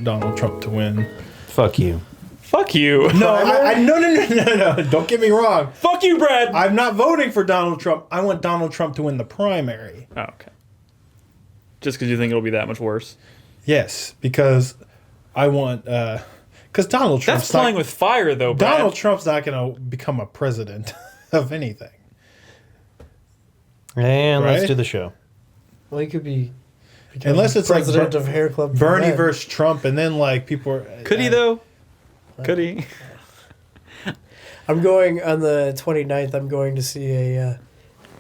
Donald Trump to win. Fuck you. Fuck you. No, no. Don't get me wrong. Fuck you, Brad. I'm not voting for Donald Trump. I want Donald Trump to win the primary. Oh, okay. Just because you think it'll be that much worse? Yes, because I want... Because Donald Trump's That's playing with fire, though, Brad. Donald Trump's not going to become a president of anything. And Right? let's do the show. Well, he could be Unless it's president like of Hair Club. Bernie Men. versus Trump, and then like people are... Could he, though? Could he? I'm going on the 29th. I'm going to see a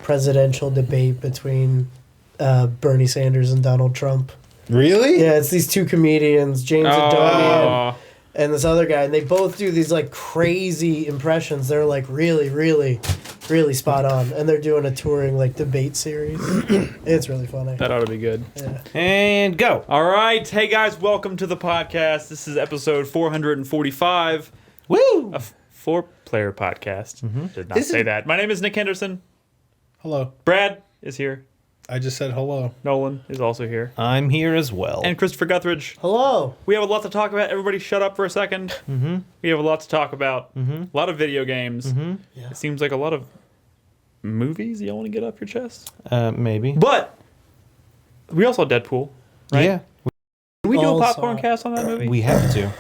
presidential debate between Bernie Sanders and Donald Trump. Really? Yeah, it's these two comedians, James Adomian Oh. and this other guy, and they both do these like crazy impressions. They're like really, really, really spot on, and they're doing a touring like debate series. It's really funny. That ought to be good. Yeah. And go. All right. Hey, guys. Welcome to the podcast. This is episode 445. Woo! A 4-player podcast. Did not say that. My name is Nick Henderson. Hello. Brad is here. I just said hello. Nolan is also here. I'm here as well. And Christopher Guthridge. Hello. We have a lot to talk about. Everybody shut up for a second. Mm-hmm. We have a lot to talk about. Mm-hmm. A lot of video games. Mm-hmm. Yeah. It seems like a lot of movies you want to get off your chest. Maybe. But we also had Deadpool, right? Yeah. Can we do a All popcorn saw. cast on that movie? We have to.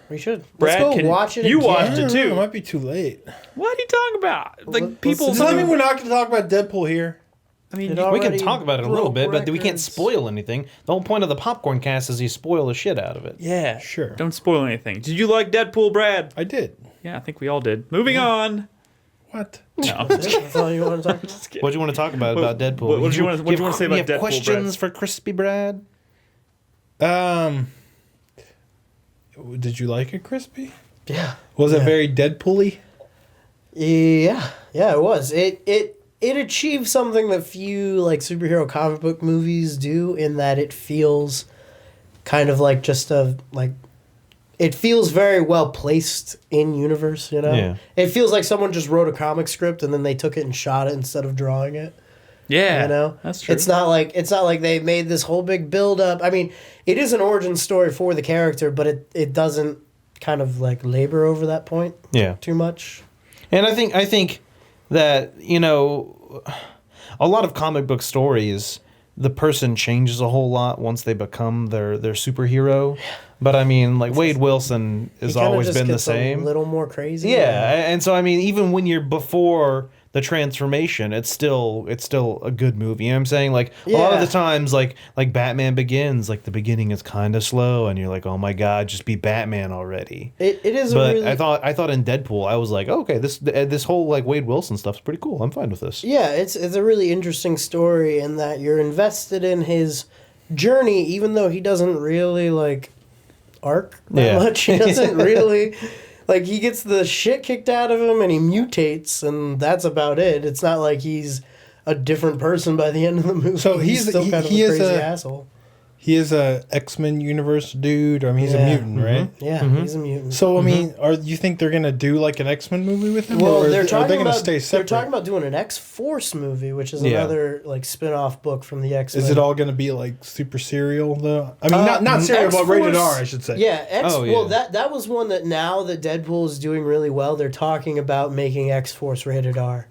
We should. Brad, Let's go watch it you again. watched it too. It might be too late. What are you talking about? Like Let's people. Does that mean we're not going to talk about Deadpool here? I mean, It you- all- We can Already talk about it a little bit, broke but we can't records. spoil anything. The whole point of the popcorn cast is you spoil the shit out of it. yeah, Sure. Don't spoil anything. Did you like Deadpool, Brad? I did. Yeah, I think we all did. Moving on. What? No. That's all you want to talk about? Just kidding. What do you want to talk about Deadpool? what do you want to say about you have Deadpool, questions Brad? for Crispy Brad? Did you like it, Crispy? Yeah. Was it very Deadpool-y? Yeah, it was. It achieved something that few like superhero comic book movies do, in that it feels kind of like just a like. It feels very well placed in universe, you know. Yeah. It feels like someone just wrote a comic script and then they took it and shot it instead of drawing it. Yeah, You know, that's true. It's not like they made this whole big build up. I mean, it is an origin story for the character, but it doesn't kind of like labor over that point Yeah. too much. And I think that, you know, a lot of comic book stories, the person changes a whole lot once they become their superhero. But I mean, like Wade Wilson has He kinda always just been the gets same. A little more crazy. Yeah, and so I mean, even when you're before the transformation, it's still a good movie. You know what I'm saying? Like a lot of Yeah. the times, like Batman Begins, like the beginning is kind of slow, and you're like, oh my god, just be Batman already. It is. But a really, I thought in Deadpool, I was like, oh, okay, this whole like Wade Wilson stuff's pretty cool. I'm fine with this. Yeah, it's a really interesting story in that you're invested in his journey, even though he doesn't really like arc that much. He doesn't really like, he gets the shit kicked out of him and he mutates, and that's about it. It's not like he's a different person by the end of the movie. So he's still kind of a crazy asshole. He is a X-Men universe dude. I mean, he's a Yeah. mutant, right? Yeah, he's a mutant. So I mean, you think they're gonna do like an X-Men movie with him? Well, or they're are talking they gonna about stay separate? they're talking about doing an X-Force movie, which is Yeah. another like spin-off book from the X-Men. Is it all gonna be like super serial though? I mean, not serial, but rated X-Force- R, I should say. Yeah, Oh, yeah. Well, that was one that now that Deadpool is doing really well, they're talking about making X-Force rated R.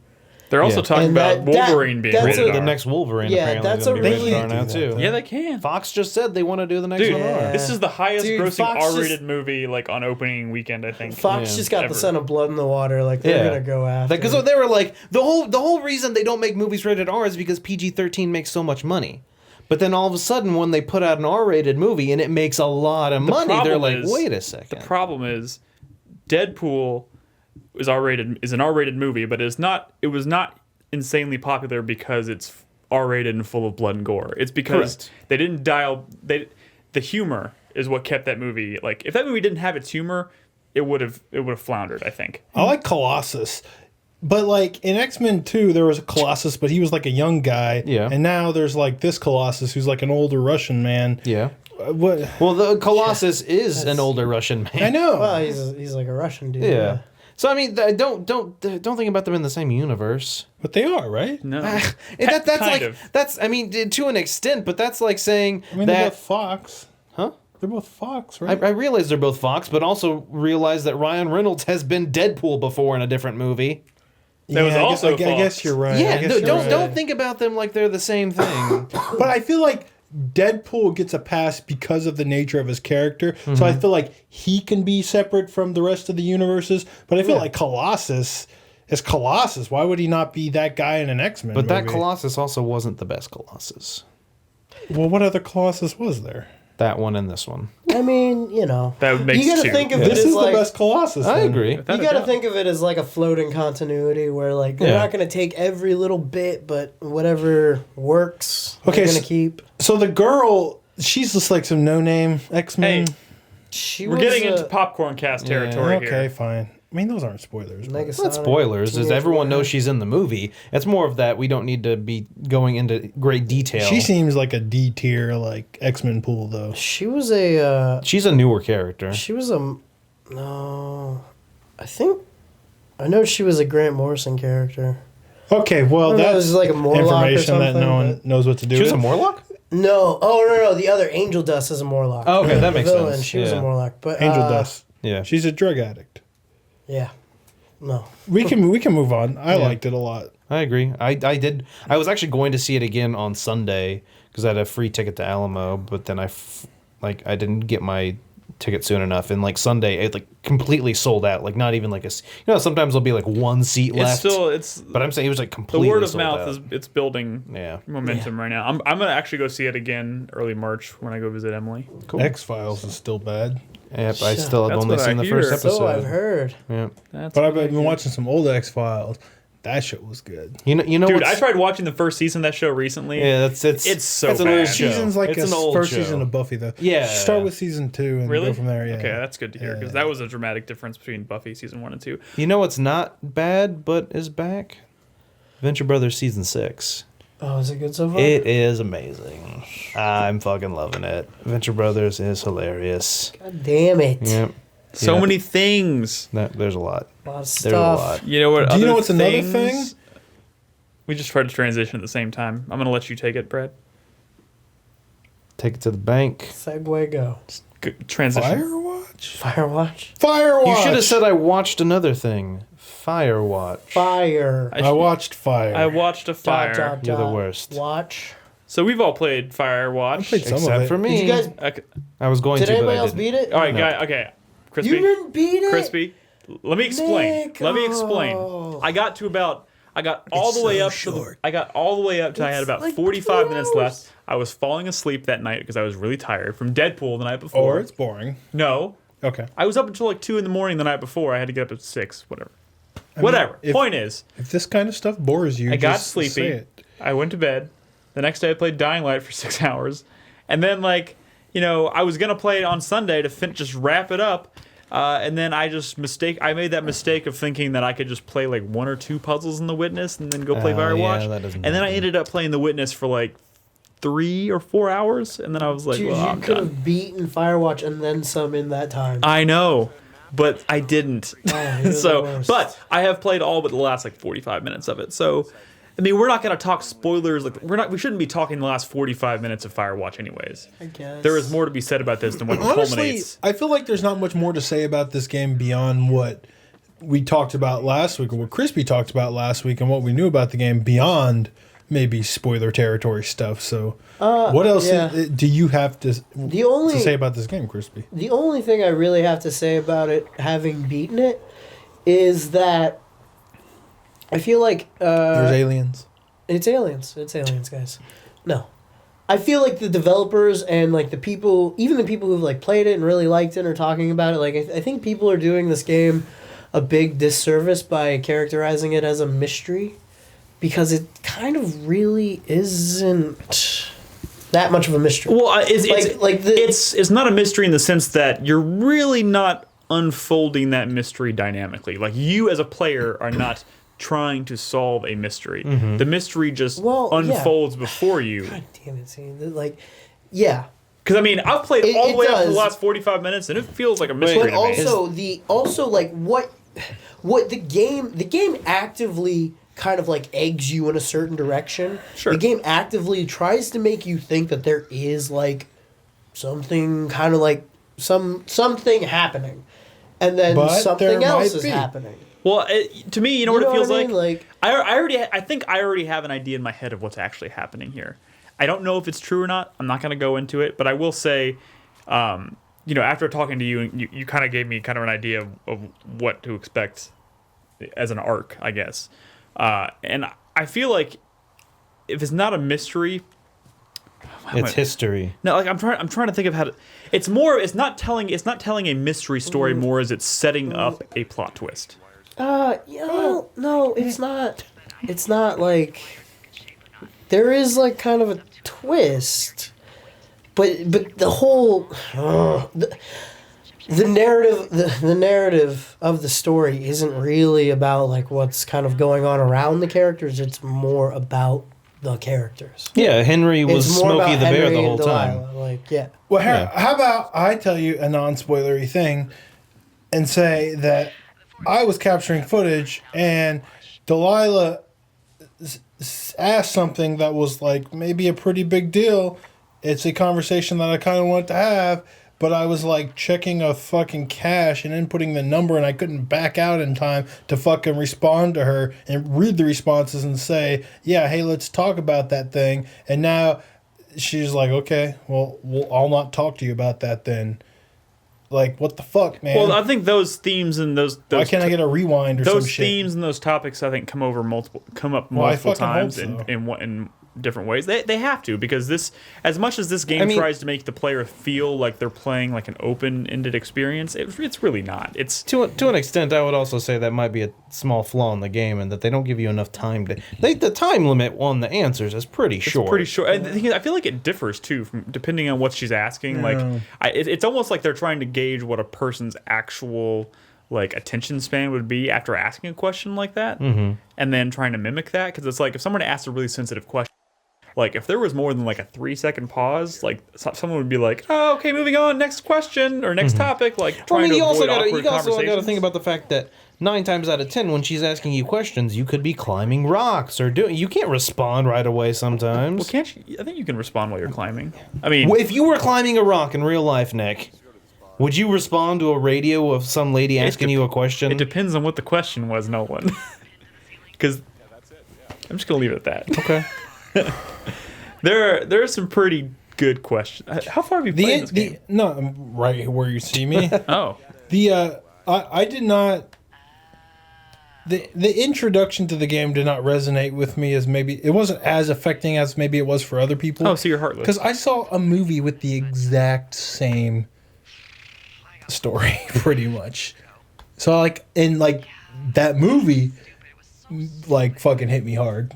They're also Yeah. talking And about that- Wolverine being that's rated a- R. The next Wolverine Yeah, apparently that's is going a to be really- rated R now They do too. that, Yeah, they can. Fox just said they want to do the next Dude, one R. this is the highest Dude, grossing Fox R-rated just- movie like on opening weekend, I think. Fox Yeah. just got Ever. the scent of blood in the water. Like they're gonna go after. Because they were like the whole reason they don't make movies rated R is because PG-13 makes so much money. But then all of a sudden, when they put out an R-rated movie and it makes a lot of money, they're problem like, is- "Wait a second." The problem is, Deadpool is R-rated, is an R-rated movie, but it was not insanely popular because it's R-rated and full of blood and gore. It's because Correct. they didn't the humor is what kept that movie. Like, if that movie didn't have its humor, it would have floundered, I think. I like Colossus. But like in X-Men 2, there was a Colossus, but he was like a young guy. Yeah. And now there's like this Colossus who's like an older Russian man. Yeah. What? Well, the Colossus is an older Russian man. I know. Well, he's like a Russian dude. Yeah. So I mean, don't think about them in the same universe. But they are, right? No, That's kind like of. that's I mean to an extent, but that's like saying I mean, that they got Fox. huh? They're both Fox, right? I realize they're both Fox, but also realize that Ryan Reynolds has been Deadpool before in a different movie. That was also I guess Fox. you're right. I Yeah, guess no, you're don't right. think about them like they're the same thing. But I feel like Deadpool gets a pass because of the nature of his character. So I feel like he can be separate from the rest of the universes. But I feel like Colossus is Colossus. Why would he not be that guy in an X-Men But movie? that Colossus also wasn't the best Colossus. Well, what other Colossus was there? That one and this one. I mean, you know, That makes you gotta two. think of This it is as the like best Colossus. I then. agree. you got to think of it as like a floating continuity where like they're Yeah. not going to take every little bit, but whatever works, Okay, they're going so- to keep. So the girl, she's just like some no-name X-Men. Hey, She we're was getting into popcorn cast territory okay, here. fine. I mean, those aren't spoilers. but- It's not spoilers, as everyone knows she's in the movie. It's more of that we don't need to be going into great detail. She seems like a D tier, like X-Men pool, though. She was a. She's a newer character. She was a. No, I know she was a Grant Morrison character. Okay, well, I don't know, that's it was like a Morlock or information that no something, one but- knows what to do She was with. a Morlock? No, no, the other Angel Dust is a Morlock. Oh, okay, that The makes villain, sense. She was a Yeah. Morlock, but Angel Dust. Yeah. She's a drug addict. Yeah, no. We can move on. I liked it a lot. I agree. I did. I was actually going to see it again on Sunday because I had a free ticket to Alamo, but then I didn't get my ticket soon enough, and like Sunday it like completely sold out. Like not even like sometimes there'll be like one seat left. But I'm saying it was like The completely. word of sold mouth out. it's building Yeah. momentum right now. I'm gonna actually go see it again early March when I go visit Emily. Cool. X-Files is still bad. Yep, I still have That's only what I seen the first hear. episode. So I've heard. Yeah. That's But I've what I been hear. watching some old X-Files. That shit was good. You know, Dude, what's- I tried watching the first season of that show recently. Yeah, it's It's so an old bad. show. Season's like it's a an old first show. season of Buffy, though. Yeah. Start with season 2 and Really? go from there. Yeah. Okay, that's good to hear because that was a dramatic difference between Buffy season 1 and 2. You know what's not bad but is back? Venture Brothers season 6. Oh, is it good so far? It is amazing. I'm fucking loving it. Venture Brothers is hilarious. God damn it. Yep. So Yeah. many things. There's a lot. A lot of stuff. There's a lot. You know what? Do you other know what's another things- thing? We just tried to transition at the same time. I'm gonna let you take it, Brad. Take it to the bank. Segway go. Transition. Firewatch? Firewatch. Firewatch! You should have said I watched another thing. Firewatch. Fire. I watched Fire. I watched a fire. You're the worst. Watch. So we've all played Firewatch. I played some of Except it. for me. Did you guys? Okay. I was going Did to, but anybody I else didn't. beat it? All right, No. guy. Okay, Crispy. You didn't beat it. Crispy. Let me explain. Nick, Let me explain. oh. I got all the way so up short. I got all the way up till I had It's about like 45 2 minutes hours. left. I was falling asleep that night because I was really tired from Deadpool the night before. Or it's boring. No. Okay. I was up until like 2 in the morning the night before. I had to get up at 6, whatever. Whatever. if- Point is, If this kind of stuff bores you, I got just say sleepy. it. I went to bed. The next day I played Dying Light for 6 hours. And then I was going to play it on Sunday to just wrap it up. And then I made that mistake of thinking that I could just play like 1 or 2 puzzles in The Witness and then go play Oh, Firewatch. yeah, that doesn't and then I happen. ended up playing The Witness for like 3 or 4 hours. And then I was like, Dude, well, you I'm could done. have beaten Firewatch and then some in that time. I know, but I didn't. Oh, you're the So, worst. but I have played all but the last like 45 minutes of it. So, I mean, we're not going to talk spoilers. Like, we shouldn't be talking the last 45 minutes of Firewatch, anyways. I guess. There is more to be said about this than what Honestly, culminates. I feel like there's not much more to say about this game beyond what we talked about last week, or what Crispy talked about last week, and what we knew about the game beyond maybe spoiler territory stuff. So, what else yeah. do you have to only- say about this game, Crispy? The only thing I really have to say about it, having beaten it, is that I feel like There's aliens. it's aliens. It's aliens, guys. No. I feel like the developers and like the people, even the people who've like played it and really liked it or talking about it, like I think people are doing this game a big disservice by characterizing it as a mystery, because it kind of really isn't that much of a mystery. Well, it's not a mystery in the sense that you're really not unfolding that mystery dynamically. Like, you as a player are not trying to solve a mystery. Mm-hmm. The mystery just Well, yeah. unfolds before you. God damn it, see, like, yeah. Because I mean, I've played all the It way up to the does. last 45 minutes, and it feels like a mystery But to me. also like what the game actively kind of like eggs you in a certain direction. Sure. The game actively tries to make you think that there is like something kind of like something happening, and then But something there else might is be. happening. Well, to me, you know what it feels I like? mean? Like, I think I already have an idea in my head of what's actually happening here. I don't know if it's true or not. I'm not going to go into it, but I will say, after talking to you, you kind of gave me kind of an idea of what to expect as an arc, I guess. And I feel like if it's not a mystery, It's history. no, like I'm trying to think of how to. It's not telling a mystery story more as it's setting up a plot twist. no, it's not. It's not like there is like kind of a twist, but the whole the narrative of the story isn't really about like what's kind of going on around the characters. It's more about the characters. Yeah, Henry was It's more Smokey about the Bear Henry the and whole time. Delilah, like, yeah. Well, Yeah. how about I tell you a non-spoilery thing and say that I was capturing footage and Delilah asked something that was like maybe a pretty big deal. It's a conversation that I kind of wanted to have, but I was like checking a fucking cache and inputting the number and I couldn't back out in time to fucking respond to her and read the responses and say, yeah, hey, let's talk about that thing. And now she's like, okay, well, I'll not talk to you about that then. Like, what the fuck, man? Well, I think those themes and those Why can't I get a rewind or some those shit? themes and those topics I think come up multiple Well, I multiple fucking hope times so. in different ways. They have to, because this, as much as this game tries to make the player feel like they're playing like an open-ended experience, it's really not. It's To an extent, I would also say that might be a small flaw in the game, and that they don't give you enough time to. The time limit on the answers is pretty short. pretty short. And the thing is, I feel like it differs too, from depending on what she's asking. Like, it's almost like they're trying to gauge what a person's actual like attention span would be after asking a question like that, and then trying to mimic that. Because it's like if someone asks a really sensitive question. Like, if there was more than, like, a 3-second pause, like, someone would be like, oh, okay, moving on, next question, or next topic, like, trying to avoid awkward you also got to conversations. think about the fact that 9 times out of 10, when she's asking you questions, you could be climbing rocks or doing. You can't respond right away sometimes. Well, can't you? I think you can respond while you're climbing. I mean, If you were climbing a rock in real life, Nick, would you respond to a radio of some lady asking you a question? it depends on what the question was, Nolan. Because I'm just going to leave it at that. Okay. There are some pretty good questions. How far have you played this game? No, I'm right where you see me. Oh. I did not. The introduction to the game did not resonate with me as maybe it wasn't as affecting as maybe it was for other people. Oh, so you're heartless. Because I saw a movie with the exact same story, pretty much. So like in like that movie, like fucking hit me hard.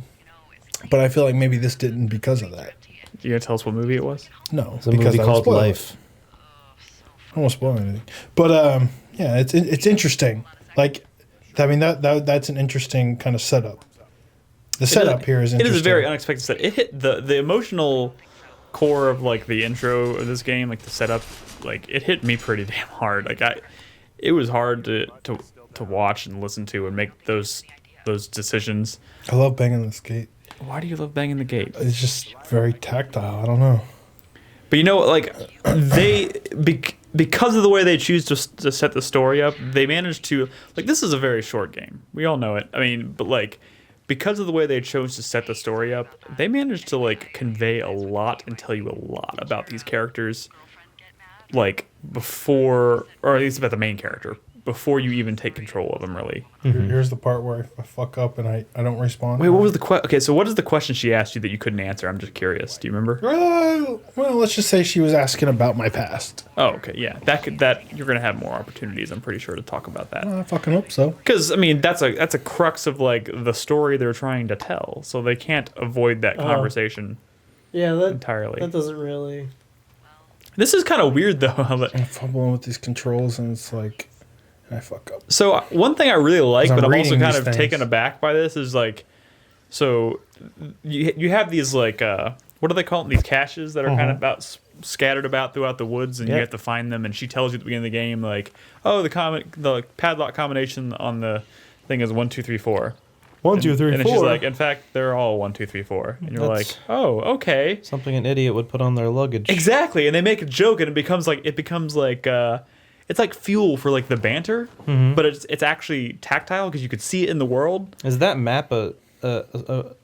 But I feel like maybe this didn't because of that. You gonna tell us what movie it was? No, It's a movie I will called spoil it. Life. I won't spoil anything. But yeah, it's interesting. Like, I mean that's an interesting kind of setup. The setup here is interesting. It is a very unexpected set. It hit the emotional core of like the intro of this game, like the setup, like it hit me pretty damn hard. Like it was hard to watch and listen to and make those decisions. I love banging this gate. Why do you love banging the gate? It's just very tactile. I don't know. But you know, like because of the way they choose to set the story up, they managed to like this is a very short game. We all know it. I mean, but like because of the way they chose to set the story up, they managed to like convey a lot and tell you a lot about these characters, like before, or at least about the main character, before you even take control of them, really. Here's the part where I fuck up and I don't respond. Wait, what was the question? Okay, so what is the question she asked you that you couldn't answer? I'm just curious. Do you remember? Well, let's just say she was asking about my past. Oh, okay, yeah. That you're gonna have more opportunities, I'm pretty sure, to talk about that. I fucking hope so. Because I mean, that's a crux of like the story they're trying to tell, so they can't avoid that conversation Yeah, that entirely. That doesn't really. This is kind of weird though. how that- I'm fumbling with these controls and it's like, and I fuck up. So one thing I really like, 'Cause I'm but I'm also reading kind these of things. taken aback by this, is like, so you have these like what do they call them? These caches that are kind of about scattered about throughout the woods, and you Yep. have to find them. And she tells you at the beginning of the game, like, oh, the padlock combination on the thing is 1 2 3 4. 1, 2, 3, and 4. she's like, in fact, they're all 1, 2, 3, 4. And you're That's- like, oh, okay. Something an idiot would put on their luggage. Exactly. And they make a joke, and it becomes like it's like fuel for like the banter, but it's actually tactile because you could see it in the world. Is that map a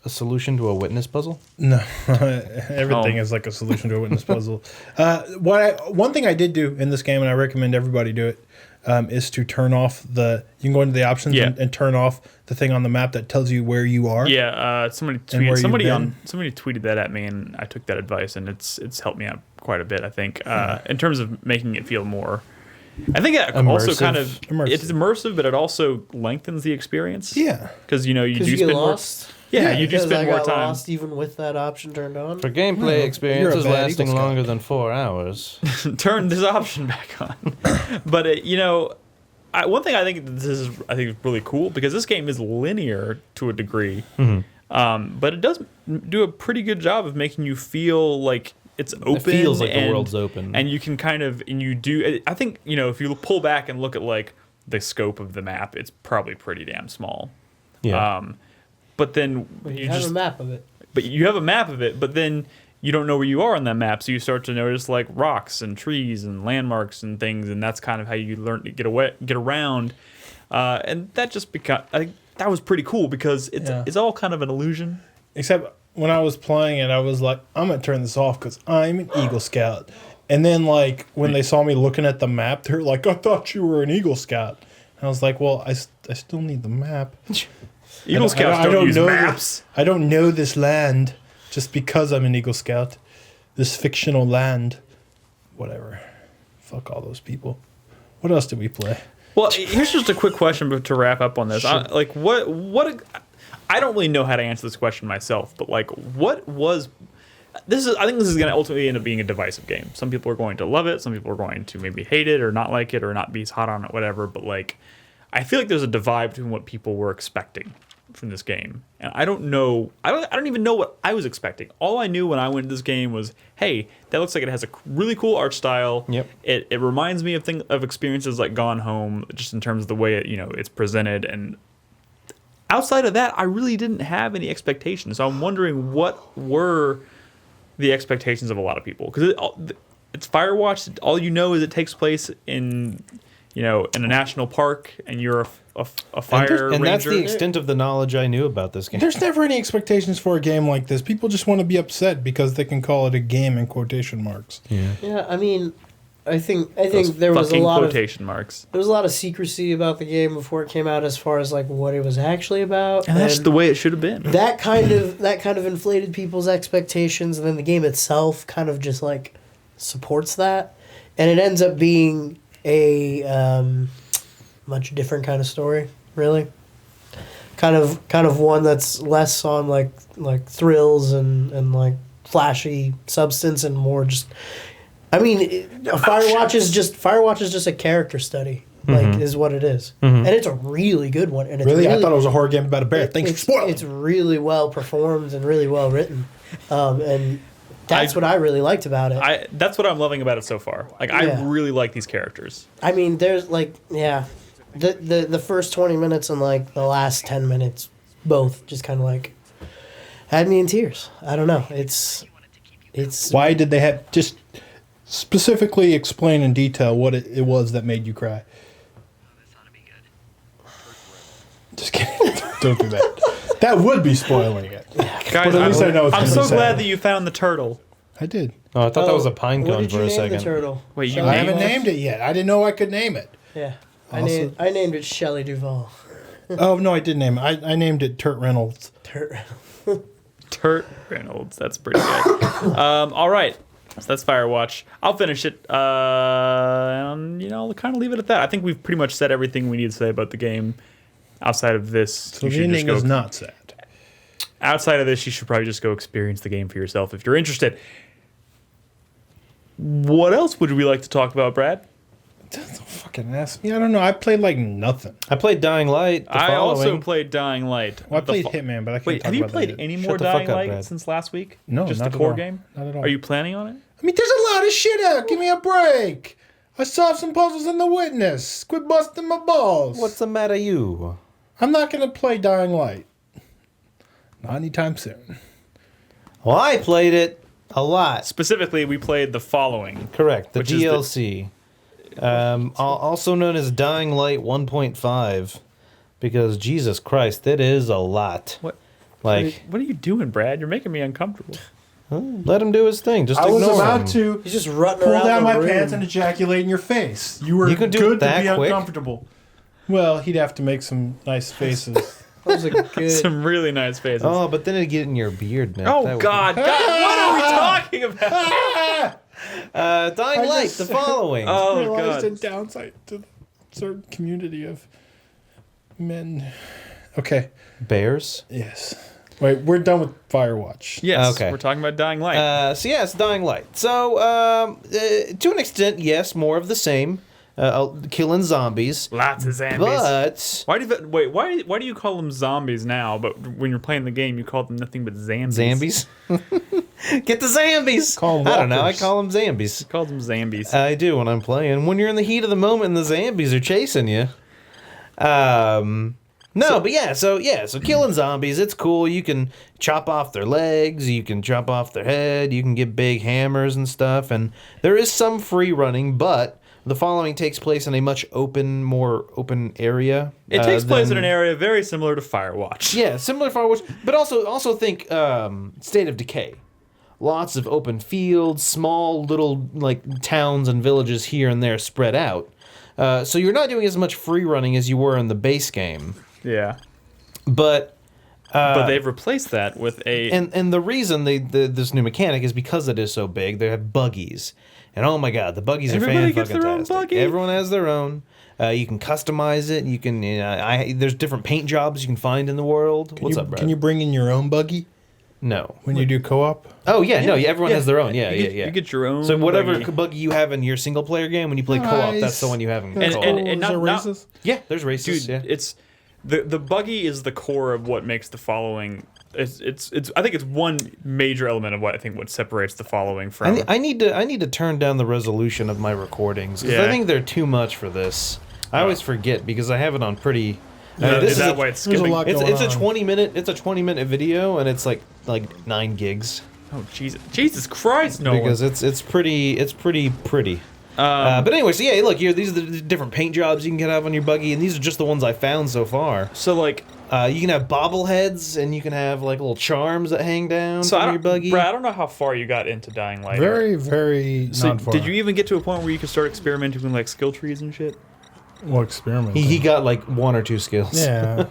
solution to a witness puzzle? No, everything is like a solution to a witness puzzle. One thing I did do in this game, and I recommend everybody do it, is to turn off you can go into the options and turn off the thing on the map that tells you where you are. Yeah, somebody tweeted that at me, and I took that advice, and it's helped me out quite a bit. I think in terms of making it feel more. I think it also kind of it's immersive, but it also lengthens the experience. Yeah, because you do you spend lost. more. Yeah, you do spend more time. Lost even with that option turned on. For gameplay experiences bad lasting Eagle Scout. longer than 4 hours. Turn this option back on. But one thing I think is really cool because this game is linear to a degree, but it does do a pretty good job of making you feel like it's open. It feels like the world's open, and you can I think if you pull back and look at like the scope of the map, it's probably pretty damn small. Yeah. But then You have a map of it. But you have a map of it, but then you don't know where you are on that map, so you start to notice like rocks and trees and landmarks and things, and that's kind of how you learn to get around. And that just I think that was pretty cool because it's all kind of an illusion. except when I was playing it, I was like, I'm gonna turn this off because I'm an Eagle Scout. And then like when they saw me looking at the map, they're like, I thought you were an Eagle Scout. And I was like, well, I still need the map. Eagle Scouts don't use maps. I don't know this land just because I'm an Eagle Scout. This fictional land. Whatever. Fuck all those people. What else did we play? Well, here's just a quick question to wrap up on this. Sure. What I don't really know how to answer this question myself, but like, what was this? I think this is going to ultimately end up being a divisive game. Some people are going to love it. Some people are going to maybe hate it or not like it or not be as hot on it, whatever. But like, I feel like there's a divide between what people were expecting from this game, and I don't know. I don't even know what I was expecting. All I knew when I went to this game was, hey, that looks like it has a really cool art style. Yep. It reminds me of experiences like Gone Home, just in terms of the way it's presented. And outside of that, I really didn't have any expectations. So I'm wondering what were the expectations of a lot of people, because it's Firewatch. All you know is it takes place in a national park, and you're a fire and ranger. that's the extent of the knowledge I knew about this game. There's never any expectations for a game like this. People just want to be upset because they can call it a game in quotation marks. Yeah, I mean, I think Those there was a fucking lot quotation marks. there was a lot of secrecy about the game before it came out, as far as like what it was actually about. And that's the way it should have been. that kind of inflated people's expectations, and then the game itself kind of just like supports that, and it ends up being a much different kind of story, really. Kind of one that's less on like thrills and like flashy substance, and more just. I mean, Firewatch is just a character study, like is what it is, and it's a really good one. And it's Really? I thought it was a horror game about a bear. Thanks for spoiling. It's really well performed and really well written, and that's what I really liked about it. That's what I'm loving about it so far. Like, I really like these characters. I mean, there's like, the first 20 minutes and like the last 10 minutes, both just kind of like had me in tears. I don't know. It's Why did they have just specifically explain in detail what it was that made you cry? Just kidding. Don't do that. That would be spoiling it. Guys, But at least I know it's I'm gonna so be sad. glad that you found the turtle. I did. Oh, I thought that was a pine what cone did for you a name second. The turtle? Wait, you Shelley I haven't Duvall? named it yet. I didn't know I could name it. Yeah. Awesome. I named it Shelley Duvall. Oh, no, I did name it. I named it Turt Reynolds. Turt Reynolds. That's pretty good. All right. So that's Firewatch. I'll finish it. And, I'll kind of leave it at that. I think we've pretty much said everything we need to say about the game. Outside of this, So the ending is not sad. Outside of this, you should probably just go experience the game for yourself if you're interested. What else would we like to talk about, Brad? Don't fucking ask me. I don't know. I played like nothing. I played Dying Light. I also played Dying Light. Well, I played Hitman, but I can't Wait, talk have you about played that. any Shut more the fuck Dying up, Light Brad. since last week? No, just not the at core all. game? Not at all. Are you planning on it? I mean, there's a lot of shit out. Give me a break. I solved some puzzles in The Witness. Quit busting my balls. What's the matter, you? I'm not going to play Dying Light. Not anytime soon. Well, I played it a lot. Specifically, we played the following. Correct. The Which is the- DLC. Also known as Dying Light 1.5. Because, Jesus Christ, it is a lot. What? Like, What are you doing, Brad? You're making me uncomfortable. let him do his thing. Just I was ignore about him. to He's just rutting pull around down the my room. pants and ejaculate in your face. You were You can do good it that to be quick? uncomfortable. Well, he'd have to make some nice faces. That was a good. Some really nice faces. Oh, but then it'd get in your beard now. Oh, That would- God. God, what are we talking about? Dying Light, just- the following. Oh, realized a God. downside to the certain community of men. Okay. Bears. Yes. Wait, we're done with Firewatch. Yes, Okay. we're talking about Dying Light. So yeah, it's Dying Light. So to an extent, yes, more of the same. Killing zombies. Lots of zombies. But Why do you call them zombies now? But when you're playing the game, you call them nothing but zombies. Zambies. Get the Zambies. Call 'em I don't know. I walkers. call them Zambies. You call them zombies. I do when I'm playing. When you're in the heat of the moment and the Zambies are chasing you. So killing zombies, it's cool. You can chop off their legs, you can chop off their head, you can get big hammers and stuff, and there is some free running, but the following takes place in a much more open area. It takes place in than- an area very similar to Firewatch. Yeah, similar to Firewatch, but also think State of Decay. Lots of open fields, small little like towns and villages here and there spread out. So you're not doing as much free running as you were in the base game. Yeah. But They've replaced that with a. and the reason this new mechanic is because it is so big. They have buggies, and oh my god, the buggies Everybody are gets their own fan-fucking-tastic. buggy? Everyone has their own. You can customize it. You can. There's different paint jobs you can find in the world. What's up, Brad? Can you bring in your own buggy No. when you do co-op? Oh yeah, no. Everyone has their own. Yeah, you get, yeah. You get your own. So whatever buggy. buggy you have in your single player game, when you play co-op, that's Nice. the one you have in And- co-op. and Is not- there not- races? Yeah, there's races. Dude, yeah. it's the buggy is the core of what makes the following. It's I think it's one major element of what separates the following from. I need to turn down the resolution of my recordings because I Yeah. think they're too much for this. I always forget because I have it on pretty. Is is that a- why it's there's a skipping? lot It's going a on. 20-minute video and it's like 9 gigs Oh Jesus Christ! No. because it's pretty. But anyway, so yeah, look here. These are the different paint jobs you can get out on your buggy, and these are just the ones I found so far. So like. You can have bobbleheads, and you can have like little charms that hang down So from your buggy. Brad, I don't know how far you got into Dying Light. Very, very So not far. did you even get to a point where you could start experimenting with like skill trees and shit? Well, experiment. He got like 1 or 2 skills. Yeah.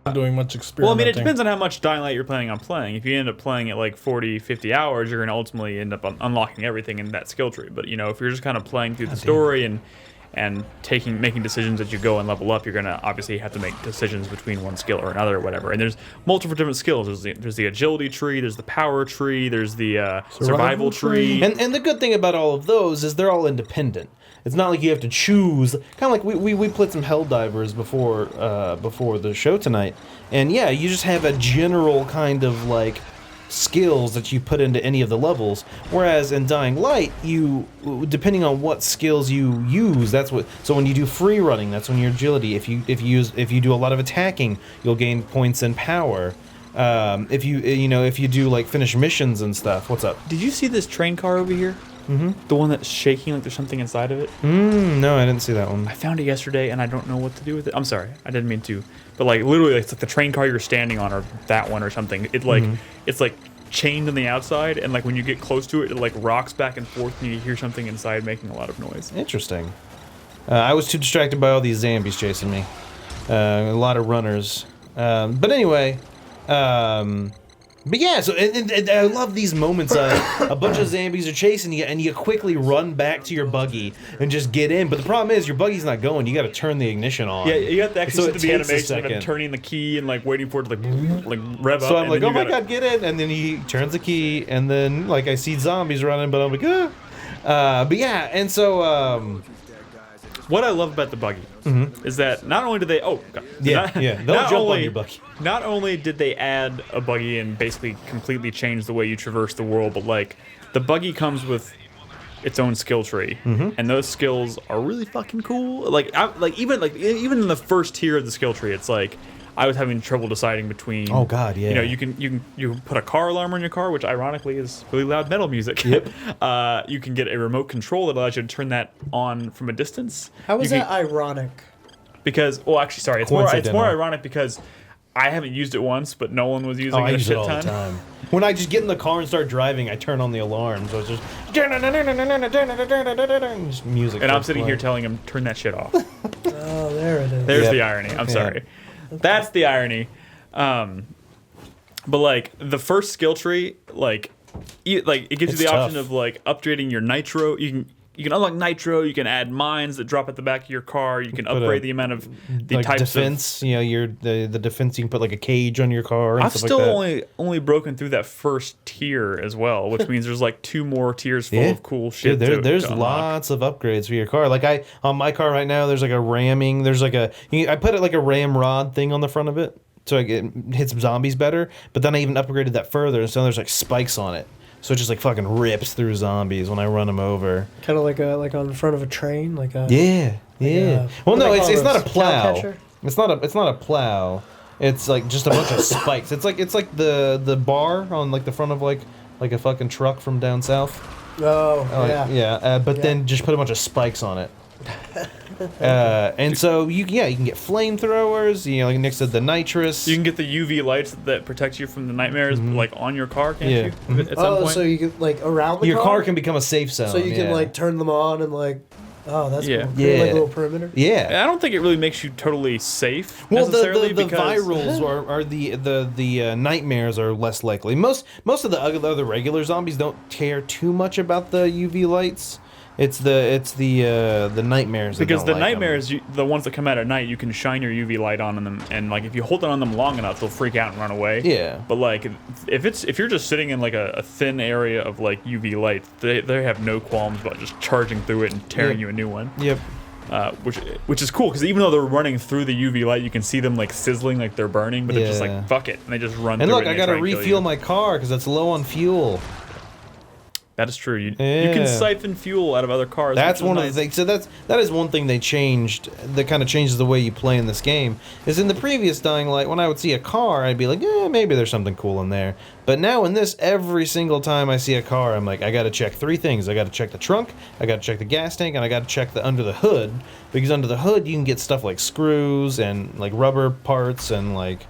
Not doing much experimenting. Well, I mean, it depends on how much Dying Light you're planning on playing. If you end up playing it like 40, 50 hours, you're going to ultimately end up unlocking everything in that skill tree. But, if you're just kind of playing through the story and making decisions as you go and level up, you're gonna obviously have to make decisions between one skill or another or whatever. And there's multiple different skills. There's the agility tree, there's the power tree, there's the survival tree. And the good thing about all of those is they're all independent. It's not like you have to choose. Kind of like we played some Helldivers before the show tonight, and yeah, you just have a general kind of like skills that you put into any of the levels. Whereas in Dying Light, you depending on what skills you use, that's what. So when you do free running, that's when your agility. If you do a lot of attacking, you'll gain points in power. If you do like finish missions and stuff. What's up? Did you see this train car over here? Mm-hmm. The one that's shaking like there's something inside of it? No, I didn't see that one. I found it yesterday and I don't know what to do with it. I'm sorry, I didn't mean to. But like literally, it's like the train car you're standing on or that one or something. It's like chained on the outside, and like when you get close to it, it like rocks back and forth and you hear something inside making a lot of noise. Interesting. I was too distracted by all these zombies chasing me. A lot of runners. But anyway, but yeah, so and I love these moments. A bunch of zombies are chasing you, and you quickly run back to your buggy and just get in. But the problem is, your buggy's not going. You got to turn the ignition on. Yeah, you have to actually So sit it to the takes a animation of him second. turning the key and like waiting for it to like rev up. So I'm and like, then oh you my gotta- god, get in! And then he turns the key, and then like I see zombies running, but I'm like, ah. But yeah, and so What I love about the buggy is that not only do they they'll not jump on only, your buggy. Not only did they add a buggy and basically completely change the way you traverse the world, but like the buggy comes with its own skill tree, and those skills are really fucking cool. Even in the first tier of the skill tree, it's like I was having trouble deciding between. Oh God, yeah. You know, you can put a car alarm on your car, which ironically is really loud metal music. Yep. You can get a remote control that allows you to turn that on from a distance. How is You that ironic? Because, well, actually, sorry, it's more Coincidental. ironic because I haven't used it once, but Nolan was using I it a use shit it all ton. the time. When I just get in the car and start driving, I turn on the alarm. So it's just music. And I'm starts sitting here playing. telling him, turn that shit off. Oh, there it is. There's Yep. the irony. I'm Yeah. sorry. That's the irony. But like the first skill tree, like it gives It's you the tough. option of like upgrading your nitro. You can unlock nitro. You can add mines that drop at the back of your car. You can put upgrade a- the amount of the like types defense, you know, the defense. You can put like a cage on your car. And I've stuff still like that. only broken through that first tier as well, which means there's like 2 more tiers full of cool shit. Dude, there's to unlock. lots of upgrades for your car. Like on my car right now, there's like a ramming. There's like I put it like a ramrod thing on the front of it, so it hits zombies better. But then I even upgraded that further, so there's like spikes on it, so it just like fucking rips through zombies when I run them over. Kind of like on the front of a train, like a Yeah. Well, what do no, they it's call not a those? plow. Cowcatcher? It's not a plow. It's like just a bunch of spikes. It's like the bar on like the front of like a fucking truck from down south. Oh, But yeah. then just put a bunch of spikes on it. And so you can get flamethrowers. You know, like next to the nitrous. You can get the UV lights that protect you from the nightmares, like on your car, can't Yeah. you? At some Oh, point. so you can like around the Your car can become a safe zone. so you can like turn them on and like, oh, that's Yeah. cool. Create, like Yeah. a little perimeter. yeah. I don't think it really makes you totally safe Well, necessarily the because virals are the nightmares are less likely. Most of the other regular zombies don't care too much about the UV lights. It's the nightmares. That because don't the like 'em. nightmares, the ones that come out at night, you can shine your UV light on them, and like if you hold it on them long enough, they'll freak out and run away. Yeah. But like if you're just sitting in like a thin area of like UV light, they have no qualms about just charging through it and tearing Yeah. you a new one. Yep. Which is cool because even though they're running through the UV light, you can see them like sizzling, like they're burning, but they're just Yeah. like fuck it, and they just run. And through look, it I they gotta try and kill refuel you. my car because it's low on fuel. That is true. You Yeah. can siphon fuel out of other cars. That's which is one nice. of the things. So that is one thing they changed. That kind of changes the way you play in this game. Is in the previous Dying Light, when I would see a car, I'd be like, maybe there's something cool in there. But now in this, every single time I see a car, I'm like, I gotta check 3 things. I gotta check the trunk, I gotta check the gas tank, and I gotta check the under the hood. Because under the hood, you can get stuff like screws and like rubber parts and like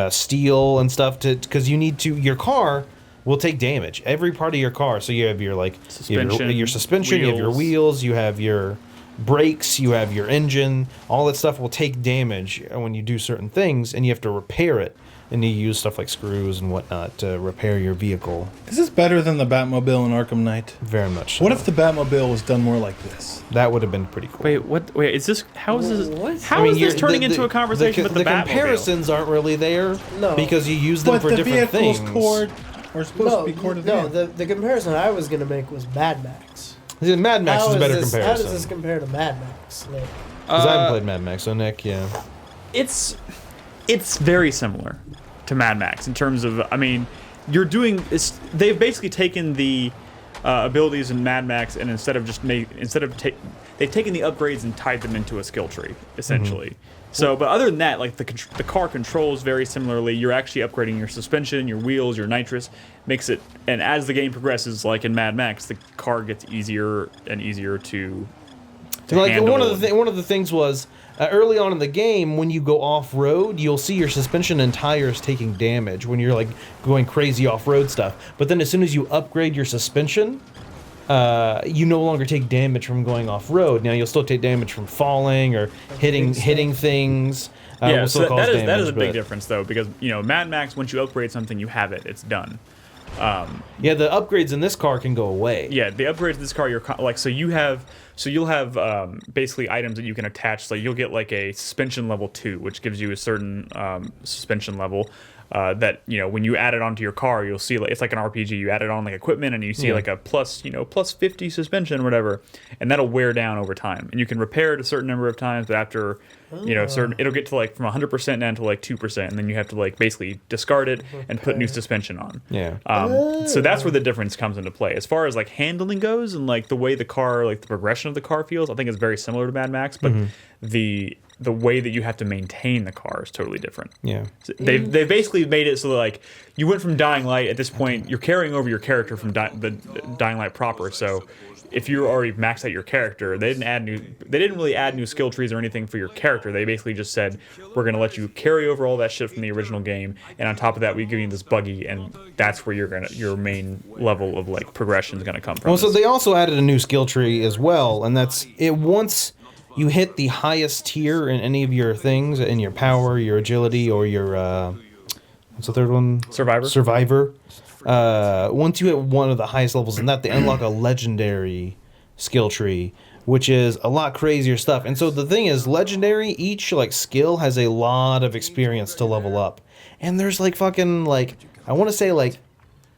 steel and stuff because you need to. Your car will take damage. Every part of your car. So you have your like Suspension, your suspension, you have your wheels, you have your brakes, you have your engine. All that stuff will take damage when you do certain things, and you have to repair it. And you use stuff like screws and whatnot to repair your vehicle. Is this better than the Batmobile in Arkham Knight? Very much. So. What if the Batmobile was done more like this? That would have been pretty cool. Wait, what? Wait, is this? How is this? What? How is this you're- turning into a conversation with the Batmobile? comparisons aren't really there No. because you use them But for the different vehicle's things. cord are supposed No, to be cord to the no. vehicle. The comparison I was gonna make was Mad Max. Mad Max is a better How comparison. does this compare to Mad Max? Like, Because I haven't played Mad Max, so Nick, yeah. It's very similar to Mad Max in terms of, I mean, they've basically taken the abilities in Mad Max and they've taken the upgrades and tied them into a skill tree essentially. So, but other than that, like the car controls very similarly. You're actually upgrading your suspension, your wheels, your nitrous, makes it. And as the game progresses, like in Mad Max, the car gets easier and easier to Like handle. one of the things was early on in the game when you go off road, you'll see your suspension and tires taking damage when you're like going crazy off road stuff. But then as soon as you upgrade your suspension, you no longer take damage from going off road. Now you'll still take damage from falling or hitting things. Yeah, will so still cause that is damage, a big but- difference though, because Mad Max, once you upgrade something, you have it, it's done. Yeah, the upgrades in this car can go away. Yeah, the upgrades in this car, you'll have basically items that you can attach. So you'll get like a suspension level 2, which gives you a certain suspension level that when you add it onto your car, you'll see like it's like an RPG. You add it on like equipment, and you see like a plus 50 suspension or whatever, and that'll wear down over time. And you can repair it a certain number of times, but after it'll get to like from 100% down to like 2%, and then you have to like basically discard it and put new suspension on. Yeah. So that's where the difference comes into play. As far as like handling goes and like the way the car, like the progression of the car feels, I think it's very similar to Mad Max, but the the way that you have to maintain the car is totally different. Yeah. So they basically made it so that, like, you went from Dying Light. At this point, you're carrying over your character from the Dying Light proper. So if you already maxed out your character, they didn't really add new skill trees or anything for your character. They basically just said, we're going to let you carry over all that shit from the original game, and on top of that, we give you this buggy, and that's where your main level of, like, progression is going to come from. Well, so they also added a new skill tree as well, and that's it. Once you hit the highest tier in any of your things, in your power, your agility, or your what's the third one? Survivor. Once you hit one of the highest levels in that, they unlock a legendary skill tree, which is a lot crazier stuff. And so the thing is, legendary, each like skill has a lot of experience to level up. And there's like fucking like, I want to say like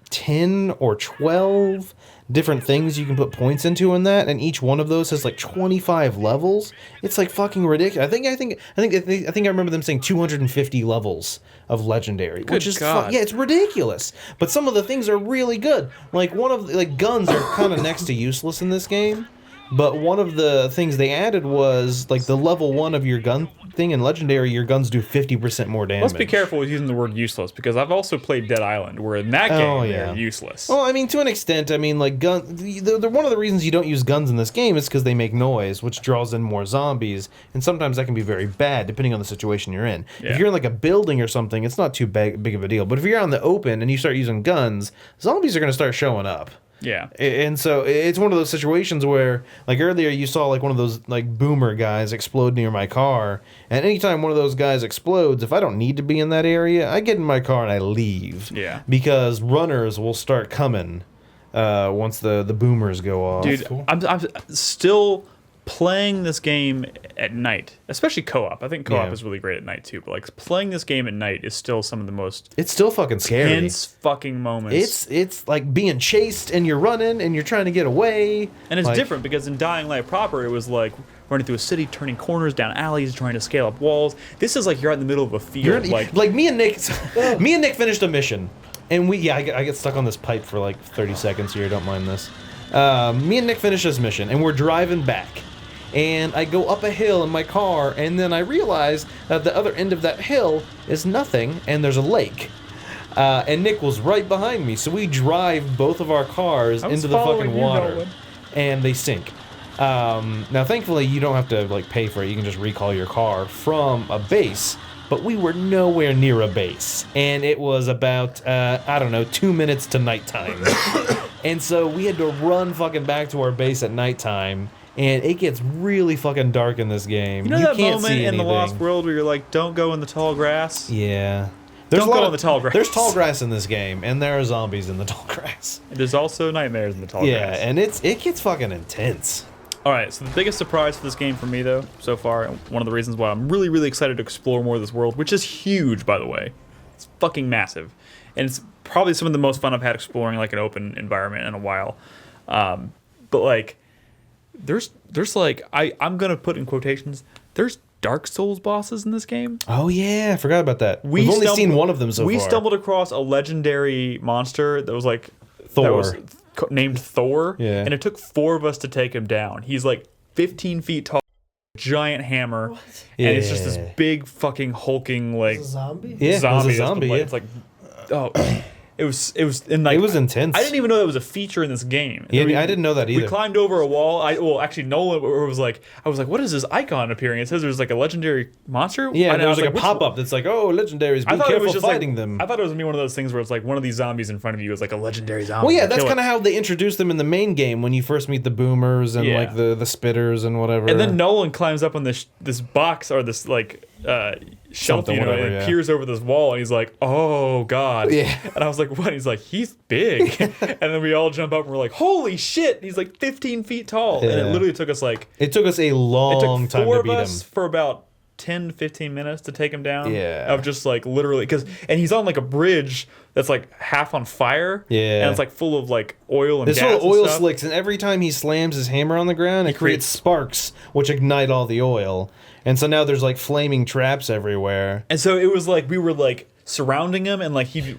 10 or 12 different things you can put points into in that, and each one of those has like 25 levels. It's like fucking ridiculous. I think I remember them saying 250 levels of legendary, which is yeah, it's ridiculous. But some of the things are really good. Like one of like guns are kind of next to useless in this game. But one of the things they added was, like, the level 1 of your gun thing in Legendary, your guns do 50% more damage. Let's be careful with using the word useless, because I've also played Dead Island, where in that game, they're useless. Well, I mean, to an extent, I mean, like, one of the reasons you don't use guns in this game is because they make noise, which draws in more zombies, and sometimes that can be very bad, depending on the situation you're in. Yeah. If you're in, like, a building or something, it's not too big of a deal. But if you're out in the open and you start using guns, zombies are going to start showing up. Yeah. And so it's one of those situations where, like earlier, you saw like one of those like boomer guys explode near my car. And anytime one of those guys explodes, if I don't need to be in that area, I get in my car and I leave. Yeah. Because runners will start coming once the boomers go off. Dude, cool. I'm still playing this game at night, especially co-op. I think co-op is really great at night too, but like playing this game at night is still some of the most it's still fucking scary tense fucking moments. It's like being chased and you're running and you're trying to get away, and it's like, different because in Dying Light proper it was like running through a city, turning corners, down alleys, trying to scale up walls. This is like you're out in the middle of a field. Like me and Nick finished a mission, and I get stuck on this pipe for like 30 seconds here. Don't mind this. Me and Nick finished this mission, and we're driving back. And I go up a hill in my car, and then I realize that the other end of that hill is nothing, and there's a lake. And Nick was right behind me, so we drive both of our cars into the fucking water, and they sink. Now, thankfully, you don't have to like pay for it. You can just recall your car from a base. But we were nowhere near a base, and it was about 2 minutes to nighttime, and so we had to run fucking back to our base at nighttime. And it gets really fucking dark in this game. You know that moment in The Lost World where you're like, don't go in the tall grass? Yeah. Don't go in the tall grass. There's tall grass in this game, and there are zombies in the tall grass. There's also nightmares in the tall grass. Yeah, and it gets fucking intense. All right, so the biggest surprise for this game for me, though, so far, and one of the reasons why I'm really, really excited to explore more of this world, which is huge, by the way. It's fucking massive. And it's probably some of the most fun I've had exploring, like, an open environment in a while. But, like, there's like I'm gonna put in quotations. There's Dark Souls bosses in this game. Oh yeah, I forgot about that. We've only seen one of them so far. We stumbled across a legendary monster that was like Thor, that was named Thor, yeah. And it took 4 of us to take him down. He's like 15 feet tall, giant hammer, and it's just this big fucking hulking like zombie. Yeah, zombie. It was a zombie. Yeah. It's like It was and like it was intense. I didn't even know that was a feature in this game. Yeah, I didn't know that either. We climbed over a wall. Actually, Nolan was like, I was like, what is this icon appearing? It says there's like a legendary monster. Yeah, and there was like a pop up that's like, oh, legendaries. Be careful fighting them. I thought it was gonna be one of those things where it's like one of these zombies in front of you is like a legendary zombie. Well, yeah, that's kind of how they introduced them in the main game when you first meet the boomers and like the spitters and whatever. And then Nolan climbs up on this box or this like shelf, and peers over this wall, and he's like, "Oh God!" Yeah. And I was like, "What?" And he's like, "He's big." And then we all jump up, and we're like, "Holy shit!" And he's like 15 feet tall, and it literally took us like a long time to beat him. For about 10 to 15 minutes to take him down. Yeah. Of just like literally and he's on like a bridge that's like half on fire. Yeah. And it's like full of like oil and gas. It's full of oil stuff. slicks, and every time he slams his hammer on the ground, it creates sparks which ignite all the oil. And so now there's like flaming traps everywhere. And so it was like we were like surrounding him, and like he'd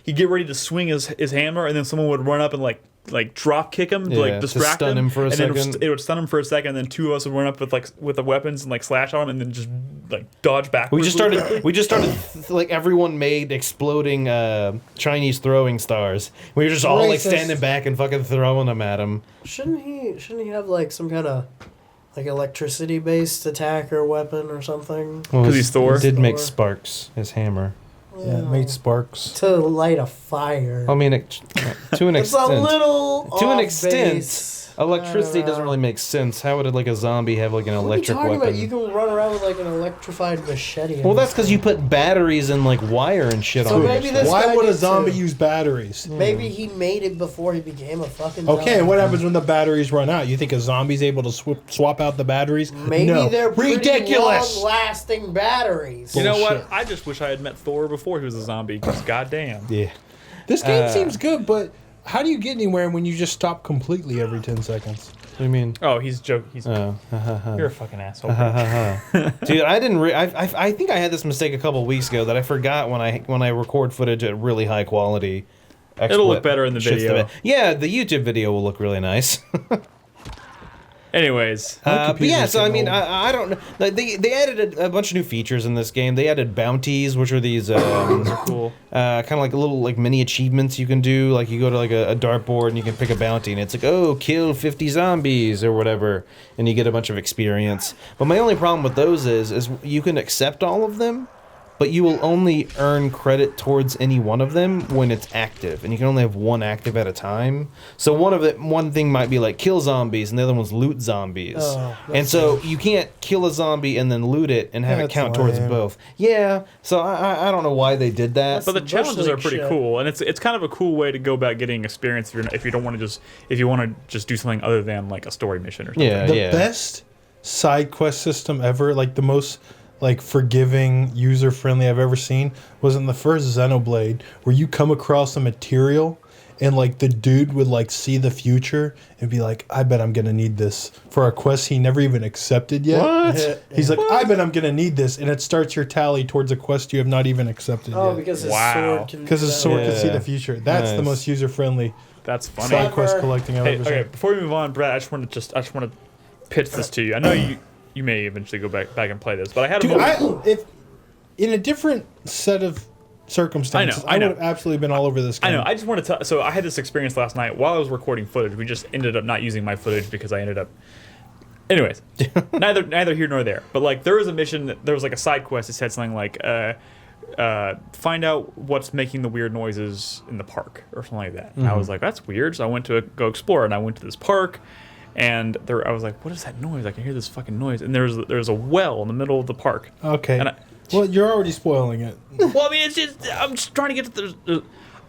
get ready to swing his hammer, and then someone would run up and like drop kick him to like distract stun him for a and second. then it would stun him for a second, and then two of us would run up with the weapons and like slash on him, and then just like dodge backwards. We just started like everyone made exploding Chinese throwing stars. We were just all like standing back and fucking throwing them at him. Shouldn't he have like some kind of like electricity based attack or weapon or something? Because he's Thor. He did make sparks, his hammer. Yeah, it made sparks. To light a fire. I mean, to an It's extent. a little To an off extent, base. electricity doesn't really make sense. How would like a zombie have like an What are you electric talking weapon? about? You can run around with like an electrified machete. Well, that's because you put batteries and like wire and shit So on maybe it. this Why guy would a needs zombie to- use batteries? Maybe he made it before he became a fucking zombie. Okay, and what happens when the batteries run out? You think a zombie's able to swap out the batteries? Maybe no. they're pretty ridiculous. long-lasting batteries. You know what? Bullshit. I just wish I had met Thor before he was a zombie. Because goddamn. Yeah. This game seems good, but how do you get anywhere when you just stop completely every 10 seconds? What do you mean? Oh, he's joking. He's Oh. you're a fucking asshole. Dude, I didn't. I think I had this mistake a couple weeks ago that I forgot when I record footage at really high quality. It'll look better in the shit's video. Yeah, the YouTube video will look really nice. Anyways, But yeah, so I mean, old. I don't know. Like, they added a bunch of new features in this game. They added bounties, which are these cool. kind of like little like mini achievements you can do. Like you go to like a dartboard and you can pick a bounty, and it's like, oh, kill 50 zombies or whatever, and you get a bunch of experience. But my only problem with those is you can accept all of them, but you will only earn credit towards any one of them when it's active, and you can only have one active at a time. So one thing might be like kill zombies, and the other one's loot zombies. Oh, And so you can't kill a zombie and then loot it and have it That's count towards lame. both. Yeah, so I don't know why they did that. But the challenges are pretty shit. cool, and it's kind of a cool way to go about getting experience if you don't want to just do something other than like a story mission or something. Yeah, The best side quest system ever, like the most like forgiving, user-friendly I've ever seen, was in the first Xenoblade, where you come across a material and like the dude would like see the future and be like, I bet I'm gonna need this for a quest he never even accepted yet. What? He's like, I bet I'm gonna need this, and it starts your tally towards a quest you have not even accepted Oh, yet. because his Wow. sword can. Because his sword can see Yeah. the future. That's the Nice. most user-friendly That's funny. side quest Clever. collecting I've Hey, ever okay, seen. before we move on, Brad, I just want to pitch this to you. I know you may eventually go back and play this, but I had a Dude, moment. if in a different set of circumstances, I know. would have absolutely been all over this game. I know. I just want to tell. So I had this experience last night while I was recording footage. We just ended up not using my footage because I ended up. Anyways, neither here nor there. But like, there was a mission. There was like a side quest that said something like, find out what's making the weird noises in the park or something like that. And I was like, that's weird. So I went to go explore, and I went to this park. And I was like, what is that noise? I can hear this fucking noise. And there's a well in the middle of the park. Okay. And Well, you're already spoiling it. Well, I mean, I'm just trying to get to the.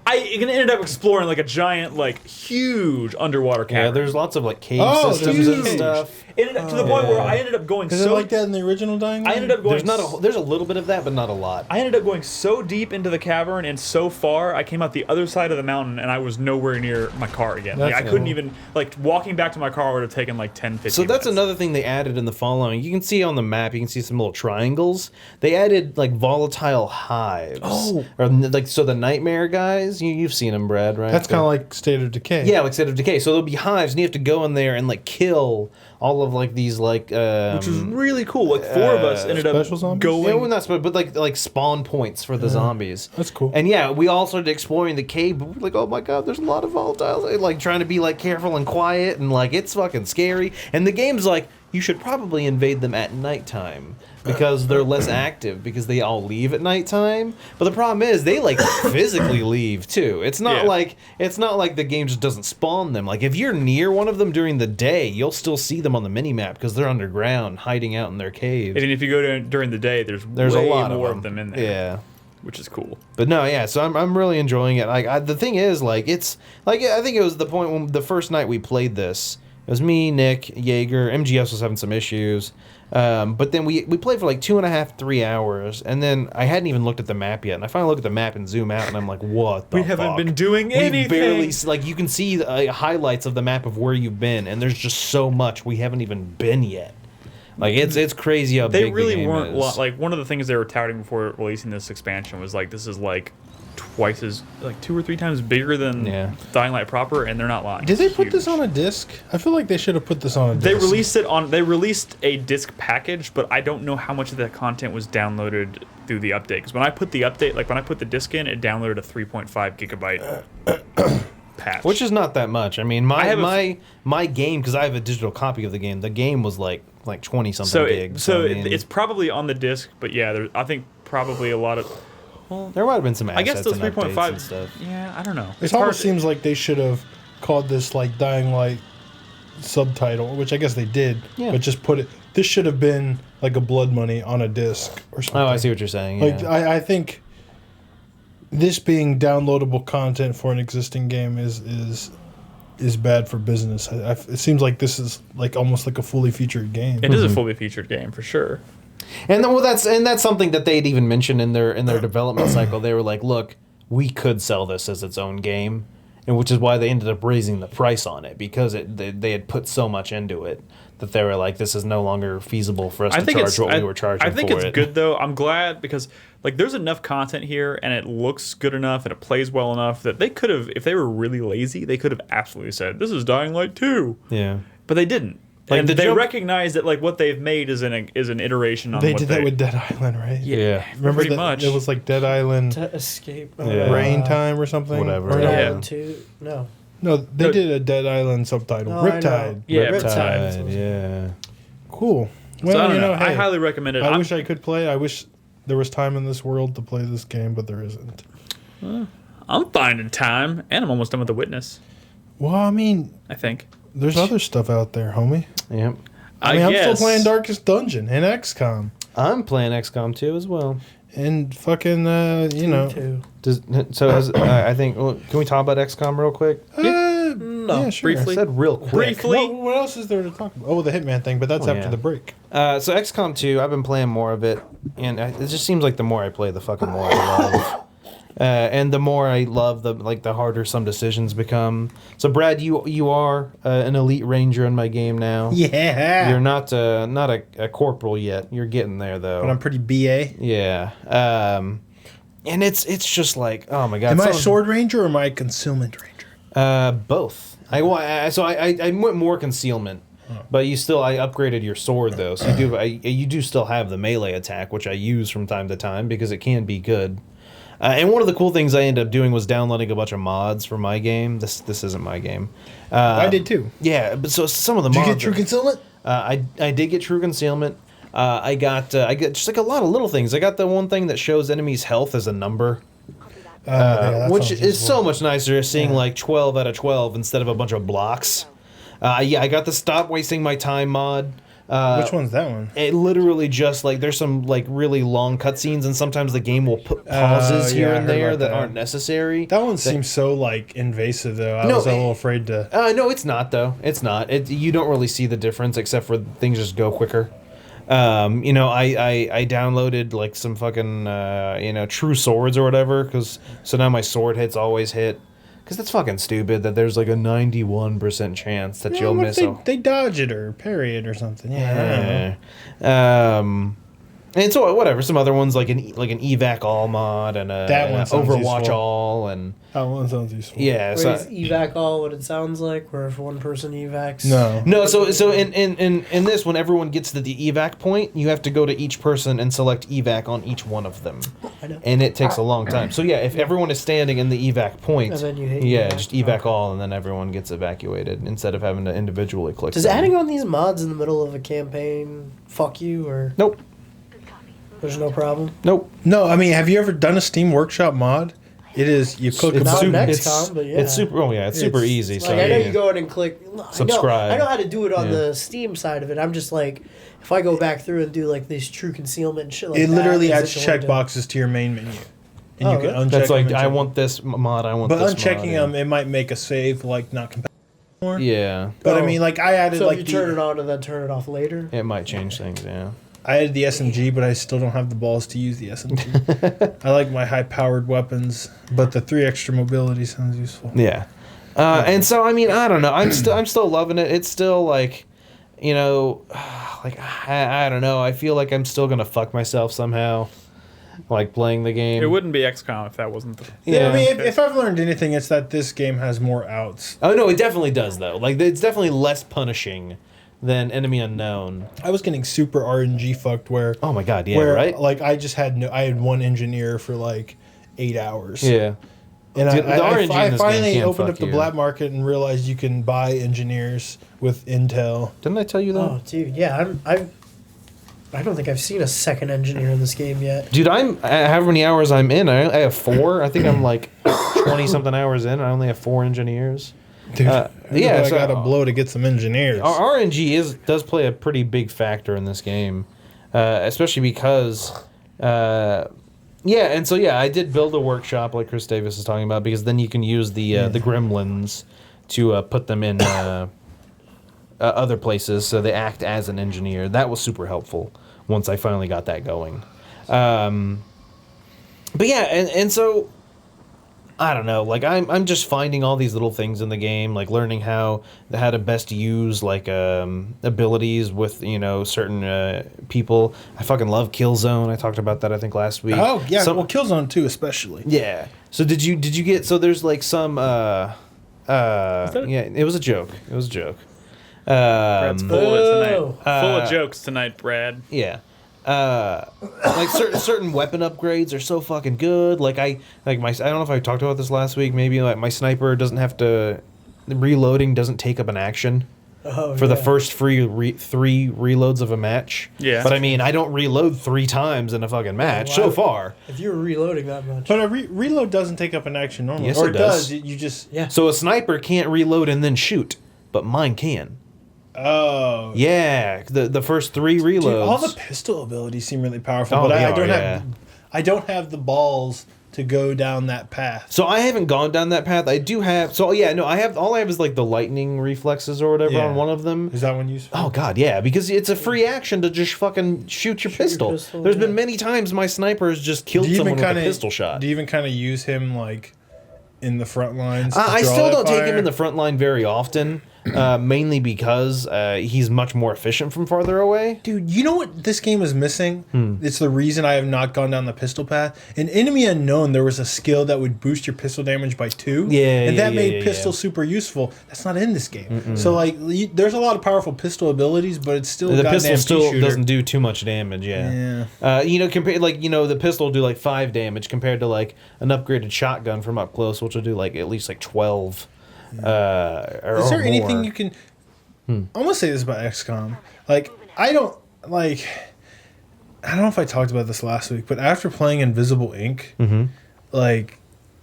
I ended up exploring like a giant, like huge underwater cavern. Yeah, there's lots of like cave Oh, systems and huge. stuff. It ended up to the point where I ended up going Is it so. like that in the original Dying Light? I ended up going. There's a little bit of that, but not a lot. I ended up going so deep into the cavern and so far, I came out the other side of the mountain and I was nowhere near my car again. Like, I That's couldn't cool. even, like, walking back to my car would have taken like 10, 15 So that's minutes. another thing they added in the following. You can see on the map, you can see some little triangles. They added like volatile hives. Oh. Or like so the nightmare guys, you've seen them, Brad, right? That's kind of like State of Decay. yeah, like State of Decay. So there'll be hives, and you have to go in there and like kill all of like these like Which was really cool. Like, four of us ended up special zombies? going. yeah, well, not sp- but like spawn points for the zombies. That's cool. And yeah, we all started exploring the cave, but we're like, oh my god, there's a lot of volatiles. Like trying to be like careful and quiet, and like it's fucking scary. And the game's like, you should probably invade them at nighttime because they're less active because they all leave at nighttime. But the problem is they like physically leave too. It's not like the game just doesn't spawn them. Like if you're near one of them during the day, you'll still see them on the minimap because they're underground, hiding out in their caves. And if you go during the day, there's There's way a lot more of them in there. Yeah. Which is cool. But no, yeah. So I'm really enjoying it. Like the thing is, like it's like I think it was the point when the first night we played this. It was me, Nick, Jaeger. MGS was having some issues, but then we played for like 2.5, 3 hours, and then I hadn't even looked at the map yet. And I finally look at the map and zoom out, and I'm like, "What the We haven't fuck? been doing We anything." barely like you can see highlights of the map of where you've been, and there's just so much we haven't even been yet." Like it's crazy how They big really the game weren't is. like one of the things they were touting before releasing this expansion was like this is like twice as like 2 or 3 times bigger than Dying Light proper, and they're not lying. Did they put this on a disc? I feel like they should have put this on a disc. They released a disc package, but I don't know how much of that content was downloaded through the update. Because when I put the disc in, it downloaded a 3.5 gigabyte patch, which is not that much. I mean, my game, because I have a digital copy of the game was like 20 something gigs. So I mean, it's probably on the disc, but yeah, I think probably a lot of. Well, there might have been some assets. I guess those 3.5 and stuff. Yeah, I don't know. It almost seems like they should have called this like Dying Light subtitle, which I guess they did, but just put it. This should have been like a Blood Money on a disc or something. Oh, I see what you're saying. Like Yeah. I think this being downloadable content for an existing game is bad for business. It seems like this is like almost like a fully featured game. It is a fully featured game for sure. And that's something that they'd even mentioned in their development cycle. They were like, look, we could sell this as its own game, and which is why they ended up raising the price on it, because they had put so much into it that they were like, this is no longer feasible for us to charge what we were charging for it. I think it's good though. I'm glad because like there's enough content here and it looks good enough and it plays well enough that they could have, if they were really lazy, they could have absolutely said, this is Dying Light 2. Yeah. But they didn't. Like and they recognize that like what they've made is an iteration on They what did that with Dead Island, right? Yeah. Remember pretty that? much. It was like Dead Island To escape. Rain Time or something. Whatever. Or Dead no, Island 2. No. no, they did a Dead Island subtitle. No, I Riptide. know. Yeah, Riptide, yeah. Cool. So Well, I don't you know, know. I hey, highly recommend it. I wish I could play. I wish there was time in this world to play this game, but there isn't. I'm finding time, and I'm almost done with The Witness. Well, I mean, I think. there's other stuff out there, homie. Yep. I mean, I'm still guess. playing Darkest Dungeon and XCOM I'm playing XCOM 2 as well. and fucking, you know. Two. I think, well, can we talk about XCOM real quick? Yeah, sure. Briefly. I said real quick. Briefly. What else is there to talk about? Oh, the Hitman thing, but that's after yeah. the break. So XCOM 2, I've been playing more of it, and it just seems like the more I play, the fucking more I love. And the more I love, the harder some decisions become. So Brad, you are an elite ranger in my game now. Yeah. You're not a corporal yet. You're getting there though. But I'm pretty BA. Yeah. And it's just like, oh my god. Am I a sword ranger or am I a concealment ranger? Both. I went more concealment. But I upgraded your sword though, so you do still have the melee attack, which I use from time to time because it can be good. And one of the cool things I ended up doing was downloading a bunch of mods for my game. This isn't my game. I did too. Yeah, but so some of the Did mods. you get true concealment? I did get true concealment. I got just like a lot of little things. I got the one thing that shows enemies' health as a number. Which is so much nicer seeing like 12 out of 12 instead of a bunch of blocks. I got the stop wasting my time mod. Which one's that one? It literally just like there's some like really long cutscenes and sometimes the game will put pauses here I and heard there about that that. aren't necessary. That one seems so like invasive though. I No, was a little afraid to. No, it's not though. It's not. You don't really see the difference except for things just go quicker. I downloaded like some fucking true swords or whatever so now my sword hits always hit. Because that's fucking stupid that there's like a 91% chance that you'll miss They dodge it or parry it or something. Yeah. And so whatever, some other ones like an evac all mod and That one sounds Overwatch useful. all and That one sounds useful. yeah. Wait, So is evac all what it sounds like? Where if one person evacs? No. so in this, when everyone gets to the evac point, you have to go to each person and select evac on each one of them, I know. and it takes a long time. So yeah, if everyone is standing in the evac point, And then you hit yeah, evac. just evac Okay. all, and then everyone gets evacuated instead of having to individually click. Does them. adding on these mods in the middle of a campaign fuck you or Nope. there's no problem? Nope. No, I mean, have you ever done a Steam Workshop mod? It is you click a It's Not button. in super. XCOM, but yeah. It's super. Oh yeah, it's super It's- easy. Like So I know yeah. you go in and click. Subscribe. I know how to do it on Yeah. the Steam side of it. I'm just like, if I go back through and do like these true concealment and shit like It that. literally is adds it going to- checkboxes to your main menu, and Oh, you can really? uncheck. That's them like and I check want this mod. I want them. But this unchecking mod, yeah. them, it might make a save like not compatible anymore. Yeah, But I Oh. mean, like I added So like if you turn it on and then turn it off later. it might change things. Yeah. I added the SMG, but I still don't have the balls to use the SMG. I like my high-powered weapons, but the 3 extra mobility sounds useful. Yeah. And so I mean I don't know. I'm still loving it. It's still like, like I don't know. I feel like I'm still gonna fuck myself somehow, like playing the game. It wouldn't be XCOM if that wasn't the. Yeah, I mean, if I've learned anything, it's that this game has more outs. Oh no, it definitely does though. Like it's definitely less punishing than Enemy Unknown. I was getting super RNG fucked where. Oh my god, yeah, where, right. Like I just had I had one engineer for like 8 hours. Yeah. And Dude, I finally can't opened fuck up the you. black market and realized you can buy engineers with intel. Didn't I tell you that? Oh, dude, yeah, I don't think I've seen a second engineer in this game yet. Dude, I'm however many hours I'm in. I have 4. I think I'm like 20 something hours in. I only have 4 engineers. Dude, yeah, I so- gotta blow to get some engineers. Our RNG does play a pretty big factor in this game, especially because, and so I did build a workshop like Chris Davis is talking about because then you can use the gremlins to put them in other places so they act as an engineer. That was super helpful once I finally got that going. But yeah, and so I don't know, like I'm just finding all these little things in the game, like learning how to best use like abilities with certain people. I fucking love Killzone. I talked about that I think last week. Oh yeah, well Killzone 2 especially. Yeah. So did you get there's like some it was a joke. It was a joke. Brad's full of it tonight. Oh. Full of jokes tonight, Brad. Yeah. Like certain weapon upgrades are so fucking good. Like I don't know if I talked about this last week. Maybe like my sniper doesn't have to reloading doesn't take up an action for the first three reloads of a match. Yeah. But I mean, I don't reload 3 times in a fucking match so far. If you're reloading that much. But a reload doesn't take up an action normally. Yes, or it does. You just Yeah. So a sniper can't reload and then shoot, but mine can. Oh. Yeah, the first 3 reloads. Dude, all the pistol abilities seem really powerful, Oh, but they I don't are, I don't have the balls to go down that path. So I haven't gone down that path. I do have. So yeah, no, I have. All I have is like the lightning reflexes or whatever Yeah. on one of them. Is that one useful? Oh god, yeah, because it's a free action to just fucking shoot your pistol. There's been many times my sniper has just killed someone with a pistol shot. Do you even kind of use him like in the front lines? I draw still that don't take him fire? in the front line very often, mainly because he's much more efficient from farther away. Dude, you know what this game is missing? It's the reason I have not gone down the pistol path. In Enemy Unknown, there was a skill that would boost your pistol damage by 2. And that made pistol super useful. That's not in this game. So, like, there's a lot of powerful pistol abilities, but it's still The goddamn pistol still pea-shooter. doesn't do too much damage, compared the pistol will do like 5 damage compared to like an upgraded shotgun from up close, which will do like at least like 12. Is there anything more. you can? I'm gonna say this about XCOM. Like, I don't know if I talked about this last week, but after playing Invisible Ink, like,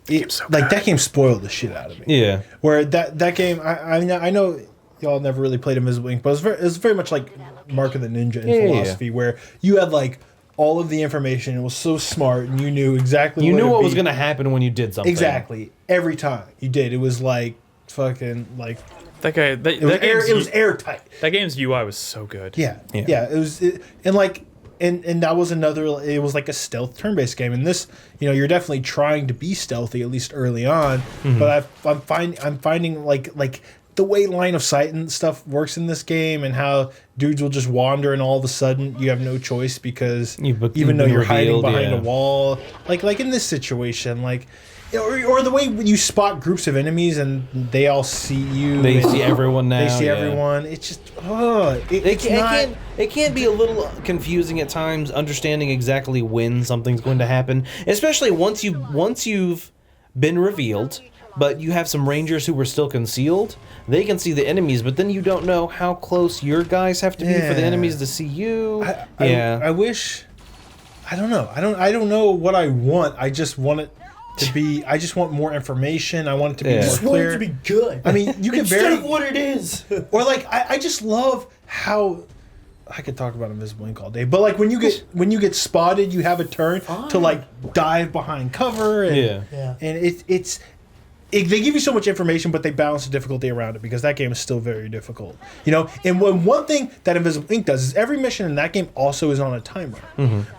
that game spoiled the shit out of me. Yeah. Where that game, I know y'all never really played Invisible Ink, but it was very much like Mark of the Ninja in philosophy, where you had like all of the information. It was so smart, and you knew exactly. You knew what was going going to happen when you did something. Exactly every time you did. It was like fucking like. That guy. It was airtight. That game's UI was so good. Yeah. It was, and that was another. It was like a stealth turn-based game, and this, you're definitely trying to be stealthy at least early on. But I'm finding like the way line of sight and stuff works in this game, and how dudes will just wander, and all of a sudden you have no choice because even though you're hiding behind a wall, like in this situation, like. Or the way you spot groups of enemies and they all see you. They see everyone now. They see everyone. It's just it can be a little confusing at times, understanding exactly when something's going to happen, especially once you've been revealed. But you have some rangers who were still concealed. They can see the enemies, but then you don't know how close your guys have to be for the enemies to see you. I wish. I don't know. I don't know what I want. I just want it to be. I just want more information. I want it to be more just clear. want it to be good. I mean, you can instead of what it is. Or like, I just love how. I could talk about Invisible Ink all day, but like when you get spotted, you have a turn to like dive behind cover. And, and they give you so much information, but they balance the difficulty around it because that game is still very difficult. You know, and one thing that Invisible Ink does is every mission in that game also is on a timer.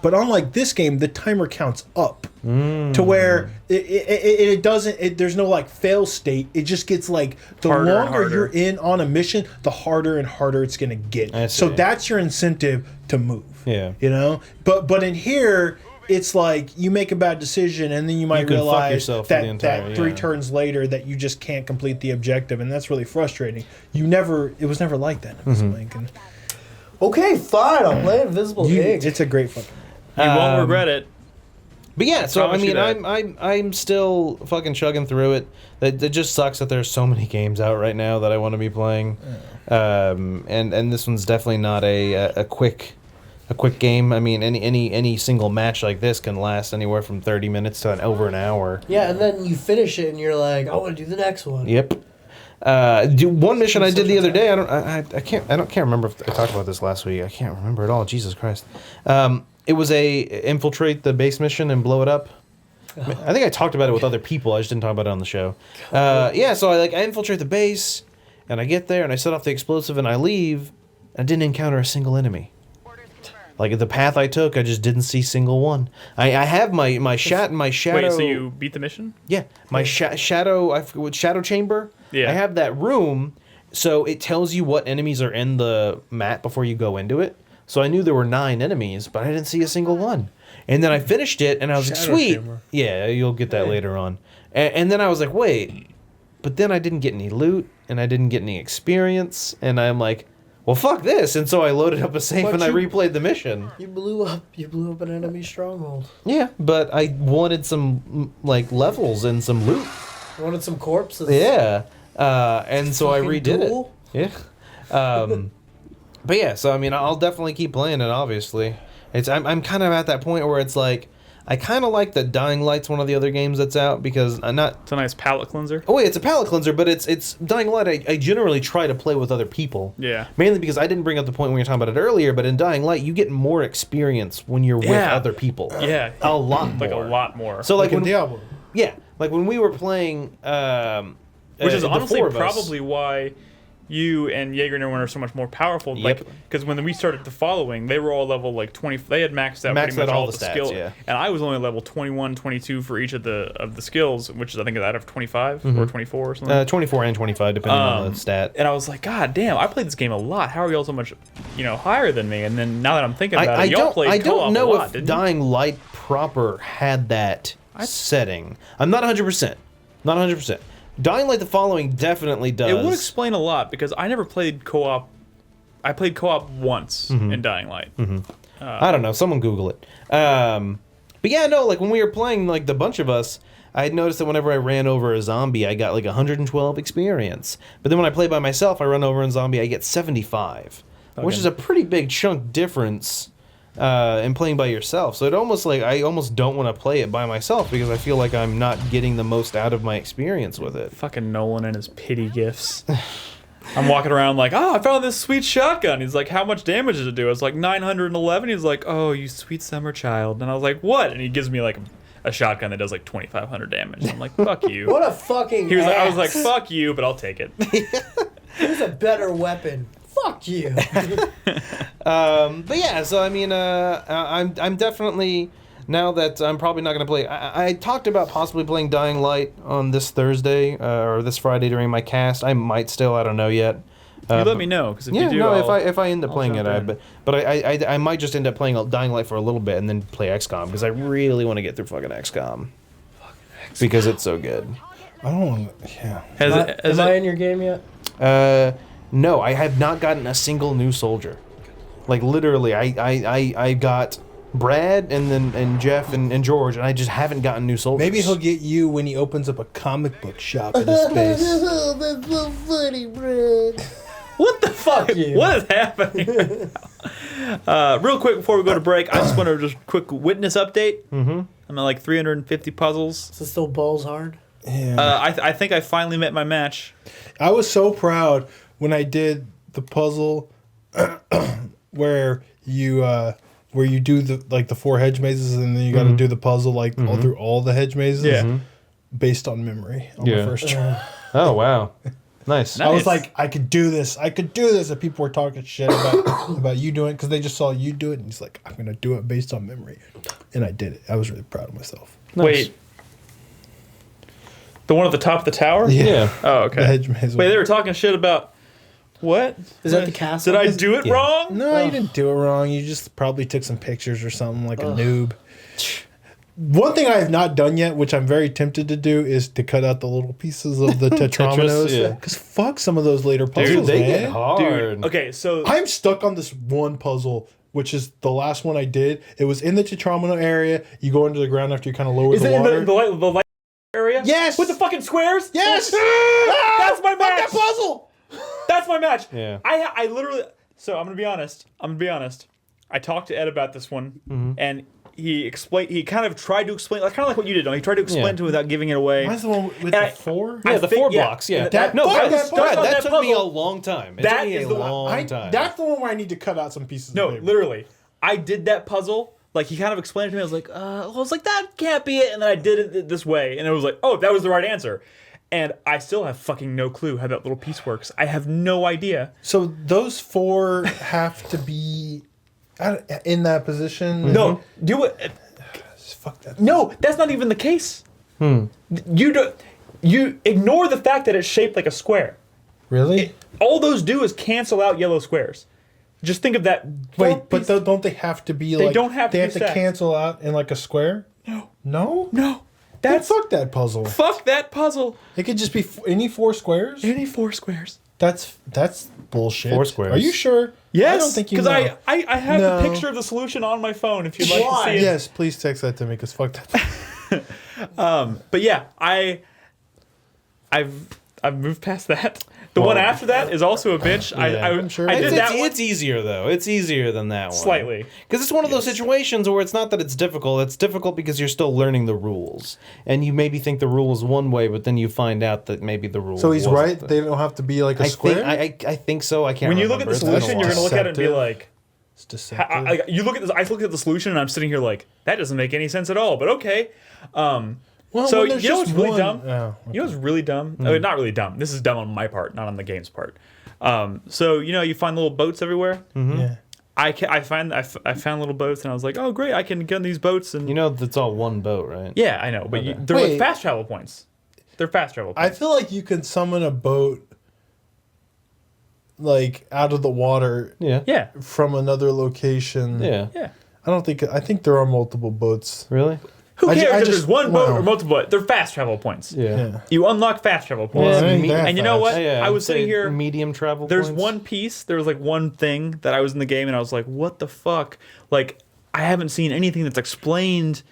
But unlike this game, the timer counts up to where it doesn't. There's no like fail state. It just gets like the Harder and longer harder. you're in on a mission, the harder and harder it's gonna get. So that's your incentive to move. Yeah. You know, but in here. It's like you make a bad decision and then you might realize that 3 turns later that you just can't complete the objective, and that's really frustrating. It was never like that in Invisible Ink. Okay, fine. I'll play Invisible Ink. It's a great fucking. You won't regret it. But yeah, so I promise you mean, that. I'm still fucking chugging through it. It just sucks that there's so many games out right now that I want to be playing, and this one's definitely not a quick game. I mean, any single match like this can last anywhere from 30 minutes to over an hour. Yeah, and then you finish it and you're like, I want to do the next one. Yep. One mission I did the other day. I can't remember if I talked about this last week. I can't remember at all. Jesus Christ. It was a infiltrate the base mission and blow it up. I think I talked about it with other people. I just didn't talk about it on the show. Yeah, so I infiltrate the base, and I get there and I set off the explosive and I leave. And I didn't encounter a single enemy. Like the path I took, I just didn't see single one. I have my shadow. Wait, so you beat the mission? Yeah, my shadow chamber. Yeah. I have that room, so it tells you what enemies are in the map before you go into it. So I knew there were 9 enemies, but I didn't see a single one. And then I finished it, and I was like, sweet. Chamber. Yeah, you'll get that later on. And then I was like, wait. But then I didn't get any loot, and I didn't get any experience, and I'm like, well, fuck this. And so I loaded up a safe and I replayed the mission. You blew up an enemy stronghold. Yeah, but I wanted some like levels and some loot. You wanted some corpses. Yeah. And so I redid duel? it. Yeah. But yeah, so I mean, I'll definitely keep playing it. Obviously, I'm kind of at that point where it's like I kind of like that Dying Light's one of the other games that's out because I'm not. It's a nice palate cleanser. Oh wait, it's a palate cleanser, but it's Dying Light. I generally try to play with other people. Yeah. Mainly because I didn't bring up the point when we were talking about it earlier, but in Dying Light you get more experience when you're with other people. Yeah. A lot more. Like a lot more. So like in Diablo. Yeah, like when we were playing. Which is the honestly 4 of us- probably why you and Jaeger and everyone are so much more powerful. Yep. Like, because when we started the following, they were all level like 20. They had maxed out pretty much all the stats, skills, yeah. and I was only level 21, 22 for each of the skills, which is I think out of 25 or 24 or something. 24 and 25 depending on the stat. And I was like, God damn, I played this game a lot. How are y'all so much, higher than me? And then now that I'm thinking about it, y'all played I co-op don't know a lot, if didn't Dying Light proper had that setting. I'm not 100%. Not 100%. Dying Light the following definitely does. It would explain a lot because I never played co-op. I played co-op once in Dying Light. I don't know. Someone Google it. But yeah, no, like when we were playing, like the bunch of us, I had noticed that whenever I ran over a zombie, I got like 112 experience. But then when I play by myself, I run over a zombie, I get 75, which is a pretty big chunk difference in playing by yourself. So it almost like I almost don't want to play it by myself because I feel like I'm not getting the most out of my experience with it. Fucking Nolan and his pity gifts. I'm walking around like, I found this sweet shotgun. He's like, how much damage does it do? I was like, 911. He's like, oh, you sweet summer child. And I was like, what? And he gives me like a shotgun that does like 2,500 damage. I'm like, fuck you. What a fucking He was like, I was ass. like, fuck you, but I'll take it. Here's a better weapon. Fuck you. But yeah, so I mean, I'm definitely, now that I'm probably not going to play, I talked about possibly playing Dying Light on this Thursday or this Friday during my cast. I might still, I don't know yet. You let me know, because if Yeah, you do, no, I'll, if I end up playing it, jump in. but I might just end up playing Dying Light for a little bit and then play XCOM because I really want to get through fucking XCOM because it's so good. I don't want to. Yeah. Has Am I in your game yet? No, I have not gotten a single new soldier. Like literally, I got Brad and Jeff and George, and I just haven't gotten new soldiers. Maybe he'll get you when he opens up a comic book shop in his space. Oh, that's so funny, Brad. What the fuck? you. What is happening? Real quick before we go to break, I just want to just quick witness update. Mm-hmm. I'm at like 350 puzzles. Is it still balls hard? Yeah. I think I finally met my match. I was so proud when I did the puzzle where you do the 4 hedge mazes and then you got to do the puzzle all through all the hedge mazes. Yeah. based on memory on my first try. Oh wow, nice. I was like, I could do this. And people were talking shit about you doing it because they just saw you do it. And he's like, I'm going to do it based on memory. And I did it. I was really proud of myself. Nice. Wait. The one at the top of the tower? Yeah. Oh, okay. The hedge maze. Wait, they were talking shit about what? Is that the castle? Did I do it wrong? No, you didn't do it wrong. You just probably took some pictures or something like a noob. One thing I have not done yet, which I'm very tempted to do, is to cut out the little pieces of the tetrominoes. yeah. Because fuck some of those later puzzles, Dude, they man. get hard. Dude, okay, so I'm stuck on this one puzzle, which is the last one I did. It was in the tetromino area. You go into the ground after you kind of lower is the it in water. the light area? Yes! With the fucking squares? Yes! That's my match! Fuck that puzzle! That's my match. Yeah. I literally. So I'm gonna be honest. I talked to Ed about this one, and he explained. He kind of tried to explain, like kind of like what you did. He tried to explain to it without giving it away. Mine's the one with And the four? Yeah, the think- 4 yeah. blocks. Yeah. That- no, fuck that, that puzzle. that took me a puzzle. long time. It That took me is a the one- long time. That's the one where I need to cut out some pieces No, of paper. literally. I did that puzzle. Like, he kind of explained it to me. I was like, that can't be it. And then I did it this way. And it was like, oh, that was the right answer. And I still have fucking no clue how that little piece works. I have no idea. So those four have to be in that position? No, do it. Fuck that. No, that's not even the case. You ignore the fact that it's shaped like a square. Really? All those do is cancel out yellow squares. Just think of that. Wait, but don't they have to be like... don't have to They be have to stacked. cancel out in like a square? No. No? No. Then That's fuck that puzzle. fuck that puzzle. It could just be any four squares? Any 4 squares. That's bullshit. 4 squares. Are you sure? Yes. I don't think you Because know. I have No. the picture of the solution on my phone if you'd like Why? to see it. Yes, please text that to me because fuck that. But yeah, I've moved past that. The one after that is also a bitch. I'm sure. I did that one It's easier though. It's easier than that one. slightly. Because it's one of those situations where it's not that it's difficult. It's difficult because you're still learning the rules, and you maybe think the rule is one way, but then you find out that maybe the rule. So he's wasn't right. the- They don't have to be like a I square? think I think so. I can't. When you look at the remember. It's been a solution, you're while. gonna look at it and be Deceptive. like, It's deceptive. you look at this. I look at the solution and I'm sitting here like, that doesn't make any sense at all. But okay. Well, So when there's you know what's just really one- dumb? Oh, You know what's really dumb? I mean, not really dumb. This is dumb on my part, not on the game's part. So you find little boats everywhere. yeah. I found little boats and I was like, oh great, I can get on these boats and You know, that's all one boat, right? yeah, I know, but they're Wait. like fast travel points. They're fast travel I points. feel like you can summon a boat like out of the water Yeah. Yeah, from another location. Yeah. yeah. I think there are multiple boats. Really? Who I ju- cares I if just- there's one boat wow. or multiple? They're fast travel points. Yeah. Yeah. You unlock fast travel points. Well, it ain't that and you know fast. what? Yeah, I was say sitting here. Medium travel. There's points. one piece. There was like one thing that I was in the game, and I was like, "What the fuck?" Like, I haven't seen anything that's explained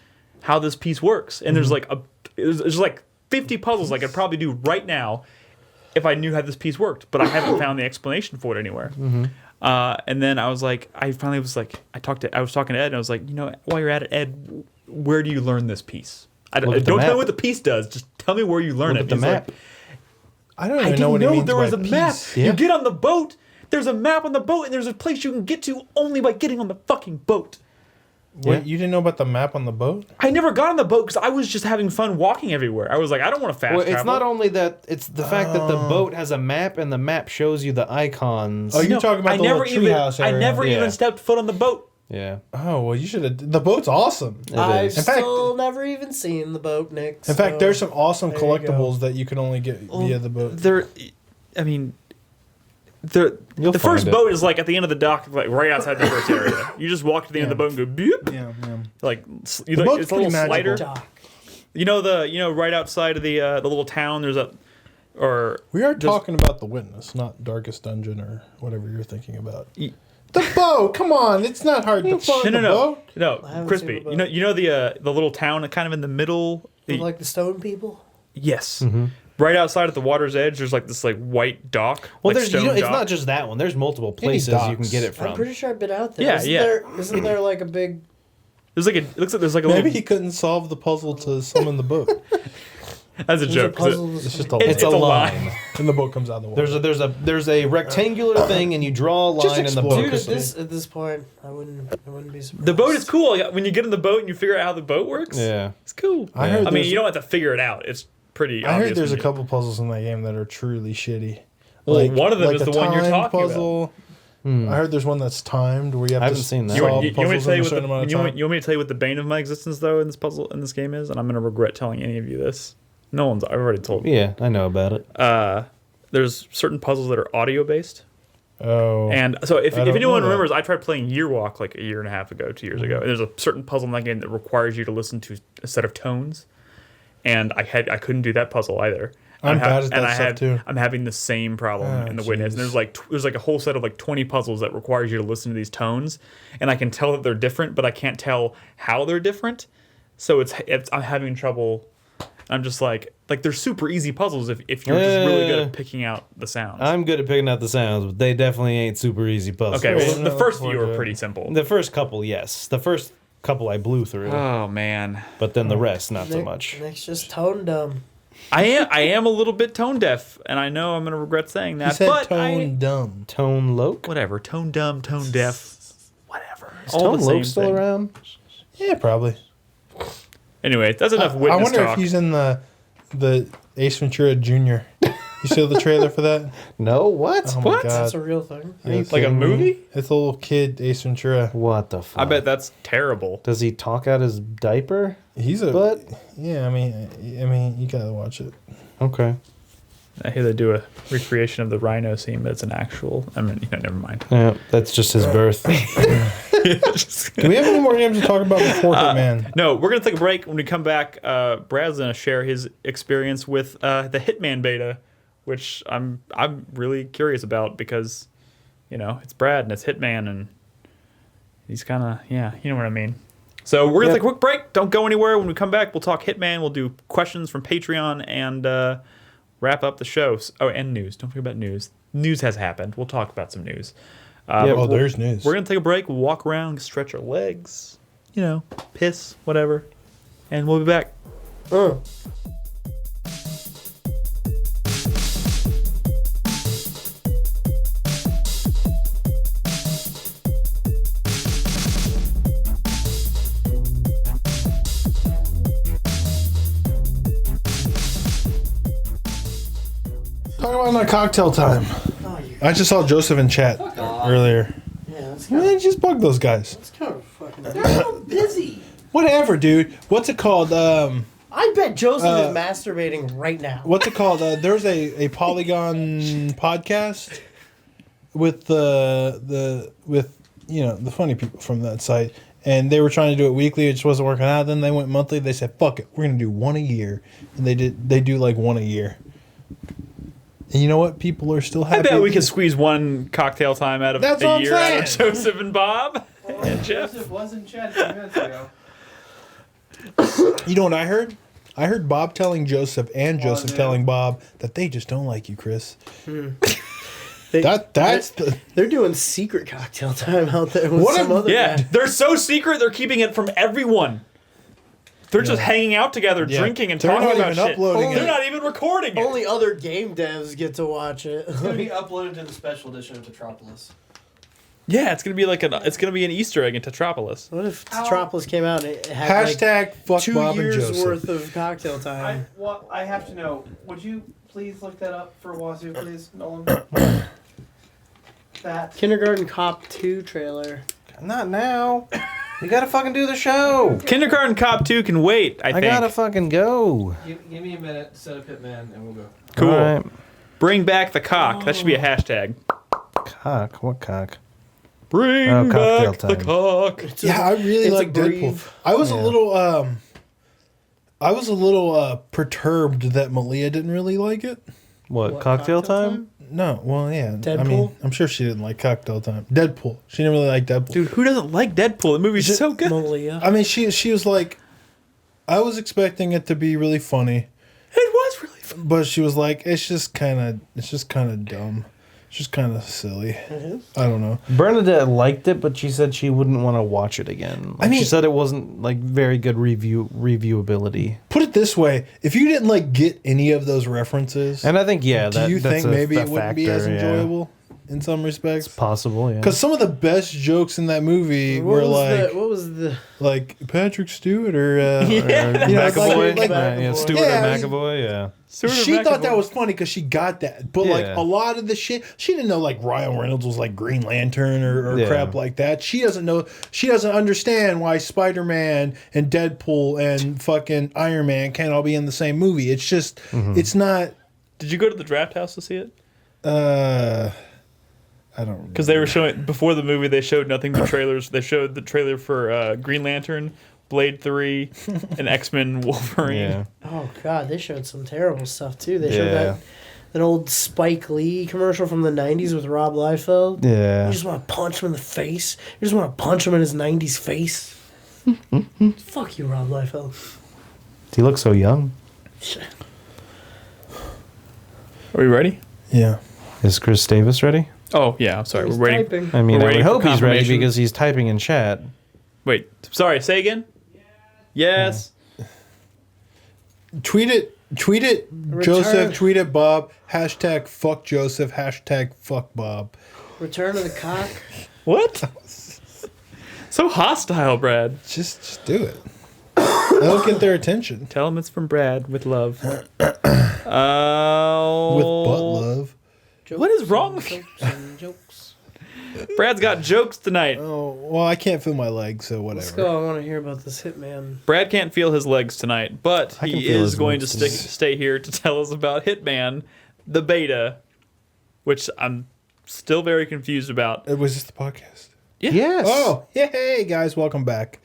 how this piece works. And there's like there's like 50 puzzles I could probably do right now if I knew how this piece worked, but I haven't found the explanation for it anywhere. And then I was like, I was talking to Ed, and I was like, while you're at it, Ed, where do you learn this piece? Look Don't at the tell me map. what the piece does. Just tell me where you learn Look it. at the He's like, map. I don't I even know didn't what it know means there was by a map. peace. Yeah. You get on the boat. There's a map on the boat, and there's a place you can get to only by getting on the fucking boat. Wait, you didn't know about the map on the boat? I never got on the boat because I was just having fun walking everywhere. I was like, I don't want to fast Well, travel. it's not only that; it's the fact that the boat has a map, and the map shows you the icons. Oh, you're talking about the little treehouse area. I never Yeah. even stepped foot on the boat. Yeah, Oh, well, you should have. The boat's awesome. it I've is. In fact- still never even seen the boat, Nick. In fact, there's some awesome there you go. collectibles that you can only get via the boat. The first find it. boat is like at the end of the dock, like right outside the first area. You just walk to the end of the boat and go beep. Yeah, yeah. Like boat's it's a little pretty magical. slider. Doc. Right outside of the little town. There's We are Just- talking about The Witness, not Darkest Dungeon or whatever you're thinking about. Y- The boat, come on, it's not hard to find the boat. no, I haven't Crispy. seen the boat. You know the little town kind of in the middle. Like the stone people? Yes. Right outside at the water's edge, there's like this white dock. Well, like there's stone it's dock. not just that one. There's multiple places you can docks. get it I'm from. pretty sure I've been out there. Yeah, Isn't there like a big... It looks like there's like a Maybe little. he couldn't solve the puzzle to summon the boat. That's a joke. 'cause It's just a It's a line. and the boat comes out of the water. There's a rectangular thing, and you draw a line, and the explore, boat. Dude, Chris. at this point, I wouldn't be surprised. The boat is cool. When you get in the boat and you figure out how the boat works, Yeah. it's cool. I heard I mean, there's- you don't have to figure it out. It's pretty I obvious. heard there's a when you- couple puzzles in that game that are truly shitty. Well, one of them is a the one you're timed talking about. puzzle. I heard there's one that's timed where you have I to haven't seen that. You want, solve you want me to puzzles tell in you a what certain amount of you want, time. you want me to tell you what the bane of my existence though in this game is, and I'm gonna regret telling any of you this. I've already told you. Yeah, I know about it. There's certain puzzles that are audio based, Oh, and so if I don't anyone know that. remembers, I tried playing Year Walk like a year and a half ago, 2 years ago, and there's a certain puzzle in that game that requires you to listen to a set of tones, and I couldn't do that puzzle either. I'm And I bad at that stuff, too. I'm having the same problem Oh, in the Witness. And jeez. there's like a whole set of like 20 puzzles that requires you to listen to these tones, and I can tell that they're different, but I can't tell how they're different. So I'm having trouble. I'm just like they're super easy puzzles if you're just really good at picking out the sounds. I'm good at picking out the sounds, but they definitely ain't super easy puzzles. Okay, well, Right. the first No, few we're are pretty good. simple. The first couple, yes. The first couple I blew through, Oh man, but then the rest, not so Nick- much. Nick's just tone dumb. I am a little bit tone deaf, and I know I'm gonna regret saying he that. said But tone dumb. Tone Loke? whatever, tone dumb, tone deaf, whatever. Is All Tone the same Loke still thing. around? Yeah, probably. Anyway, that's enough I witness wonder talk. if he's in the Ace Ventura Jr. You saw the trailer for that? No, what? Oh my What? god! That's a real thing. Are you Like a kidding me? movie? It's a little kid, Ace Ventura. What the fuck? I bet that's terrible. Does he talk out his diaper? He's a But- yeah. I mean, you gotta watch it. Okay. I hear they do a recreation of the rhino scene, but it's an actual. I mean, never mind. Yeah, that's just his birth. Do we have any more games to talk about before Hitman? No, we're gonna take a break. When we come back, Brad's gonna share his experience with the Hitman beta, which I'm really curious about because, it's Brad and it's Hitman and he's kind of you know what I mean. So we're gonna take a quick break. Don't go anywhere. When we come back, we'll talk Hitman. We'll do questions from Patreon and wrap up the show. Oh, and news. Don't forget about news. News has happened. We'll talk about some news. Oh, there's news. We're going to take a break, walk around, stretch our legs, piss, whatever. And we'll be back. Talk about my cocktail time. Oh, you I just saw Joseph in chat earlier. yeah, that's kind Man, just bug those guys. of fucking. Busy. Whatever, dude. What's it called? I bet Joseph is masturbating right now. What's it called? There's a Polygon podcast with the funny people from that site, and they were trying to do it weekly. It just wasn't working out. Then they went monthly. They said, "Fuck it, we're gonna do one a year," and they do like one a year. And you know what? People are still happy. I bet we could squeeze one cocktail time out of That's a what I'm year out of saying. Joseph and Bob and Jeff. Joseph was in chat 2 minutes ago. You know what I heard? I heard Bob telling Joseph and Joseph yeah. telling Bob that they just don't like you, Chris. They, That's the they're doing secret cocktail time out there with What some a- other Yeah, guy. they're so secret, they're keeping it from everyone. They're just hanging out together, Yeah. drinking and They're talking not about even shit. uploading They're it. not even recording it. Only other game devs get to watch it. It's going to be uploaded to the special edition of Tetropolis. Yeah, it's gonna be an Easter egg in Tetropolis. What if Tetropolis came out and it had hashtag fuck like 2 Bob and years Joseph. worth of cocktail time? I have to know. Would you please look that up for Wazoo, please, Nolan? That. Kindergarten Cop 2 trailer. Not now. You gotta fucking do the show. Kindergarten Cop 2 can wait, I I think. gotta fucking go. Give me a minute, set up Hitman, and we'll go. Cool. All right. Bring back the cock. That should be a hashtag. Cock. What cock? Bring Oh, cocktail back the time. cock. Yeah, I really it's a like Deadpool. breathe. I was a little perturbed that Malia didn't really like it. What, cocktail time? No, well, yeah. I Deadpool? mean, I'm sure she didn't like cocktail time. Deadpool. She didn't really like Deadpool. Dude, who doesn't like Deadpool? The movie's so good. Malia. I mean, she was like, I was expecting it to be really funny, It was really fun. but she was like, it's just kind of dumb. It's just kind of silly. It is. I don't know. Bernadette liked it, but she said she wouldn't want to watch it again. Like, I mean- she said it wasn't like very good reviewability. Put it this way: if you didn't like get any of those references, And I think do you think maybe it wouldn't be as enjoyable in some respects? Possible, yeah. Because some of the best jokes in that movie were like, what was the like Patrick Stewart or You know, it's McAvoy, like- yeah, Stewart Yeah, I and mean- McAvoy, yeah. she thought that was funny because she got that, but like Yeah. a lot of the shit, she didn't know like Ryan Reynolds was like Green Lantern or Yeah. crap like that. She doesn't know. She doesn't understand why Spider-Man and Deadpool and fucking Iron Man can't all be in the same movie. It's just, it's not. Did you go to the Draft House to see it? I don't. Because they were showing before the movie, they showed nothing but trailers. They showed the trailer for Green Lantern, Blade 3, and X-Men Wolverine. Yeah. Oh god, they showed some terrible stuff too. They showed Yeah. that old Spike Lee commercial from the '90s with Rob Liefeld. Yeah. You just want to punch him in the face. You just want to punch him in his '90s face. Fuck you, Rob Liefeld. He looks so young. Are we ready? Yeah. Is Chris Davis ready? Oh yeah, I'm sorry. He's We're waiting. typing. I mean, We're I would waiting for hope he's ready confirmation. because he's typing in chat. Wait, sorry. Say again. Yes. Tweet it, Return. Joseph. Tweet it, Bob. Hashtag fuck Joseph. Hashtag fuck Bob. Return of the Cock. What? So hostile, Brad. Just do it. That'll get their attention. Tell him it's from Brad with love. With butt love. What is wrong with you? Jokes and jokes. Brad's got jokes tonight. Oh, well, I can't feel my leg, so whatever. Let's go. I want to hear about this Hitman. Brad can't feel his legs tonight, but I can he feel is his going to legs. stay here to tell us about Hitman, the beta, which I'm still very confused about. Was this the podcast? Yes. Oh, hey, guys, welcome back.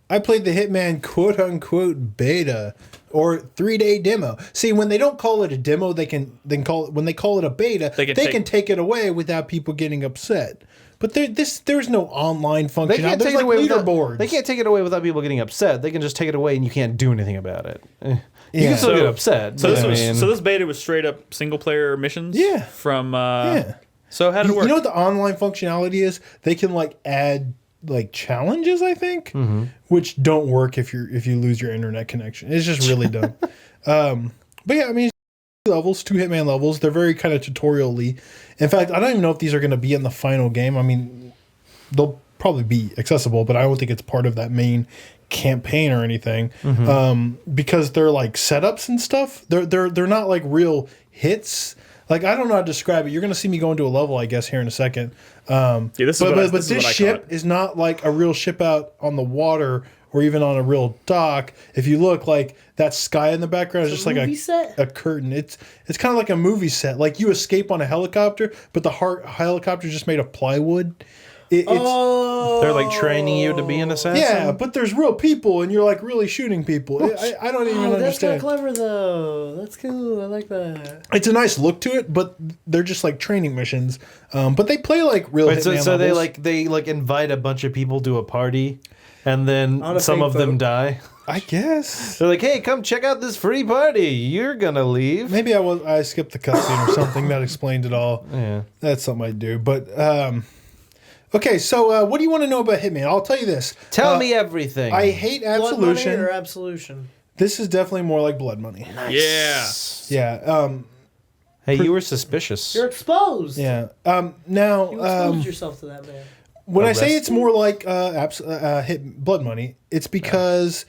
I played the Hitman quote-unquote beta or 3-day demo. See, when they don't call it a demo, they can then call it, when they call it a beta, they can take it away without people getting upset. But there's no online function. They can't There's take it away leaderboards. They can't take it away without people getting upset. They can just take it away and you can't do anything about it. You Yeah. can still get upset. So but this I was mean, so this beta was straight up single player missions. Yeah. From Yeah. So how did it work? You know what the online functionality is? They can like add like challenges, I think, which don't work if you lose your internet connection. It's just really dumb. But yeah, I mean, levels, 2 Hitman levels. They're very kind of tutorial-y. In fact, I don't even know if these are going to be in the final game. I mean, they'll probably be accessible, but I don't think it's part of that main campaign or anything, because they're like setups and stuff. They're not like real hits. Like, I don't know how to describe it. You're going to see me go into a level, I guess, here in a second. this is But what I- but this is this what I ship caught. is not like a real ship out on the water or even on a real dock. If you look, like that sky in the background is just like movie set? a curtain. It's kind of like a movie set. Like you escape on a helicopter, but the helicopter is just made of plywood. It's they're like training you to be an assassin. yeah, but there's real people, and you're like really shooting people. I don't even Oh, that's kind understand. of clever though. That's cool. I like that. It's a nice look to it, but they're just like training missions. But they play like real. Wait, Hitman so levels. they invite a bunch of people to a party, and then On a some fake of them boat. die. I guess. They're like, "Hey, come check out this free party. You're gonna leave." Maybe I skipped the cutscene or something that explained it all. Yeah. That's something I'd do. But okay, so what do you want to know about Hitman? I'll tell you this. Tell me everything. I hate Blood money Absolution. or absolution? This is definitely more like Blood Money. Yeah. Yeah. Hey, you were suspicious. You're exposed. Yeah. Now, You exposed yourself to that man. when I say Arrested? it's more like Blood Money, it's because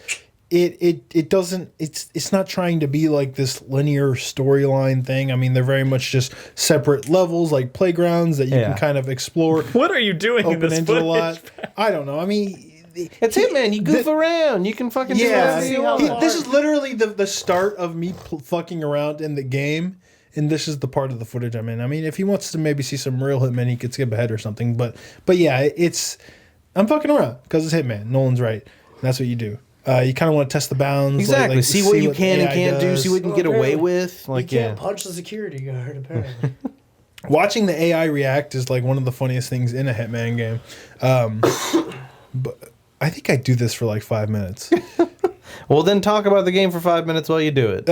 it doesn't it's not trying to be like this linear storyline thing. I mean, they're very much just separate levels, like playgrounds that you Yeah. can kind of explore, What are you doing in open this into a footage? lot. I don't know. I mean, It's Hitman. You goof around. You can fucking do yeah. whatever you want. This is literally the start of me fucking around in the game. And this is the part of the footage I'm in. I mean, if he wants to maybe see some real Hitman, he could skip ahead or something. But yeah, I'm fucking around because it's Hitman. Nolan's right. And that's what you do. You kind of want to test the bounds. Exactly. like, see what you the can and AI can't do. does. See what you can get away with. Like, You yeah. can't punch the security guard apparently. Watching the AI react is like one of the funniest things in a Hitman game. But I think I do this for like 5 minutes. Well, then talk about the game for 5 minutes while you do it.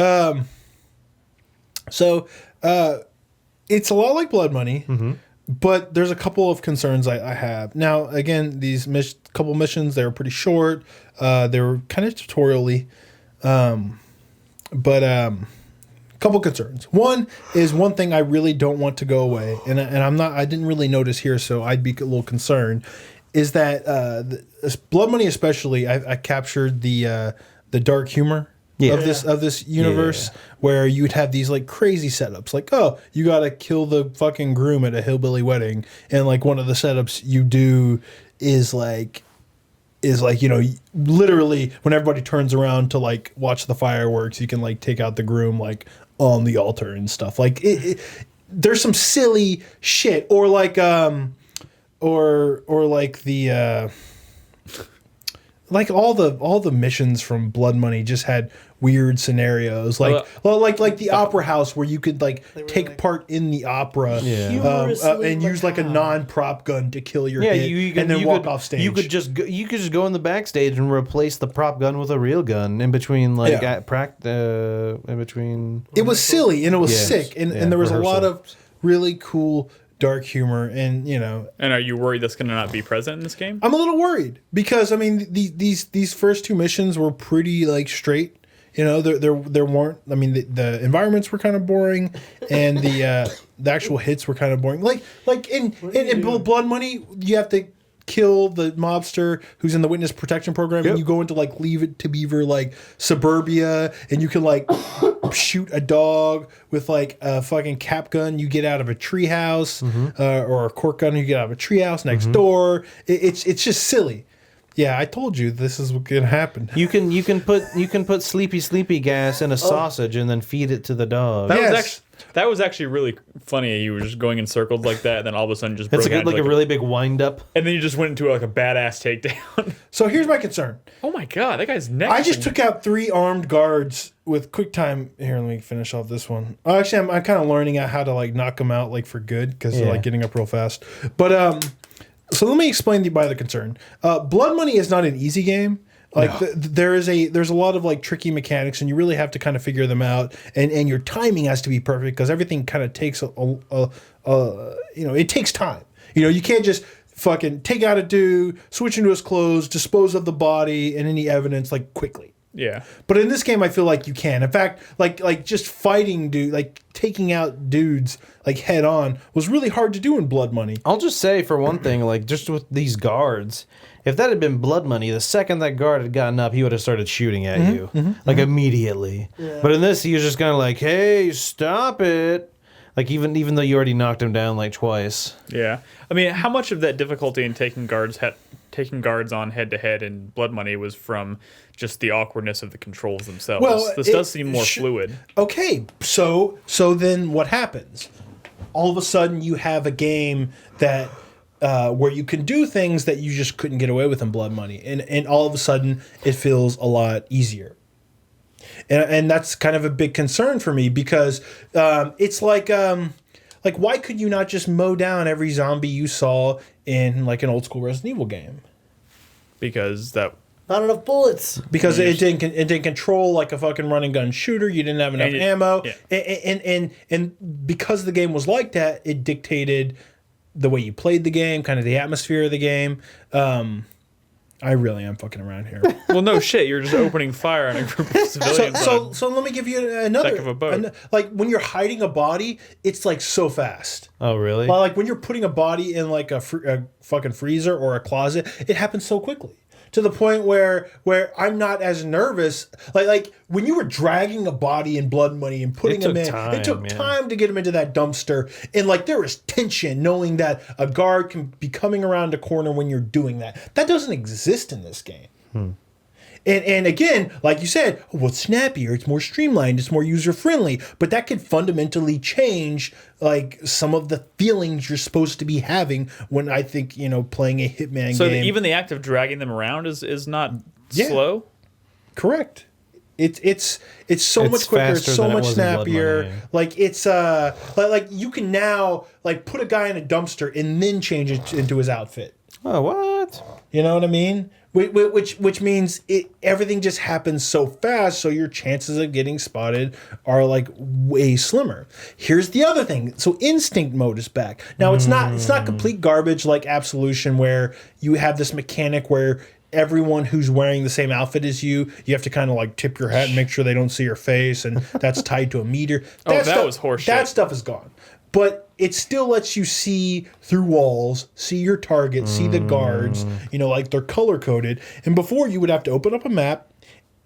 So It's a lot like Blood Money, but there's a couple of concerns I have. Now, again, these couple missions, they were pretty short. They were kind of tutorial-y. But a couple concerns. One is one thing I really don't want to go away, and I didn't really notice here, so I'd be a little concerned, is that Blood Money especially, I captured the dark humor of this universe, where you'd have these like crazy setups, like, oh, you gotta kill the fucking groom at a hillbilly wedding, and like one of the setups you do is like literally when everybody turns around to like watch the fireworks, you can like take out the groom like on the altar and stuff. Like there's some silly shit, or like or like the like all the missions from Blood Money just had weird scenarios, like the opera house where you could like take part in the opera and use like a non-prop gun to kill your hit and then walk off stage. You could just go in the backstage and replace the prop gun with a real gun in between in between. It was silly and it was sick, and there was a lot of really cool dark humor, and And are you worried that's going to not be present in this game? I'm a little worried because I mean these first two missions were pretty like straight. There weren't. I mean, the environments were kind of boring, and the actual hits were kind of boring. Like in Blood Money, you have to kill the mobster who's in the witness protection program, and you go into like Leave It to Beaver like suburbia, and you can like shoot a dog with like a fucking cap gun you get out of a treehouse, or a cork gun you get out of a treehouse next door. It's just silly. Yeah, I told you this is what could happen. You can put sleepy gas in a sausage and then feed it to the dog. That was actually really funny. You were just going in circles like that, and then all of a sudden just broke it's like a really big wind up. And then you just went into like a badass takedown. So here's my concern. Oh my god, that guy's neck. I just took out 3 armed guards with quick time. Here, let me finish off this one. Actually, I'm kind of learning out how to like knock them out like for good, because they're like getting up real fast. But so let me explain to you by the concern. Blood Money is not an easy game. Like there's a lot of like tricky mechanics, and you really have to kind of figure them out, and your timing has to be perfect, because everything kind of takes it takes time. You can't just fucking take out a dude, switch into his clothes, dispose of the body and any evidence like quickly. Yeah. But in this game, I feel like you can. In fact, like just fighting like taking out dudes like head on was really hard to do in Blood Money. I'll just say, for one thing, like just with these guards, if that had been Blood Money, the second that guard had gotten up, he would have started shooting at you immediately. Yeah. But in this, he was just kind of like, "Hey, stop it!" Like even though you already knocked him down like twice. Yeah, I mean, how much of that difficulty in taking guards on head to head in Blood Money was from just the awkwardness of the controls themselves? Well, this does seem more fluid. Okay, so then what happens? All of a sudden, you have a game that where you can do things that you just couldn't get away with in Blood Money, and all of a sudden, it feels a lot easier. And that's kind of a big concern for me, because it's like why could you not just mow down every zombie you saw in like an old school Resident Evil game? Because that. Not enough bullets. Because it didn't control like a fucking run and gun shooter. You didn't have enough ammo, and because the game was like that, it dictated the way you played the game, kind of the atmosphere of the game. I really am fucking around here. Well, no shit. You're just opening fire on a group of civilians. So let me give you another. Deck of a boat. Like when you're hiding a body, it's like so fast. Oh, really? Well, like when you're putting a body in like a fucking freezer or a closet, it happens so quickly. To the point where I'm not as nervous. Like when you were dragging a body in Blood Money and putting him in, it took time to get him into that dumpster. And like there was tension knowing that a guard can be coming around a corner when you're doing that. That doesn't exist in this game. And again, like you said, it's snappier, it's more streamlined, it's more user-friendly, but that could fundamentally change like some of the feelings you're supposed to be having when I think, playing a Hitman game. So even the act of dragging them around is not slow? Correct. It's so much quicker, it's so much snappier. Like it's like you can now like put a guy in a dumpster and then change it into his outfit. Oh, what? You know what I mean? Which means everything just happens so fast, so your chances of getting spotted are like way slimmer. Here's the other thing. So instinct mode is back. Now it's not complete garbage like Absolution, where you have this mechanic where everyone who's wearing the same outfit as you have to kind of like tip your hat and make sure they don't see your face, and that's tied to a meter. That was horseshit. That stuff is gone. But it still lets you see through walls, see your target, see the guards, like they're color coded. And before you would have to open up a map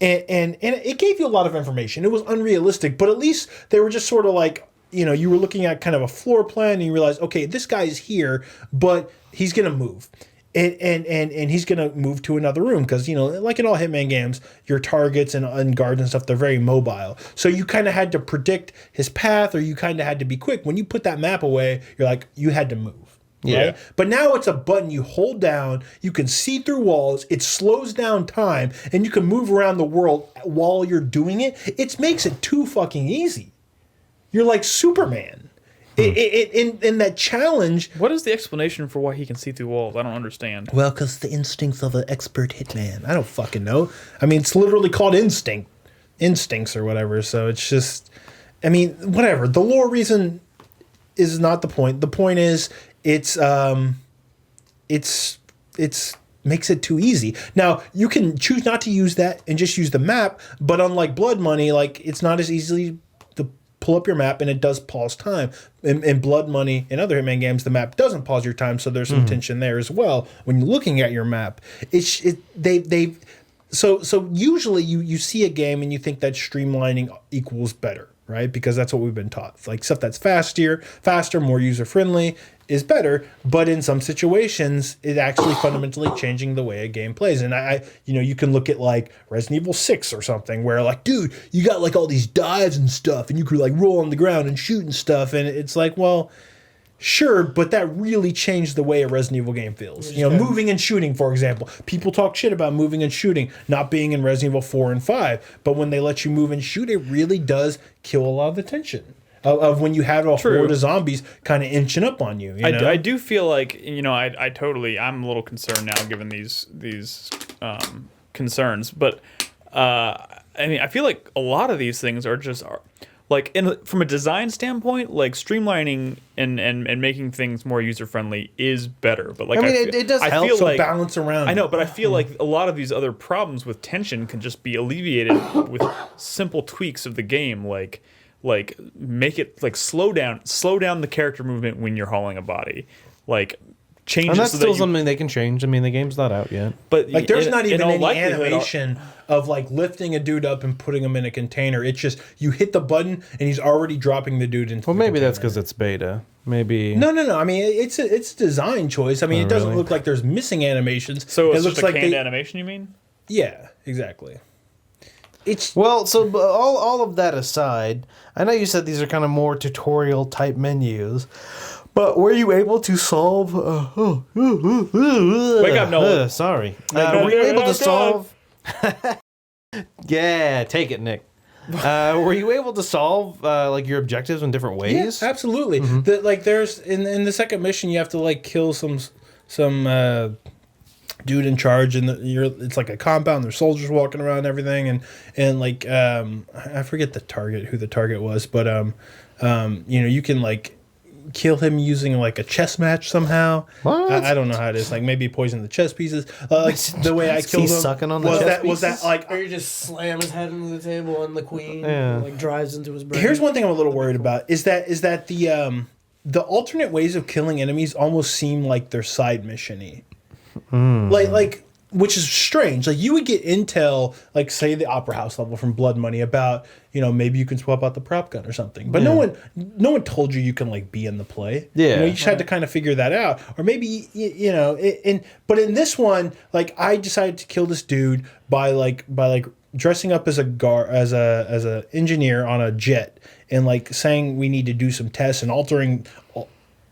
and it gave you a lot of information. It was unrealistic, but at least they were just sort of like, you were looking at kind of a floor plan and you realize, okay, this guy's here, but he's going to move. And he's going to move to another room because, like in all Hitman games, your targets and guards and stuff, they're very mobile. So you kind of had to predict his path, or you kind of had to be quick. When you put that map away, you're like, you had to move. Yeah. Right? But now it's a button you hold down, you can see through walls, it slows down time, and you can move around the world while you're doing it. It makes it too fucking easy. You're like Superman. In that challenge. What is the explanation for why he can see through walls? I don't understand. Well, because the instincts of an expert hitman. I don't fucking know. I mean, it's literally called instincts or whatever. So it's just, whatever. The lore reason is not the point. The point is, it's makes it too easy. Now you can choose not to use that and just use the map. But unlike Blood Money, like it's not as easily pull up your map, and it does pause time. In Blood Money and other Hitman games, the map doesn't pause your time, so there's some tension there as well. When you're looking at your map, so usually you see a game and you think that streamlining equals better, right? Because that's what we've been taught. It's like stuff that's faster, more user friendly is better, but in some situations, it actually fundamentally changing the way a game plays. And you can look at like Resident Evil 6 or something where like, dude, you got like all these dives and stuff, and you could like roll on the ground and shoot and stuff, and it's like, well, sure, but that really changed the way a Resident Evil game feels. Moving and shooting, for example. People talk shit about moving and shooting not being in Resident Evil 4 and 5, but when they let you move and shoot, it really does kill a lot of the tension of when you have a horde of zombies kind of inching up on you. I do feel like, I'm a little concerned now given these concerns, but I feel like a lot of these things are just like from a design standpoint, like streamlining and making things more user friendly is better. But like it does help. Feel so like, balance around. I know, but I feel like a lot of these other problems with tension can just be alleviated with simple tweaks of the game, like make it like slow down the character movement when you're hauling a body, like change. And that's still something they can change. I mean, the game's not out yet. But like, there's not even any animation of like lifting a dude up and putting him in a container. It's just you hit the button and he's already dropping the dude into. Well, the maybe container. that's because it's beta. Maybe. No. I mean, it's a design choice. I mean, it doesn't look like there's missing animations. So it it's looks just a like canned animation, you mean? Yeah, exactly. Well, so all of that aside, I know you said these are kind of more tutorial type menus, but were you able to solve? Wake up, Nolan. Sorry. Were you able to solve? Yeah, take it, Nick. Were you able to solve like your objectives in different ways? Yeah, absolutely. There's in the second mission, you have to like kill some dude in charge, and it's like a compound. There's soldiers walking around and everything, and like I forget who the target was, but you can like kill him using like a chess match somehow. What? I don't know how it is. Like maybe poison the chess pieces. Like the way I killed him. Sucking on the chess was that like? Or you just slam his head into the table and the queen Yeah. drives into his brain. Here's one thing I'm a little worried about is that the alternate ways of killing enemies almost seem like they're side mission-y. Like which is strange. Like you would get intel, like say the Opera House level from Blood Money about, maybe you can swap out the prop gun or something. But no one told you can like be in the play. Yeah. You just had to kind of figure that out. Or maybe but in this one, like I decided to kill this dude by dressing up as a engineer on a jet and like saying we need to do some tests and altering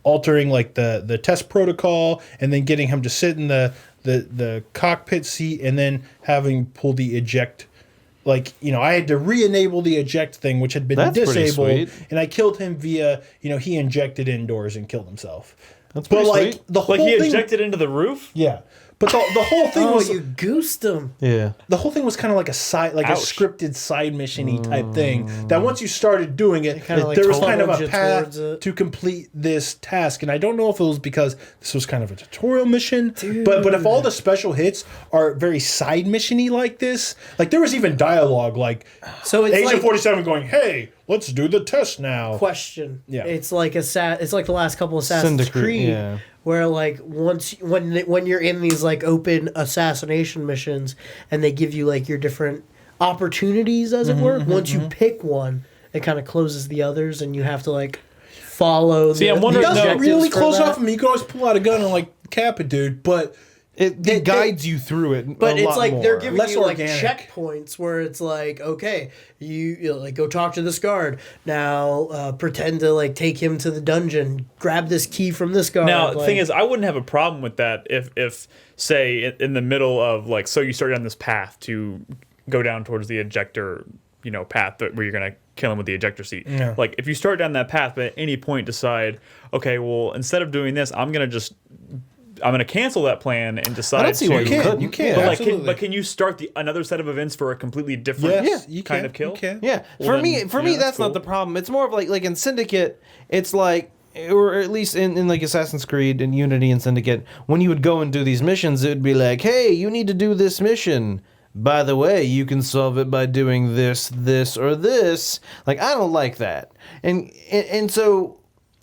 like the test protocol, and then getting him to sit in the cockpit seat, and then having pull the eject. Like, I had to re-enable the eject thing, which had been disabled, and I killed him via, he injected indoors and killed himself. That's pretty sweet. The whole Like he thing, ejected into the roof? yeah. But the whole thing was you goosed him. Yeah. the whole thing was kind of like a scripted side mission-y type thing. That once you started doing it, kinda like there was kind of told a you path towards it. to complete this task. And I don't know if it was because this was kind of a tutorial mission, but if all the special hits are very side mission-y like this, like there was even dialogue like So it's Agent like 47 going, "Hey, let's do the test now." question. Yeah. It's like it's like the last couple of Assassin's Syndicate, Creed, yeah. where like when you're in these like open assassination missions and they give you like your different opportunities, as it were. Once you pick one, it kind of closes the others, and you have to like follow. See, the, I'm wondering- It doesn't No. really objectives for close that. off of me. You can always pull out a gun and like cap a dude, but It guides you through it. But a it's lot like they're more. giving Less you like organic. checkpoints where it's like, okay, you like go talk to this guard. Now pretend to like take him to the dungeon. Grab this key from this guard. Now, the like, thing is, I wouldn't have a problem with that if say, in the middle of, like, so you start down this path to go down towards the ejector, path where you're going to kill him with the ejector seat. Yeah. Like, if you start down that path, but at any point decide, okay, well, instead of doing this, I'm going to cancel that plan and decide I don't see why you couldn't. You can. But, Absolutely. can you start another set of events for a completely different Yes, you kind can, of kill? you can. Yeah, Well, for me, then, that's that's not cool. the problem. It's more of like in Syndicate, it's like, or at least in like Assassin's Creed and Unity and Syndicate, when you would go and do these missions, it would be like, hey, you need to do this mission. By the way, you can solve it by doing this, or this. Like, I don't like that, and so.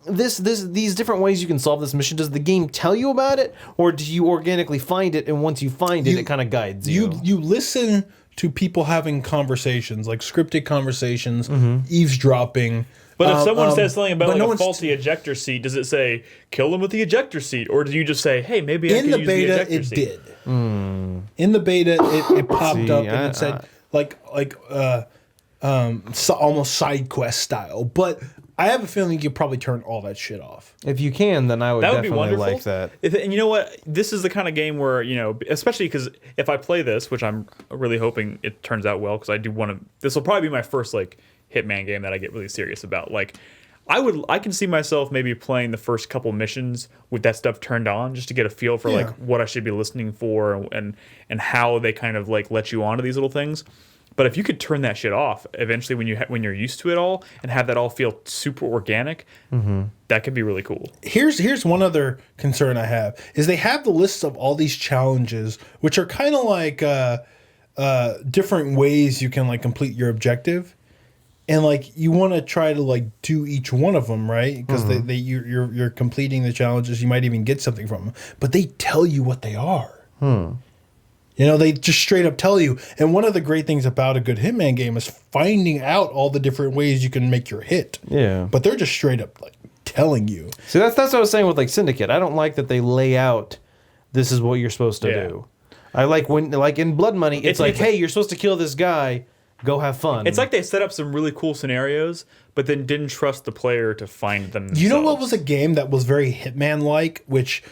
These different ways you can solve this mission. Does the game tell you about it, or do you organically find it? And once you find it, it kind of guides you. You listen to people having conversations, like scripted conversations, eavesdropping. But if someone says something but about no like a one's- faulty ejector seat, does it say kill him with the ejector seat, or do you just say, hey, maybe I in can the use beta, the ejector it seat? did. In the beta, it popped See, up and it said almost side quest style. But I have a feeling you could probably turn all that shit off. If you can, then I would That would be definitely wonderful. like that. And you know what? This is the kind of game where, especially because if I play this, which I'm really hoping it turns out well, because I do want to. This will probably be my first like Hitman game that I get really serious about. Like, I can see myself maybe playing the first couple missions with that stuff turned on, just to get a feel for like what I should be listening for and how they kind of like let you onto these little things. But if you could turn that shit off eventually when you're used to it all and have that all feel super organic, that could be really cool. Here's one other concern I have is they have the lists of all these challenges, which are kind of like different ways you can like complete your objective, and like you want to try to like do each one of them, right? Because you're completing the challenges, you might even get something from them, but they tell you what they are. They just straight up tell you. And one of the great things about a good Hitman game is finding out all the different ways you can make your hit. Yeah. But they're just straight up like telling you. See, that's what I was saying with like Syndicate. I don't like that they lay out this is what you're supposed to do. I like when like in Blood Money, it's like, hey, you're supposed to kill this guy. Go have fun. It's like they set up some really cool scenarios, but then didn't trust the player to find them themselves. You know what was a game that was very Hitman-like, which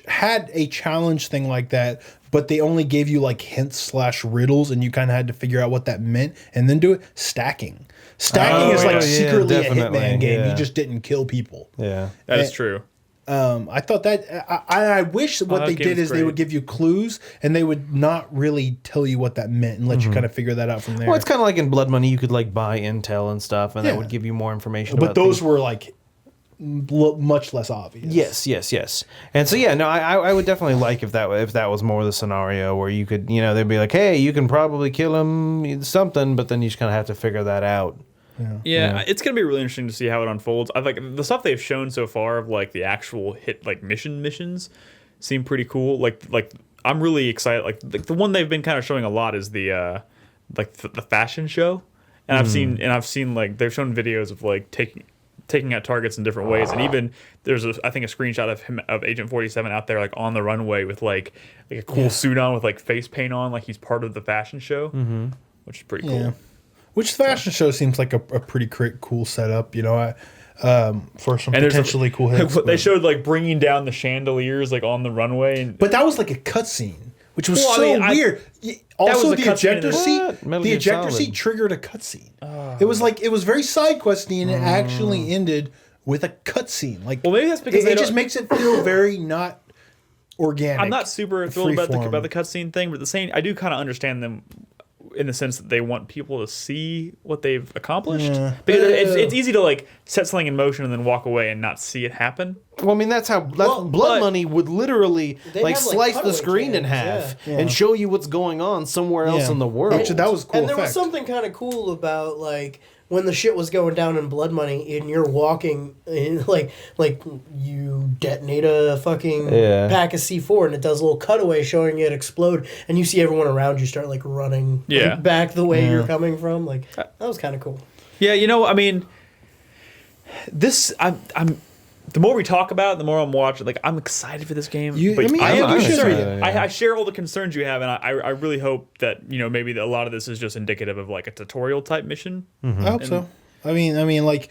had a challenge thing like that, but they only gave you like hints/riddles, and you kind of had to figure out what that meant and then do it? Stacking. Stacking is like secretly a definitely, Hitman game. yeah. You just didn't kill people. yeah. That is true. I thought that I wish what that they game's did is they great. would give you clues and they would not really tell you what that meant and let you kind of figure that out from there. Well, it's kind of like in Blood Money, you could like buy intel and stuff, and Yeah. that would give you more information. but about those things. were like much less obvious. Yes. And so yeah, no, I would definitely like if that was more the scenario where you could, they'd be like, hey, you can probably kill him something, but then you just kind of have to figure that out. Yeah, it's gonna be really interesting to see how it unfolds. I like the stuff they've shown so far of like the actual hit like missions seem pretty cool. Like I'm really excited. Like the one they've been kind of showing a lot is the the fashion show, and I've seen like they've shown videos of like taking out targets in different ways, and even there's I think a screenshot of him of Agent 47 out there like on the runway with like a cool suit on with like face paint on, like he's part of the fashion show, which is pretty cool. Yeah. Which fashion show seems like a pretty cool setup, for some And there's potentially cool hits. They showed like bringing down the chandeliers like on the runway, and But that was like a cutscene, which was Well, I so mean, weird. was Also, a the cutscene ejector in the- seat, What? Metal the Gear ejector Solid. seat triggered a cutscene. It was like it was very side questy, and it actually ended with a cutscene. Like, Well, maybe that's because it they just don't- makes it feel very not organic. I'm not super thrilled about freeform. the cutscene thing, but the same, I do kind of understand them in the sense that they want people to see what they've accomplished. Yeah. Because it's easy to like set something in motion and then walk away and not see it happen. Well, I mean, that's how Blood but- Money would literally They like have, like, slice the cutaway screen in cams, half yeah. and show you what's going on somewhere else Yeah. in the world. Actually, that was a cool And there was effect. something kind of cool about like when the shit was going down in Blood Money and you're walking in, like you detonate a fucking pack of C4 and it does a little cutaway showing it explode and you see everyone around you start like running like, back the way you're coming from. Like that was kind of cool. Yeah, you know, I mean, I'm the more we talk about it, the more I'm watching. Like, I'm excited for this game. But I am I'm concerned. excited, yeah. I share all the concerns you have, and I really hope that, you know, maybe a lot of this is just indicative of like a tutorial type mission. I hope so. I mean, like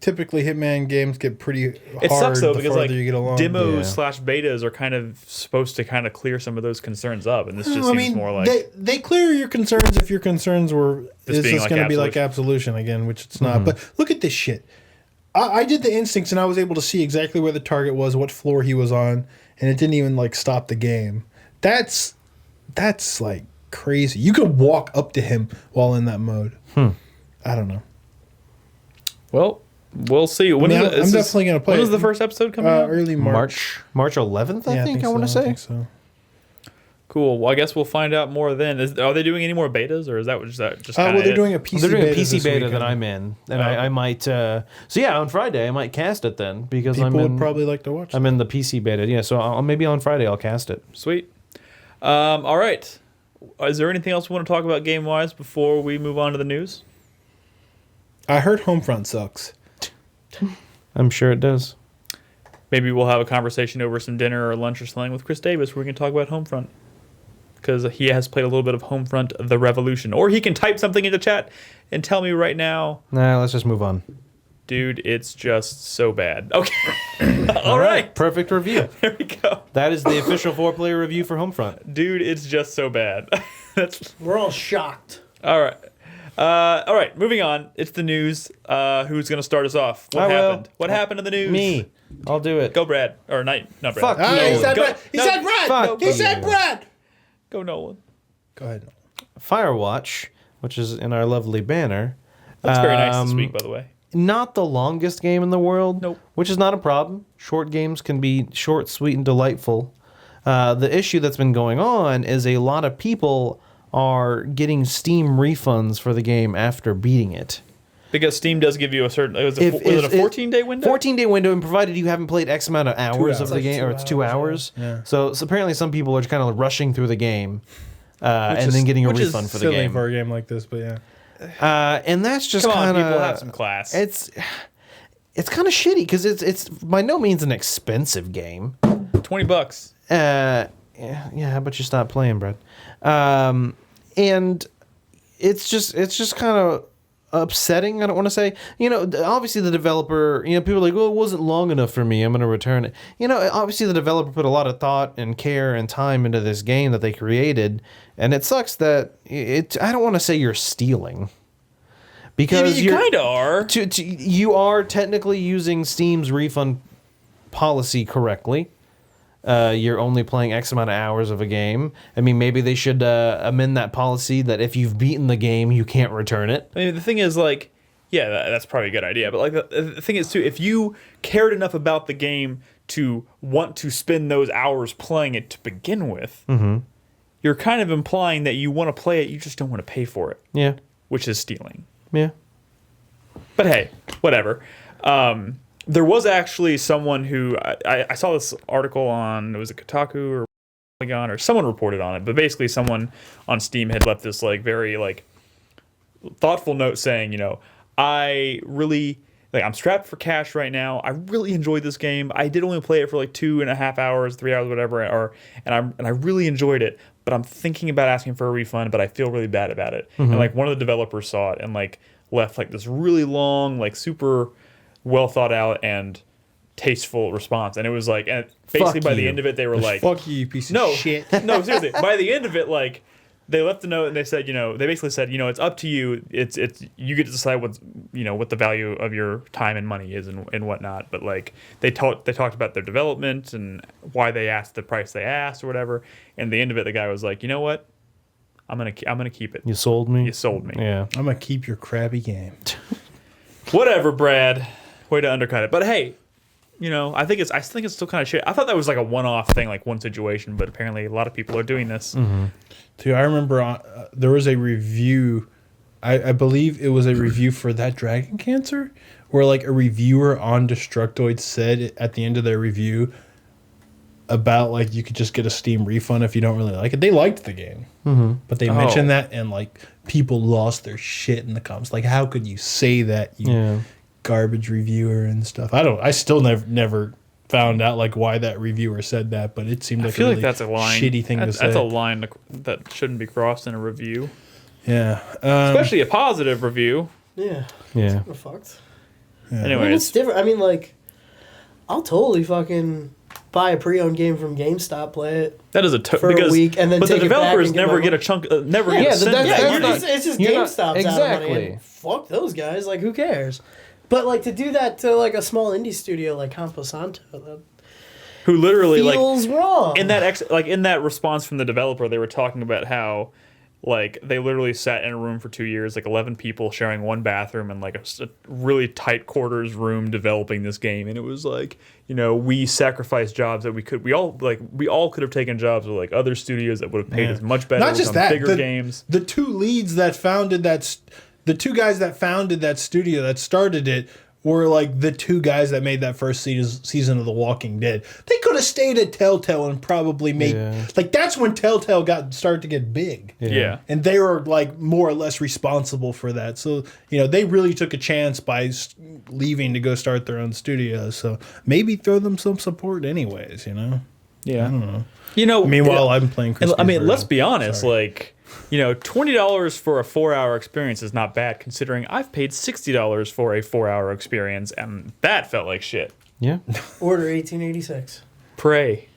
typically Hitman games get pretty hard. It sucks though the because farther like you get along. demos / betas are kind of supposed to kind of clear some of those concerns up, and this just I seems mean, more like they clear your concerns if your concerns were This is being this like going to be like absolution. absolution again, which it's not. But look at this shit. I did the instincts and I was able to see exactly where the target was, what floor he was on, and it didn't even like stop the game. That's like crazy. You could walk up to him while in that mode. I don't know. Well, we'll see. When I mean, is I'm definitely gonna play When it. is the first episode coming out? Early March. March 11th, I think I want to so. I say. think so. Cool. Well, I guess we'll find out more then. Are they doing any more betas, or is that just Well, kinda they're it? doing a PC They're doing a beta PC this beta weekend. that I'm in, and Oh. I might. So yeah, on Friday I might cast it then because People I'm in. would probably like to watch. I'm in the PC beta, yeah. So maybe on Friday I'll cast it. Sweet. All right. Is there anything else we want to talk about game wise before we move on to the news? I heard Homefront sucks. I'm sure it does. Maybe we'll have a conversation over some dinner or lunch or something with Chris Davis where we can talk about Homefront. Because he has played a little bit of Homefront The Revolution. Or he can type something into chat and tell me right now, Nah, let's just move on. dude, it's just so bad. Okay. All right. Perfect review. There we go. That is the official 4-player review for Homefront. Dude, it's just so bad. That's We're all shocked. all right. All right, moving on. It's the news. Who's going to start us off? What I will. happened? What happened in the news? Me. I'll do it. Go, Brad. Or not Brad. Fuck Ah, you. he said Go- Brad. He no, said Brad. fuck He said you. Brad. Go, Nolan. Go ahead. Firewatch, which is in our lovely banner. That's very nice this week, by the way. Not the longest game in the world, Nope. which is not a problem. Short games can be short, sweet, and delightful. The issue that's been going on is a lot of people are getting Steam refunds for the game after beating it. Because Steam does give you a certain... Was If- it a if- 14-day window? 14-day window, and provided you haven't played X amount of hours of the hours. game, or it's 2 hours. Yeah. So apparently some people are kind of rushing through the game and then getting a which is refund for the Silly game. for a game like this, but yeah. And that's just Come on, kind people, have of... some class. It's kind of shitty because it's by no means an expensive game. $20. Yeah, but you stop playing, Brad. And it's just kind of upsetting. I don't want to say, obviously the developer, people are like, well, it wasn't long enough for me, I'm going to return it. Obviously the developer put a lot of thought and care and time into this game that they created, and it sucks that I don't want to say you're stealing. Because You kind of are. you are technically using Steam's refund policy correctly. You're only playing X amount of hours of a game. I mean, maybe they should amend that policy that if you've beaten the game, you can't return it. I mean, the thing is, like, yeah, that's probably a good idea. But, like, the thing is, too, if you cared enough about the game to want to spend those hours playing it to begin with, you're kind of implying that you want to play it, you just don't want to pay for it, Yeah, which is stealing. yeah. But hey, whatever. There was actually someone who I saw this article on, was it Kotaku or Polygon, or someone reported on it, but basically someone on Steam had left this like very like thoughtful note saying, I really I'm strapped for cash right now. I really enjoyed this game. I did only play it for like 2.5 hours, 3 hours, whatever, and I really enjoyed it. But I'm thinking about asking for a refund, but I feel really bad about it. And like one of the developers saw it and like left like this really long, like super well thought out and tasteful response, and it was like, and basically Fuck by the you. end of it, they were like, Fuck you, you piece "No, of shit. no, seriously." By the end of it, like they left a note and they said, they basically said, it's up to you. It's you get to decide what the value of your time and money is and whatnot. But like they talked about their development and why they asked the price they asked or whatever. And at the end of it, the guy was like, you know what? I'm gonna keep it. You sold me. You sold me. Yeah. I'm gonna keep your crappy game. Whatever, Brad. Way to undercut it. But hey, I think it's still kind of shit. I thought that was like a one-off thing, like one situation, but apparently a lot of people are doing this. Mm-hmm. Dude, I remember there was a review. I believe it was a review for that Dragon Cancer, where like a reviewer on Destructoid said at the end of their review about like you could just get a Steam refund if you don't really like it. They liked the game, but they mentioned that and like people lost their shit in the comments. Like, how could you say that, you garbage reviewer and stuff? I still never found out like why that reviewer said that, but it seemed like I feel a like really that's a line. shitty thing to say. That's a line that shouldn't be crossed in a review, Yeah, especially a positive review. Yeah. Yeah. We're fucked. Anyways, I mean, it's different. I mean, like, I'll totally fucking buy a pre-owned game from GameStop, play it that is for a week, and then but take the it back developers and get never my get a money. chunk, never Yeah, get a but cent. that's- back. Yeah, that's not- it's just you're not- GameStop's out of exactly. money. And fuck those guys. Like, who cares? But like to do that to like a small indie studio like Campo Santo, that Who literally feels wrong. in that response from the developer, they were talking about how like they literally sat in a room for 2 years, like 11 people sharing one bathroom and like a really tight quarters room developing this game, and it was like, we sacrificed jobs that we all could have taken jobs with like other studios that would have paid us much better. Not just on that, bigger games. The two leads that founded the two guys that founded that studio that started it were like the two guys that made that first season of The Walking Dead. They could have stayed at Telltale and probably made like that's when Telltale started to get big. Yeah. And they were like more or less responsible for that. So, they really took a chance by leaving to go start their own studio. So maybe throw them some support anyways, Yeah. I don't know. Meanwhile, I'm playing Crispy's let's version. be honest, Sorry. like, $20 for a 4-hour experience is not bad considering I've paid $60 for a 4-hour experience and that felt like shit. Yeah. Order 1886. Pray.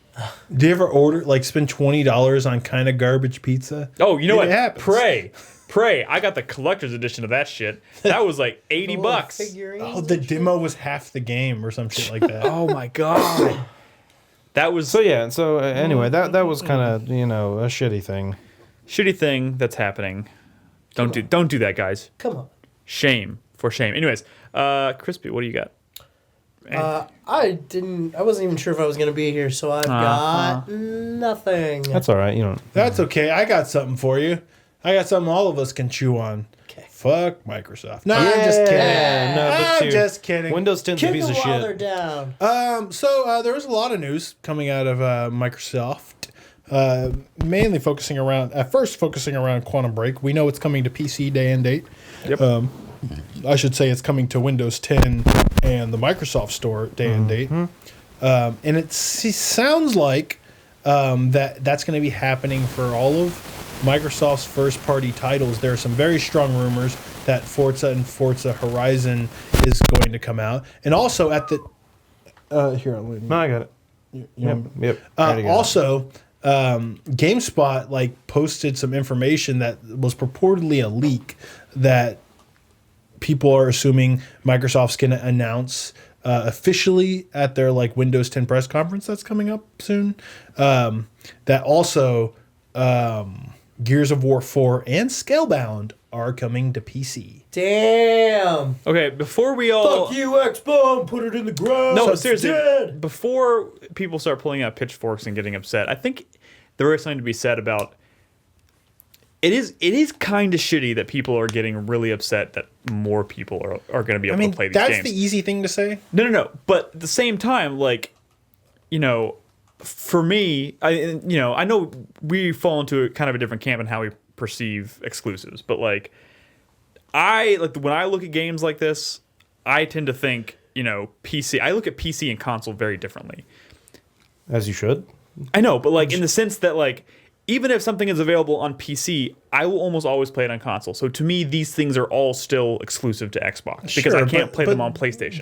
Do you ever spend $20 on kind of garbage pizza? Oh, you know what? It happens. Pray. I got the collector's edition of that shit. That was like $80. Oh, the demo was half the game or some shit like that. Oh my god. That was So yeah. So anyway, that was kind of a shitty thing. shitty thing that's happening. Don't do that, guys. Come on. Shame. For shame. Anyways, Crispy, what do you got? I wasn't even sure if I was going to be here, so I've got nothing. That's all right. That's okay. I got something for you. I got something all of us can chew on. Okay. Fuck Microsoft. No, I'm just kidding. I'm just kidding. Windows 10's a Kick piece the of while they're shit. down. So there was a lot of news coming out of Microsoft, mainly focusing around Quantum Break. We know it's coming to PC day and date. Yep. I should say it's coming to Windows 10 and the Microsoft Store day and date. And it sounds like that's going to be happening for all of Microsoft's first-party titles. There are some very strong rumors that Forza and Forza Horizon is going to come out. And also at the... here, I'll let you- No, I got it. Yep. Already got it. Also, GameSpot posted some information that was purportedly a leak that people are assuming Microsoft's going to announce officially at their Windows 10 press conference that's coming up soon. That also Gears of War 4 and Scalebound are coming to PC. Damn. Okay, before we all... Fuck you, X-Bomb. Put it in the ground. No, It's seriously. dead. Before people start pulling out pitchforks and getting upset, I think there is something to be said about... It is kind of shitty that people are getting really upset that more people are going to be able to play these games. That's the easy thing to say. No. But at the same time, for me, I know we fall into kind of a different camp in how we perceive exclusives, but when I look at games like this, I tend to think, PC. I look at PC and console very differently. As you should. I know, but in the sense that even if something is available on PC, I will almost always play it on console. So to me, these things are all still exclusive to Xbox because I can't play them on PlayStation.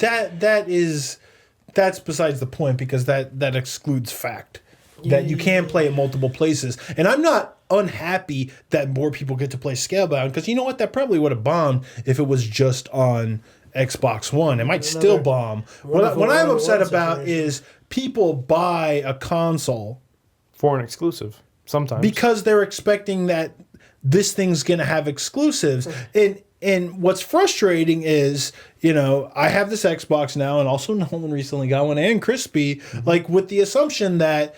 That's besides the point because that excludes fact. that you can play in multiple places. And I'm not unhappy that more people get to play Scalebound, because you know what? That probably would have bombed if it was just on Xbox One. It might still bomb. What I'm upset about is people buy a console For an exclusive, sometimes. because they're expecting that this thing's going to have exclusives. And what's frustrating is, I have this Xbox now, and also Nolan recently got one, and Crispy, like with the assumption that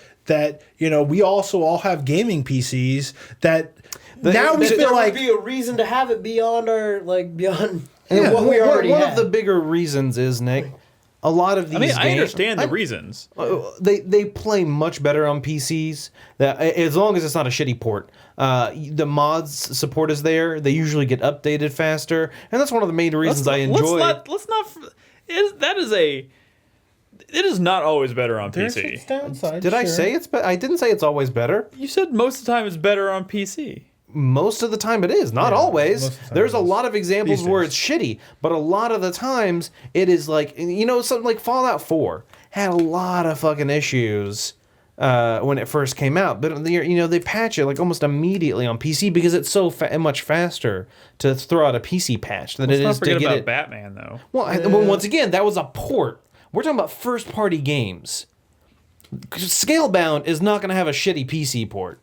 we also all have gaming PCs that now we feel like be a reason to have it beyond our beyond Yeah, what we already one had. of the bigger reasons is, Nick, a lot of these games... I understand the reasons. They play much better on PCs, that as long as it's not a shitty port. The mods support is there. They usually get updated faster. And that's one of the main reasons I enjoy... It is not always better on PC. downside. Did I say it's better? I didn't say it's always better. You said most of the time it's better on PC. Most of the time it is, not always. most of the time There's it a is. lot of examples These where days. it's shitty, but a lot of the times it is like, something like Fallout 4 had a lot of fucking issues when it first came out, but they patch it like almost immediately on PC because it's so much faster to throw out a PC patch than it Let's is not to forget get about it. Batman, though. Well, once again, that was a port. We're talking about first-party games. Scalebound is not going to have a shitty PC port.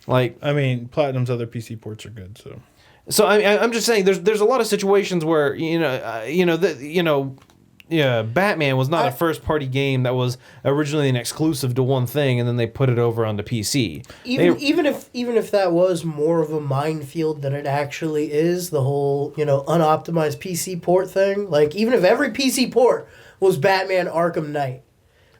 I mean, Platinum's other PC ports are good, so. So I'm just saying, there's a lot of situations where Batman was not a first party game that was originally an exclusive to one thing, and then they put it over onto PC. Even if that was more of a minefield than it actually is, the whole unoptimized PC port thing. Like, even if every PC port was Batman Arkham Knight,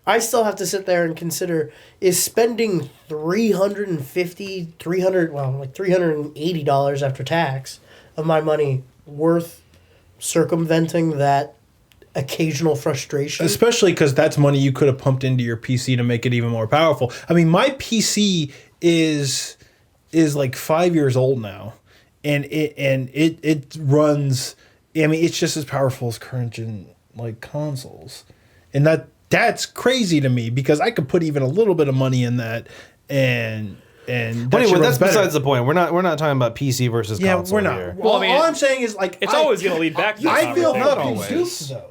I still have to sit there and consider, is spending $380 after tax of my money worth circumventing that occasional frustration? Especially because that's money you could have pumped into your PC to make it even more powerful. I mean, my PC is like 5 years old now, and it runs. I mean, it's just as powerful as current gen consoles, and that's crazy to me because I could put even a little bit of money in that, and But anyway, that's besides the point. We're not talking about PC versus console. we're not. Here. Well, all I'm saying is It's always going to lead back to that I feel conversation. fucking duped, though.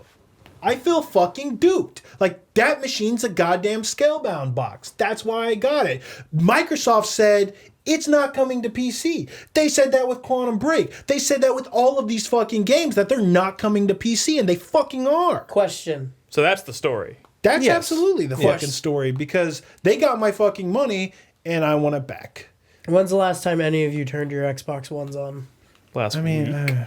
I feel fucking duped. Like, that machine's a goddamn Scalebound box. That's why I got it. Microsoft said it's not coming to PC. They said that with Quantum Break. They said that with all of these fucking games, that they're not coming to PC, and they fucking are. Question. So that's the story. That's Yes. absolutely the fucking story, because they got my fucking money, and I want it back. When's the last time any of you turned your Xbox Ones on? Last I week. mean,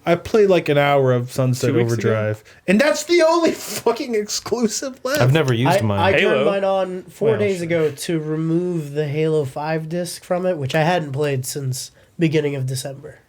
I played like an hour of Sunset 2 weeks Overdrive, and that's the only fucking exclusive left. I've never used mine. I Halo. turned mine on 4 Well, days sure. ago to remove the Halo 5 disc from it, which I hadn't played since beginning of December.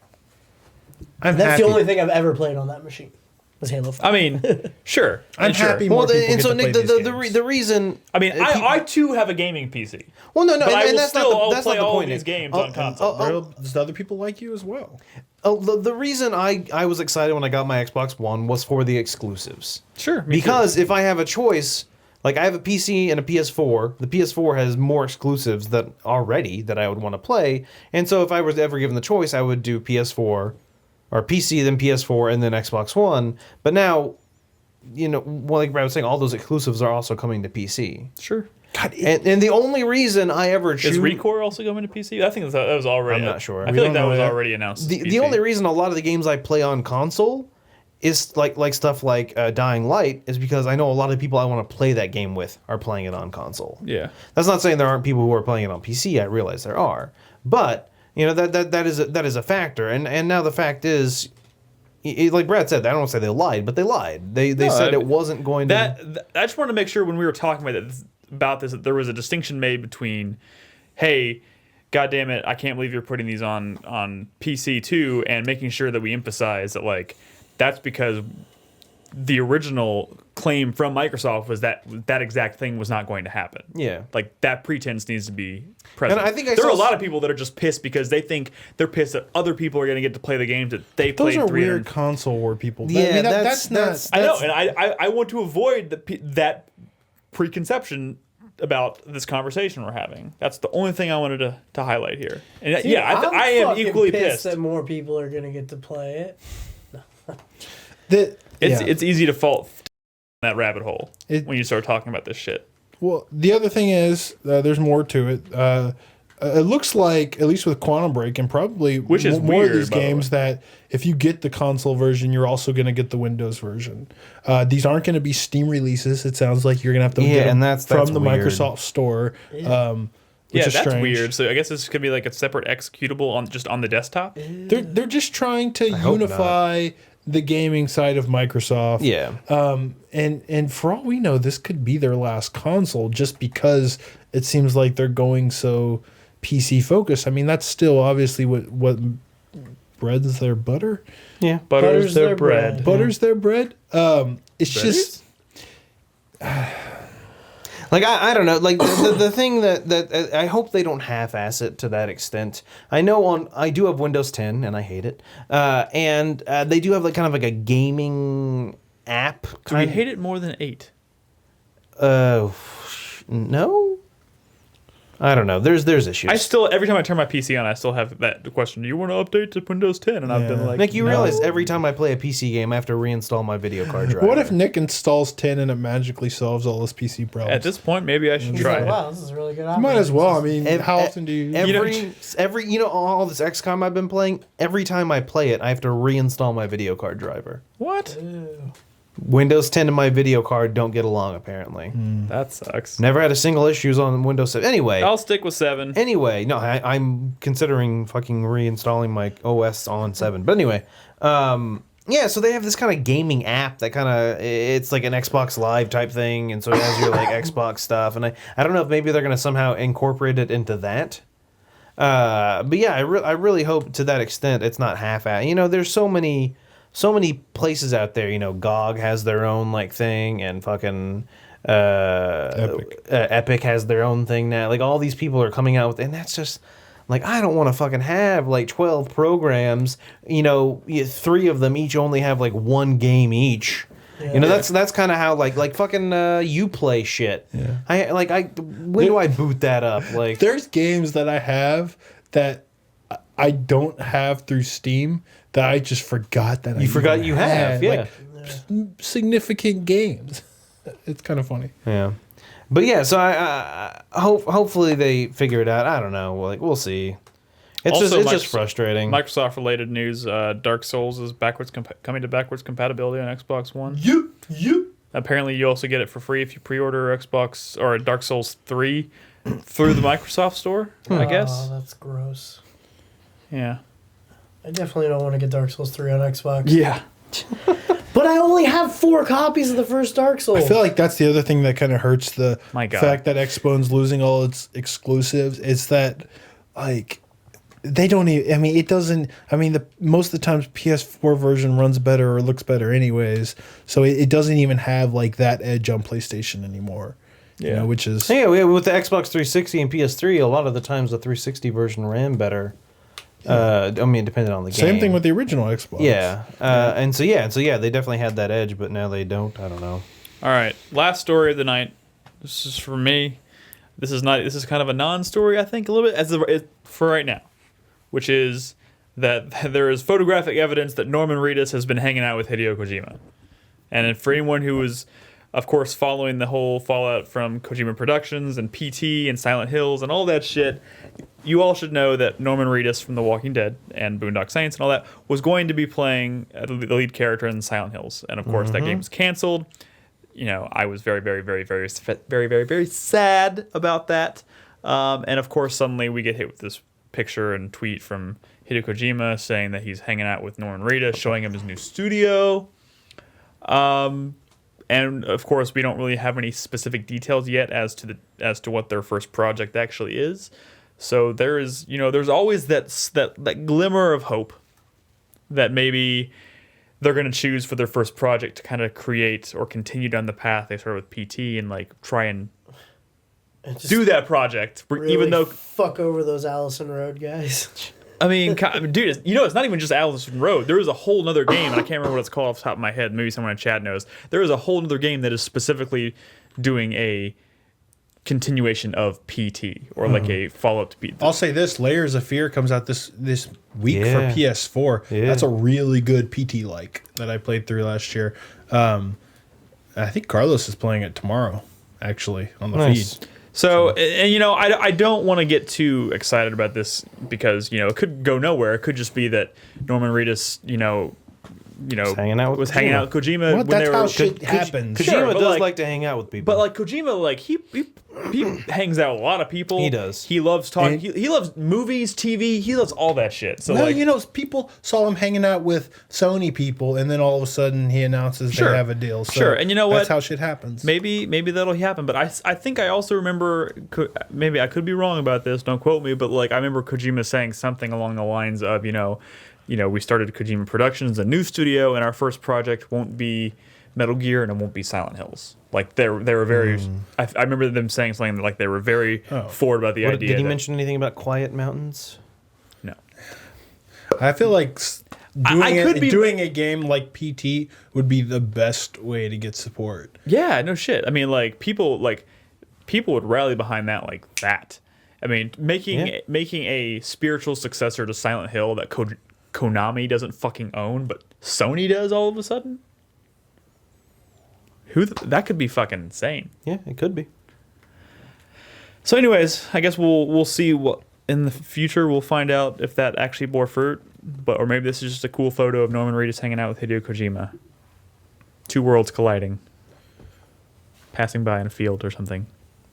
I'm That's happy. the only thing I've ever played on that machine was Halo 5. I mean, sure. I'm sure. happy well, more people and get so to Nick, play these games. the reason. I mean, I too have a gaming PC. Well, no, But I will that's still not the, that's play not the all point. these Nick. games on console. There's other people like you as well. The reason I was excited when I got my Xbox One was for the exclusives. Sure. Because if I have a choice, like I have a PC and a PS4, the PS4 has more exclusives that I would want to play. And so if I was ever given the choice, I would do PS4 or PC, then PS4, and then Xbox One. But now, like Brad was saying, all those exclusives are also coming to PC. Sure. God, And the only reason I ever choose... Is Recore also going to PC? I think that was already. I'm not sure. I We feel like don't that know was yet. already announced. The only reason a lot of the games I play on console is like stuff like Dying Light is because I know a lot of people I want to play that game with are playing it on console. Yeah. That's not saying there aren't people who are playing it on PC. I realize there are, but that is a factor. And now the fact is, like Brad said, I don't want to say they lied, but they lied. They said it wasn't going to. I just wanted to make sure when we were talking about this that there was a distinction made between, hey, God damn it, I can't believe you're putting these on PC too, and making sure that we emphasize that that's because the original claim from Microsoft was that exact thing was not going to happen. Yeah. Like that pretense needs to be present. And I think there are a saw lot of people that are just pissed because they think they're pissed that other people are going to get to play the games that they those played are 300. weird console war people. Yeah, I mean, that's not. I know, and I want to avoid that preconception about this conversation we're having. That's the only thing I wanted to highlight here. And Dude, I'm I am fucking equally pissed. that more people are gonna get to play Yeah. it. It's easy to fall in that rabbit hole when you start talking about this shit. Well, the other thing is, there's more to it. It looks like, at least with Quantum Break, and probably Which is more weird, of these by the games, that if you get the console version, you're also going to get the Windows version. These aren't going to be Steam releases. It sounds like you're going to have to get them and that's from the weird. Microsoft Store. Which Yeah, is that's strange. weird. So I guess this could be like a separate executable on the desktop. They're just trying to hope unify the gaming side of Microsoft. Yeah. And for all we know, this could be their last console, just because it seems like they're going so PC focused. I mean, that's still obviously what breads their butter. Yeah. Butters their bread. Butters their bread. It's Butters? just Like, I don't know. Like, the thing that I hope they don't half-ass it to that extent. I do have Windows 10, and I hate it. And they do have, like, kind of like a gaming app. Do we hate it more than 8? No? I don't know. There's issues. I still, every time I turn my PC on, I still have that question. Do you want to update to Windows 10? And I've been Yeah. like, Nick, you no. realize every time I play a PC game, I have to reinstall my video card driver. what if Nick installs 10 and it magically solves all his PC problems? At this point, maybe I should He's try like, it. wow, this is really good. you might as well. I mean, Ev- how often do you? every all this XCOM I've been playing, every time I play it, I have to reinstall my video card driver. What? Windows 10 and my video card don't get along, apparently. That sucks. Never had a single issues on Windows 7. Anyway, I'll stick with 7. no, I'm considering fucking reinstalling my OS on 7. But anyway, yeah, so they have this kind of gaming app that kind of, it's like an Xbox Live type thing, and so it has your like Xbox stuff, and I don't know if maybe they're going to somehow incorporate it into that. But yeah, I really hope to that extent it's not half-assed. You know, there's so many places out there. You know, GOG has their own like thing, and fucking Epic has their own thing now. Like, all these people are coming out with, and that's just like, I don't want to fucking have like 12 programs. You know, 3 of them each only have like 1 game each. You know, that's kind of how like fucking Uplay shit. Yeah. When do I boot that up? Like, There's games that I have that I don't have through Steam that I just forgot that you forgot you have, yeah. Like, significant games. It's kind of funny. Yeah, but yeah. So I hopefully they figure it out. I don't know. Like, we'll see. It's just frustrating. Microsoft related news: Dark Souls is coming to backwards compatibility on Xbox One. You. Apparently, you also get it for free if you pre-order Xbox or Dark Souls 3 through the Microsoft Store. I guess. Oh, that's gross. Yeah. I definitely don't want to get Dark Souls 3 on Xbox. Yeah. But I only have 4 copies of the first Dark Souls. I feel like that's the other thing that kind of hurts the My God. fact that Xbone's losing all its exclusives. Is that, like, they don't even. I mean, it doesn't. I mean, most of the times PS4 version runs better or looks better, anyways. So it doesn't even have like that edge on PlayStation anymore. You know, which is Yeah, with the Xbox 360 and PS3, a lot of the times the 360 version ran better. I mean, depending on the game. same thing with the original Xbox. Yeah. And so they definitely had that edge, but now they don't. I don't know. All right. Last story of the night. This is for me. This is kind of a non-story, I think, a little bit for right now, which is that there is photographic evidence that Norman Reedus has been hanging out with Hideo Kojima. And for anyone who was, of course, following the whole fallout from Kojima Productions and PT and Silent Hills and all that shit, you all should know that Norman Reedus from The Walking Dead and Boondock Saints and all that was going to be playing the lead character in Silent Hills. And, of course, that game was canceled. You know, I was very, very, very, very, very, very, very sad about that. And, of course, suddenly we get hit with this picture and tweet from Hideo Kojima saying that he's hanging out with Norman Reedus, showing him his new studio. And of course, we don't really have any specific details yet as to what their first project actually is. So there's always that glimmer of hope that maybe they're going to choose for their first project to kind of create or continue down the path they started with PT and like try and do that project, really even though fuck over those Allison Road guys. I mean, dude, it's not even just Allison Road. There is a whole nother game, and I can't remember what it's called off the top of my head. Maybe someone in chat knows. There is a whole nother game that is specifically doing a continuation of PT or like a follow up to PT. I'll say this: Layers of Fear comes out this week for Yeah. PS4. Yeah. That's a really good PT that I played through last year. I think Carlos is playing it tomorrow, actually, on the Nice. feed. So, and I don't want to get too excited about this because it could go nowhere. It could just be that Norman Reedus, Was hanging out with hanging Kojima. out with Kojima Well, when that's they were. how shit happens. Kojima Sure, but does like- like to hang out with people. But like Kojima, like he hangs out with a lot of people. He does. He loves talking. And- He loves movies, TV. He loves all that shit. So No, like, people saw him hanging out with Sony people, and then all of a sudden he announces Sure. they have a deal. So Sure, and you know what? That's how shit happens. maybe that'll happen. But I think I also remember. Maybe I could be wrong about this. Don't quote me. But like I remember Kojima saying something along the lines of we started Kojima Productions, a new studio, and our first project won't be Metal Gear and it won't be Silent Hills. Like they were very. I remember them saying something like they were very forward about the idea. Did he that- mention anything about Quiet Mountains? No. I feel like I could be- doing a game like PT would be the best way to get support. Yeah, no shit. I mean, like people would rally behind that like that. I mean, making a spiritual successor to Silent Hill that Konami doesn't fucking own, but Sony does all of a sudden. That could be fucking insane. Yeah, it could be. So, anyways, I guess we'll see what in the future. We'll find out if that actually bore fruit, or maybe this is just a cool photo of Norman Reedus hanging out with Hideo Kojima. Two worlds colliding, passing by in a field or something,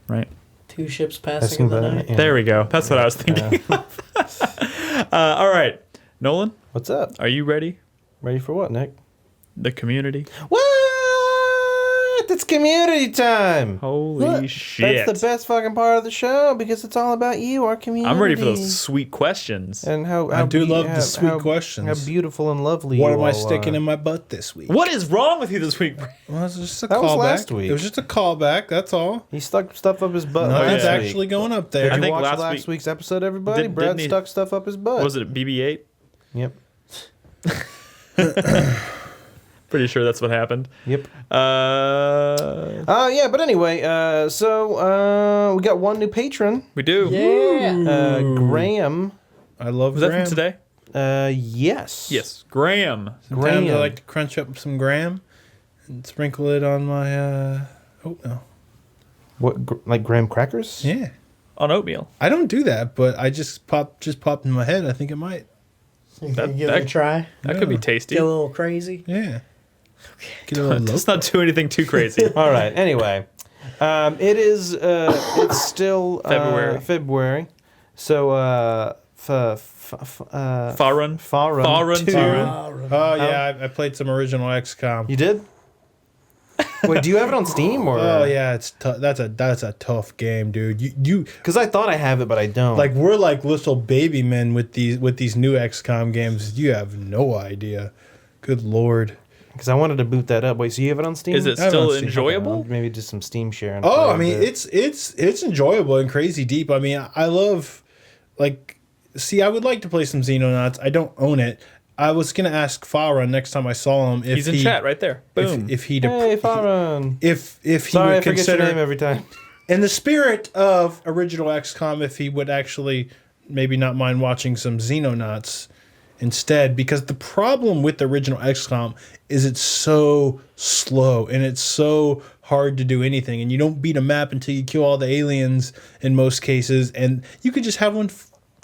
right? Two ships passing in the night. Yeah. There we go. That's what I was thinking. All right, Nolan, What's up? are you ready? Ready for what, Nick? The community. What? It's community time. Holy Look, shit! That's the best fucking part of the show because it's all about you, our community. I'm ready for those sweet questions. And how I do love the how- sweet how- questions. How beautiful and lovely. What you am I all sticking are. in my butt this week? What is wrong with you this week? Well, it's just a That was callback. last week. It was just a callback. That's all. He stuck stuff up his butt. Nothing's last week. actually going up there. Did I you think watch last last week- week's episode, everybody? Didn't Brad he- stuck stuff up his butt. Was it BB-8? Yep. Pretty sure that's what happened. Yep. Uh, Yeah, but anyway, so we got one new patron, we do. Yeah. Graham. I love Was that Graham. from today? Yes. Yes, Graham. Sometimes I Graham. like to crunch up some graham and sprinkle it on my oatmeal. What, like graham crackers? Yeah. On oatmeal. I don't do that, but I just popped in my head. I think it might. You That- can give it a that- try. That could be tasty. Get a little crazy. Yeah. Get a little Let's not do anything too crazy. All right. Anyway, it is. It's still February. February. So Farun. Farun 2. Oh yeah, I played some original XCOM. You did? Wait, do you have it on Steam or? Oh yeah, it's that's a tough game, dude. You Because I thought I have it, but I don't. like we're like little baby men with these new XCOM games. You have no idea. Good lord. because I wanted to boot that up. Wait, so you have it on Steam? Is it I haven't still seen it. enjoyable? Maybe just some Steam sharing. Oh, I mean, it's enjoyable and crazy deep. I mean, I love like. See, I would like to play some Xenonauts. I don't own it. I was gonna ask Farah next time I saw him if He's in chat right there. Boom. if he'd Hey, Farun. if he Sorry, I would forget your name consider every time. in the spirit of original XCOM, if he would actually maybe not mind watching some Xenonauts instead, because the problem with the original XCOM is it's so slow and it's so hard to do anything, and you don't beat a map until you kill all the aliens in most cases, and you could just have one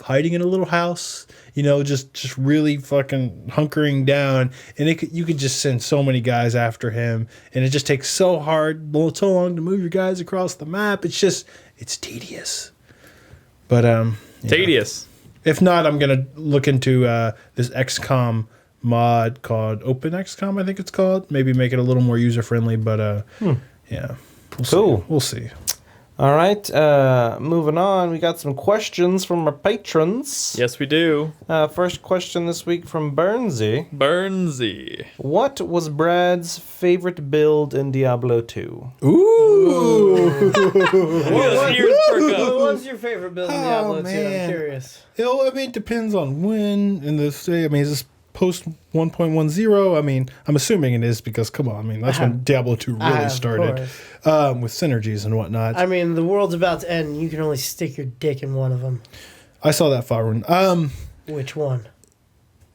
hiding in a little house, you know, just really fucking hunkering down, and you could just send so many guys after him, and it just takes so long to move your guys across the map. It's tedious. But yeah. Tedious. If not, I'm gonna look into this XCOM mod called Open XCOM, I think it's called. Maybe make it a little more user friendly. But yeah, Cool. We'll see. All right, moving on. We got some questions from our patrons. Yes, we do. First question this week from Burnsy. Burnsy. What was Brad's favorite build in Diablo 2? Ooh. Ears perk up. What was your favorite build in Diablo 2? I'm man. curious. I mean, it depends on when in the state. I mean, is this post 1.10. I mean, I'm assuming it is because, come on, I mean, that's when Diablo 2 really started with synergies and whatnot. I mean, the world's about to end. And you can only stick your dick in one of them. I saw that far one. Which one?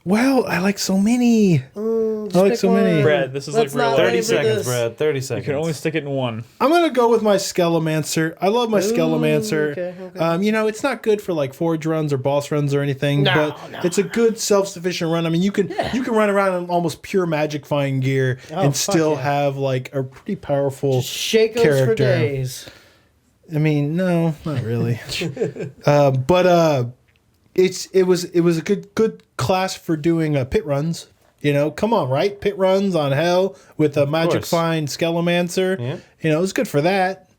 Well, I like so many. I like so many. Brad, this is Let's like real not life. 30 seconds, this. Brad. 30 You seconds. can only stick it in one. I'm going to go with my Skelemancer. I love my Skelemancer. Okay. You know, it's not good for like forge runs or boss runs or anything, but it's a good self-sufficient run. I mean, you can run around in almost pure magicifying gear and still have like a pretty powerful Shake us character. for days. I mean, no, not really. It was a good class for doing pit runs. You know, come on, right? Pit runs on Hell with a Magic Find Skelemancer. Yeah. You know, it was good for that.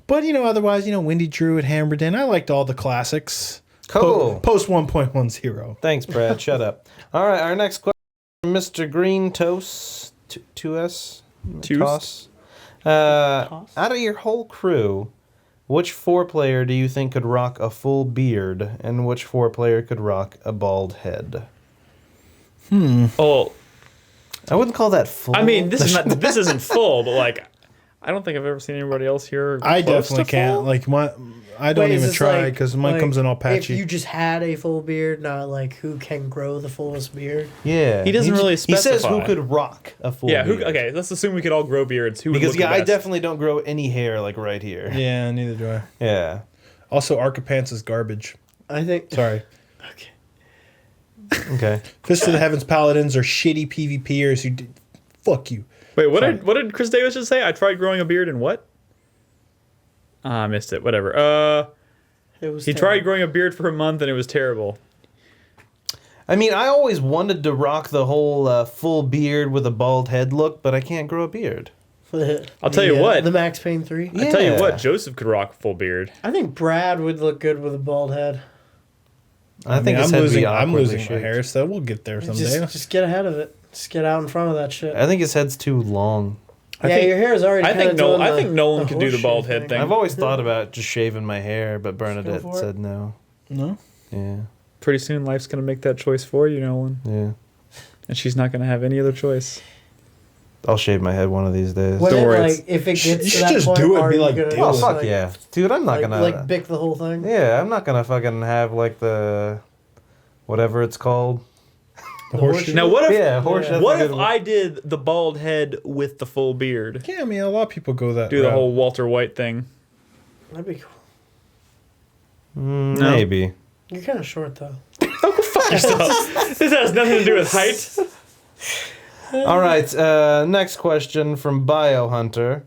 But, you know, otherwise, you know, Windy Druid, Hammerden, I liked all the classics. Cool. Post 1.10. Thanks, Brad. Shut up. All right, our next question from Mr. Green Toast. 2S? Toss. Out of your whole crew, which 4-player do you think could rock a full beard, and which 4-player could rock a bald head? Oh, I wouldn't call that full. I mean, this isn't full, but like, I don't think I've ever seen anybody else here. I close definitely to can't. full. Like, I don't even try because mine comes in all patchy. If you just had a full beard, not like who can grow the fullest beard. Yeah. He doesn't really He says specify. who could rock a full Yeah. beard. Okay. Let's assume we could all grow beards. Who would Because, look the I best? definitely don't grow any hair, like, right here. Yeah, neither do I. Yeah. Also, Archipants is garbage. I think. Sorry. Okay. Okay. Fist of the Heavens Paladins are shitty PvPers who did. Fuck you. Wait, what did Chris Davis just say? I tried growing a beard and what? I missed it. Whatever. He tried growing a beard for a month and it was terrible. I mean, I always wanted to rock the whole full beard with a bald head look, but I can't grow a beard. I'll tell you what. The Max Payne 3. I tell you what, Joseph could rock a full beard. I think Brad would look good with a bald head. I think I'm his head would be I'm awkwardly losing my shaped. hair, so we'll get there someday. Just get ahead of it. Just get out in front of that shit. I think his head's too long. Your hair is already. I think doing Nolan could do the bald head thing. I've always thought about just shaving my hair, but Bernadette for it. said no. No? Yeah. Pretty soon, life's gonna make that choice for you, Nolan, Yeah. and she's not gonna have any other choice. I'll shave my head one of these days. When Don't it, worry, like, if it gets You to should that just point, do it and are be you like, gonna deal Oh, with just, fuck like, yeah. Dude, I'm not gonna... like bick the whole thing. Yeah, I'm not gonna fucking have, like, the... whatever it's called. The horseshoe. Now, what if? Yeah, horse. that's What a if good one. I did the bald head with the full beard? Yeah, I mean, a lot of people go that Do the route. whole Walter White thing. That'd be cool. No. Maybe. You're kind of short though. Fuck yourself. This has nothing to do with height. All right, next question from Biohunter.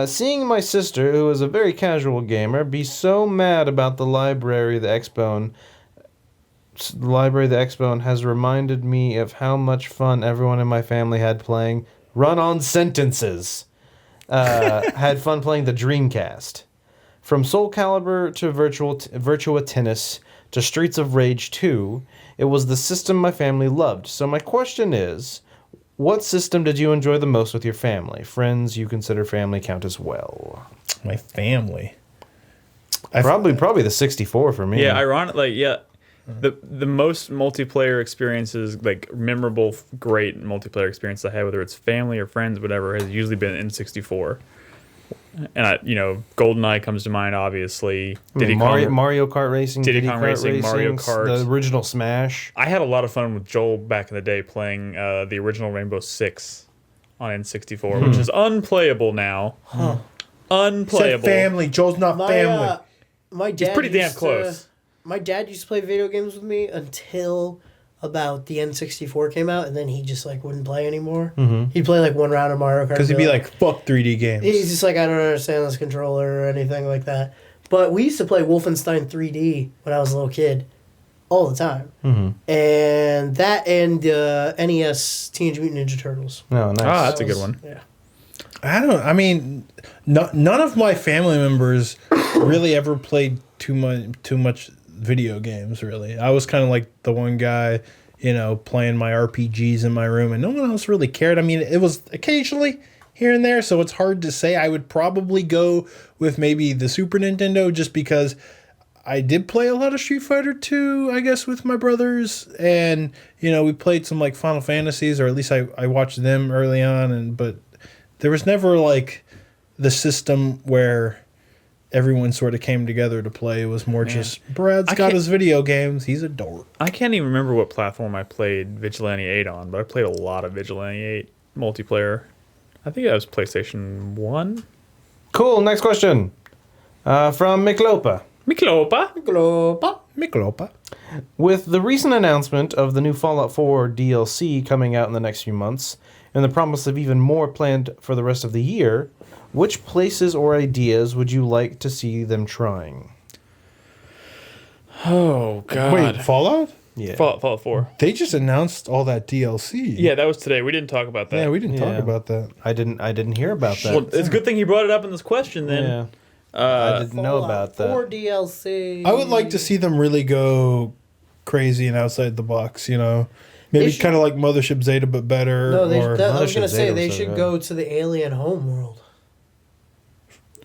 Seeing my sister, who is a very casual gamer, be so mad about the library the X-Bone has reminded me of how much fun everyone in my family had playing Run-On Sentences. Had fun playing the Dreamcast. From Soul Calibur to Virtua Tennis to Streets of Rage 2, it was the system my family loved. So my question is, what system did you enjoy the most with your family? Friends you consider family count as well. My family. Probably the 64 for me. Yeah, ironically, yeah. The most multiplayer experiences, like memorable, great multiplayer experiences I had, whether it's family or friends, whatever, has usually been N64. And GoldenEye comes to mind, obviously. Mario Kart Racing, Diddy Kong Racing, Mario Kart. the original Smash. I had a lot of fun with Joel back in the day playing the original Rainbow Six on N64, which is unplayable now. Unplayable. Said family. Joel's not family. My dad. He's pretty damn used close. My dad used to play video games with me until about the N64 came out, and then he just like wouldn't play anymore. Mm-hmm. He'd play like one round of Mario Kart. Because he'd be like, fuck 3D games. He's just like, I don't understand this controller or anything like that. But we used to play Wolfenstein 3D when I was a little kid, all the time. Mm-hmm. And that and NES Teenage Mutant Ninja Turtles. No, nice. Ah, that's a good one. Yeah. I mean, none of my family members really ever played too much video games, really. I was kind of like the one guy, playing my RPGs in my room, and no one else really cared. I mean, it was occasionally here and there, so it's hard to say. I would probably go with maybe the Super Nintendo just because I did play a lot of Street Fighter 2, I guess, with my brothers, and we played some like Final Fantasies, or at least I watched them early on, but there was never like the system where everyone sort of came together to play. It was more just Brad's got his video games. He's a dork. I can't even remember what platform I played Vigilante 8 on, but I played a lot of Vigilante 8 multiplayer. I think that was PlayStation 1. Cool. Next question from Miklopa. Miklopa. With the recent announcement of the new Fallout 4 DLC coming out in the next few months, and the promise of even more planned for the rest of the year, which places or ideas would you like to see them trying? Oh, God. Wait, Fallout? Yeah. Fallout 4. They just announced all that DLC. Yeah, that was today. We didn't talk about that. Yeah, we didn't talk about that. I didn't hear about that. Well, it's a good thing he brought it up in this question then. Yeah. I didn't know about that. 4 DLC. I would like to see them really go crazy and outside the box, Maybe kind of like Mothership Zeta, but better. No, I was Mothership going to say Zeta they was so should good. go to the alien homeworld.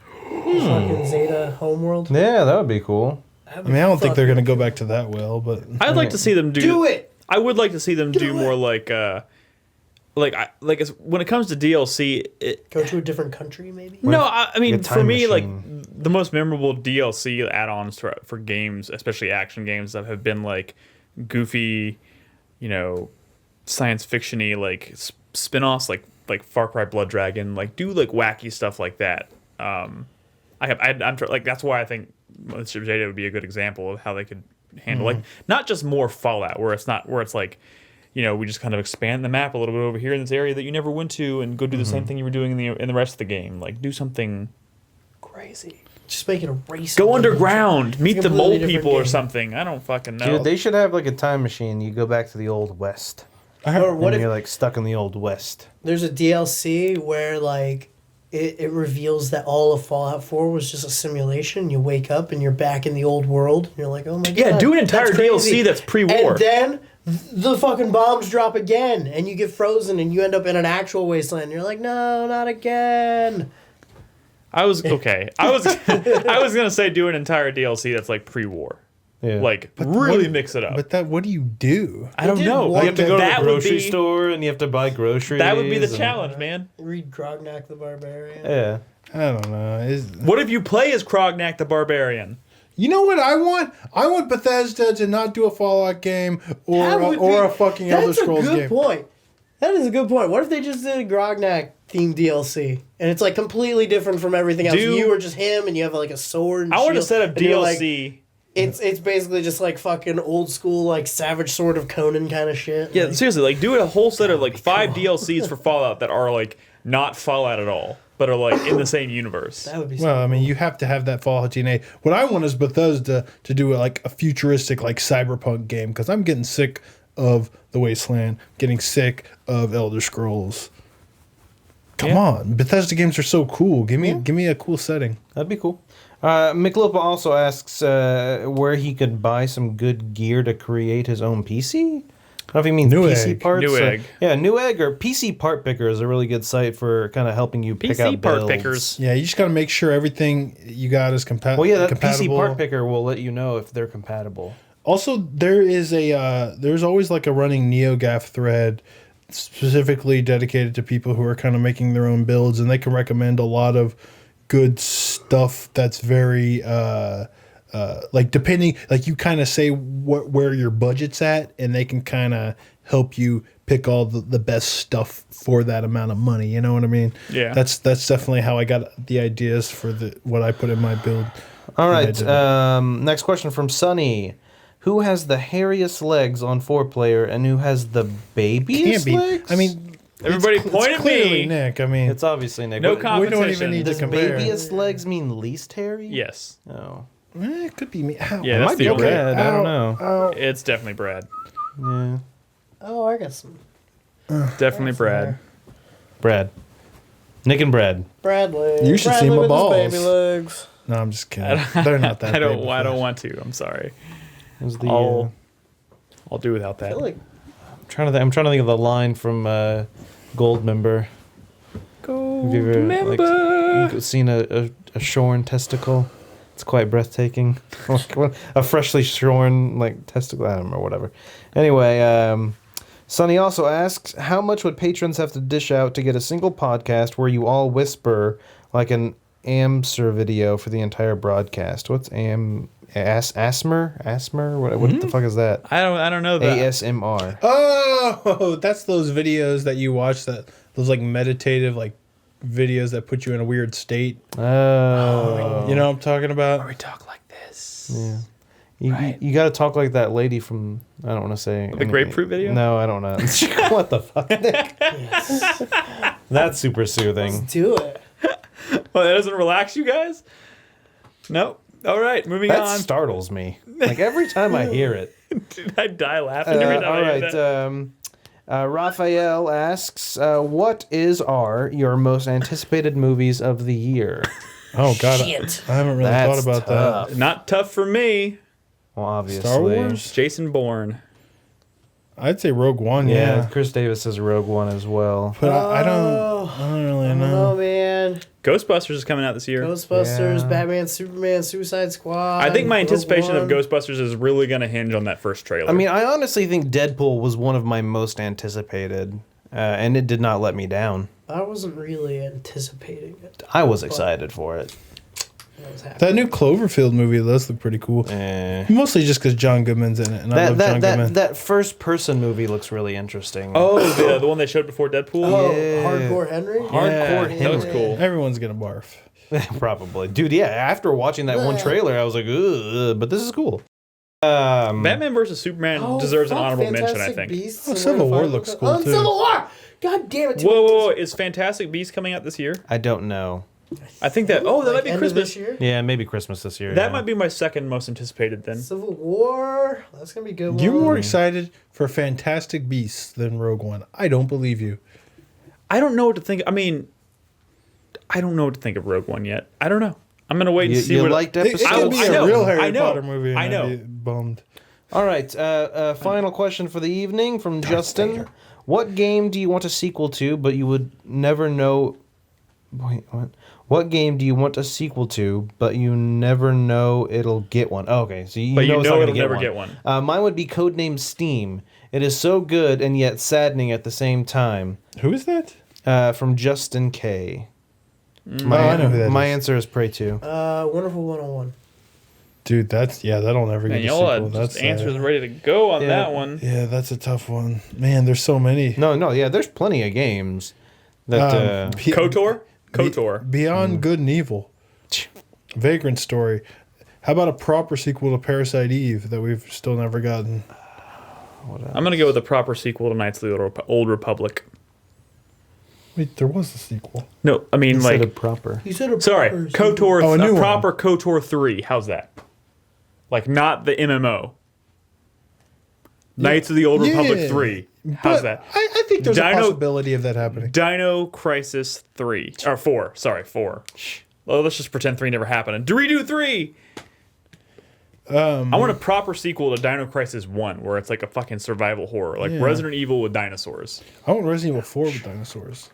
Fucking Zeta homeworld. Yeah, that would be cool. I don't think they're going to go back to that well, but I'd like to see them Do it! I would like to see them do more like when it comes to DLC. Go to a different country, maybe? No, I mean, a for time me, like, machine. the most memorable DLC add-ons for games, especially action games, that have been, like, goofy, science fiction-y, like, spin-offs, like Far Cry Blood Dragon, like, do, like, wacky stuff like that. That's why I think Mothership Zeta would be a good example of how they could handle, like, not just more Fallout, where it's like, we just kind of expand the map a little bit over here in this area that you never went to, and go do the same thing you were doing in the rest of the game. Like, do something crazy. Just make it a race. Go underground. Meet the mole completely people or different game. something. I don't fucking know. Dude, they should have like a time machine. You go back to the Old West. Or what and if you're like stuck in the Old West. there's a DLC where, like, it reveals that all of Fallout 4 was just a simulation. You wake up and you're back in the old world. And you're like, oh my god. Yeah, do an entire that's crazy. DLC that's pre-war. And then the fucking bombs drop again, and you get frozen, and you end up in an actual wasteland. You're like, no, not again. I was gonna say do an entire DLC that's like pre-war. Yeah. Like, really mix it up. But what do you do? I don't know. one you have to go to That the would grocery be- store and you have to buy groceries. That would be the and- challenge, man. Read Grognak the Barbarian. Yeah. I don't know. What if you play as Krognak the Barbarian? You know what I want? I want Bethesda to not do a Fallout game or a fucking Elder Scrolls That's a game. good point. That is a good point. What if they just did a Grognak themed DLC? And it's like completely different from everything else. Do- You are just him and you have like a sword and I want to shield, set up and you're like- DLC. it's basically just like fucking old school, like Savage Sword of Conan kind of shit. Yeah, Like, seriously, like do a whole set of like 5 DLCs for Fallout that are like not Fallout at all, but are like in the same universe. that would be Well, I mean, you have to have that Fallout DNA. What I want is Bethesda to do like a futuristic, like cyberpunk game, because I'm getting sick of the Wasteland, getting sick of Elder Scrolls. Come on, Bethesda games are so cool. Give me a cool setting. That'd be cool. Miklopa also asks where he could buy some good gear to create his own PC. I don't know if he means PC Newegg. parts. Newegg. Yeah, Newegg or PC Part Picker is a really good site for kind of helping you pick PC out part builds. pickers. Yeah, you just got to make sure everything you got is Well, yeah, that compatible. PC Part Picker will let you know if they're compatible. Also, there is there's always like a running NeoGAF thread specifically dedicated to people who are kind of making their own builds, and they can recommend a lot of good stuff that's very like depending, like you kind of say where your budget's at, and they can kind of help you pick all the best stuff for that amount of money. You know what I mean? Yeah. That's definitely how I got the ideas for what I put in my build. All when I right. did it. Next question from Sunny. Who has the hairiest legs on 4Player and who has the babiest Can't be. legs? I mean, Everybody point it's at clearly me. Nick. I mean, it's obviously Nick. No But we don't competition. even need to does compare. babiest legs mean least hairy? Yes. Oh. It could be me. Ow. Yeah, It that's might be the only. Brad. I don't know. Ow. It's definitely Brad. Yeah. Oh, I got some. Definitely Brad. Brad. Nick and Brad. Bradley. You should Bradley see my with his balls. baby legs. No, I'm just kidding. They're not that. I don't big. want to. I'm sorry. It was the, I'll do without I that. feel like I'm trying to think of the line from Goldmember. Go Have you ever seen a shorn testicle? It's quite breathtaking. A freshly shorn testicle, I don't remember, whatever. Anyway, Sonny also asks, how much would patrons have to dish out to get a single podcast where you all whisper like an AMSR video for the entire broadcast? What's ASMR? What the fuck is that? I don't know that. ASMR. Oh, that's those videos that you watch, those meditative videos that put you in a weird state. Oh. You know what I'm talking about? We talk like this. Yeah. Right. You got to talk like that lady from, I don't want to say. The grapefruit video? No, I don't know. What the fuck, Nick? That's super soothing. Let's do it. Well, that doesn't relax you guys? Nope. All right, moving That on. startles me. Every time I hear it. Dude, I die laughing every time All I hear right. that. Raphael asks, what are your most anticipated movies of the year? Oh, God. Shit. I haven't really That's thought about tough. that. Not tough for me. Well, obviously. Star Wars? Jason Bourne. I'd say Rogue One, Yeah, yeah. Chris Davis says Rogue One as well. But I don't really know. Oh, man. Ghostbusters is coming out this year. Ghostbusters, Yeah. Batman, Superman, Suicide Squad. I think my Rogue anticipation of One. Ghostbusters is really going to hinge on that first trailer. I mean, I honestly think Deadpool was one of my most anticipated, and it did not let me down. I wasn't really anticipating it. I was excited for it. I was happy. That new Cloverfield movie does look pretty cool. Mostly just because John Goodman's in it, and I love John Goodman. That first person movie looks really interesting. oh, the one they showed before Deadpool? Oh, Yeah. Hardcore Henry? Hardcore That was Henry. cool. Everyone's gonna barf. Probably. Dude, yeah, after watching that one trailer, I was like, ugh, but this is cool. Batman vs. Superman Oh, deserves an fuck, honorable mention, I Fantastic think. Beasts Oh, and Civil Where to War Find looks Them. cool, Oh, too. Civil War! God damn it. Whoa. Is Fantastic Beasts coming out this year? I don't know. I think that, that might be end of Christmas. this year? Yeah, maybe Christmas this year. That yeah. might be my second most anticipated then. Civil War. That's going to be a good one. You're more excited for Fantastic Beasts than Rogue One. I don't believe you. I don't know what to think. I mean, I don't know what to think of Rogue One yet. I don't know. I'm going to wait and see You what... liked It episode? could be I a know, real I Harry know, Potter movie, and I know. I'd be bummed. All right, final question for the evening from Justin. What game do you want a sequel to, but you would never know... Wait, what? What game do you want a sequel to, but you never know it'll get one? Oh, okay, so you But know, you it's know not it'll gonna never get one. Mine would be Codename Steam. It is so good and yet saddening at the same time. Who is that? From Justin K. I know who that My is. answer is Prey 2. Wonderful 101. Dude, that'll never Man, get a y'all sequel. had That's just answers ready to go on Yeah. that one. Yeah, that's a tough one. Man, there's so many. No, yeah, there's plenty of games that... KOTOR? KOTOR. Beyond Good and Evil. Vagrant Story. How about a proper sequel to Parasite Eve that we've still never gotten? I'm going to go with a proper sequel to Knights of the Old Republic. Wait, there was a sequel. No, I mean, instead like... of proper. You said a Sorry, proper KOTOR, Oh, a new a one. proper KOTOR 3. How's that? Like, not the MMO. Knights of the Old Republic Yeah. 3. How's But that? I think there's a Dino- possibility of that happening. Dino Crisis 3. Or 4. Sorry, 4. Oh, let's just pretend 3 never happened. And redo 3! I want a proper sequel to Dino Crisis 1, where it's like a fucking survival horror. Like Yeah. Resident Evil with dinosaurs. I want Resident Evil 4 with dinosaurs.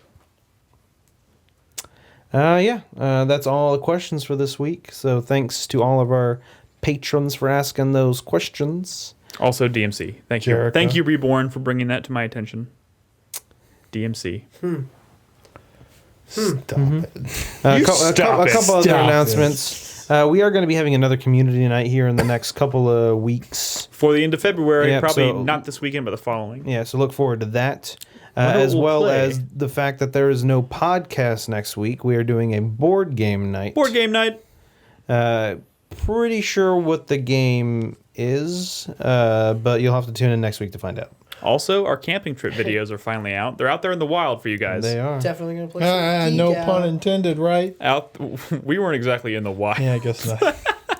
That's all the questions for this week. So thanks to all of our patrons for asking those questions. Also DMC. Thank you. Jericho. Thank you, Reborn, for bringing that to my attention. DMC. Stop it. A stop couple it. other Stop announcements. We are going to be having another community night here in the next couple of weeks. For the end of February, Yep, probably so- not this weekend, but the following. Yeah, so look forward to that. Wonder what As we'll well play. as the fact that there is no podcast next week. We are doing a board game night. Board game night. Pretty sure what the game is, but you'll have to tune in next week to find out. Also, our camping trip videos are finally out. They're out there in the wild for you guys. They are. Definitely going to play some No Geek Out. pun intended, right? Out. We weren't exactly in the wild. Yeah, I guess not.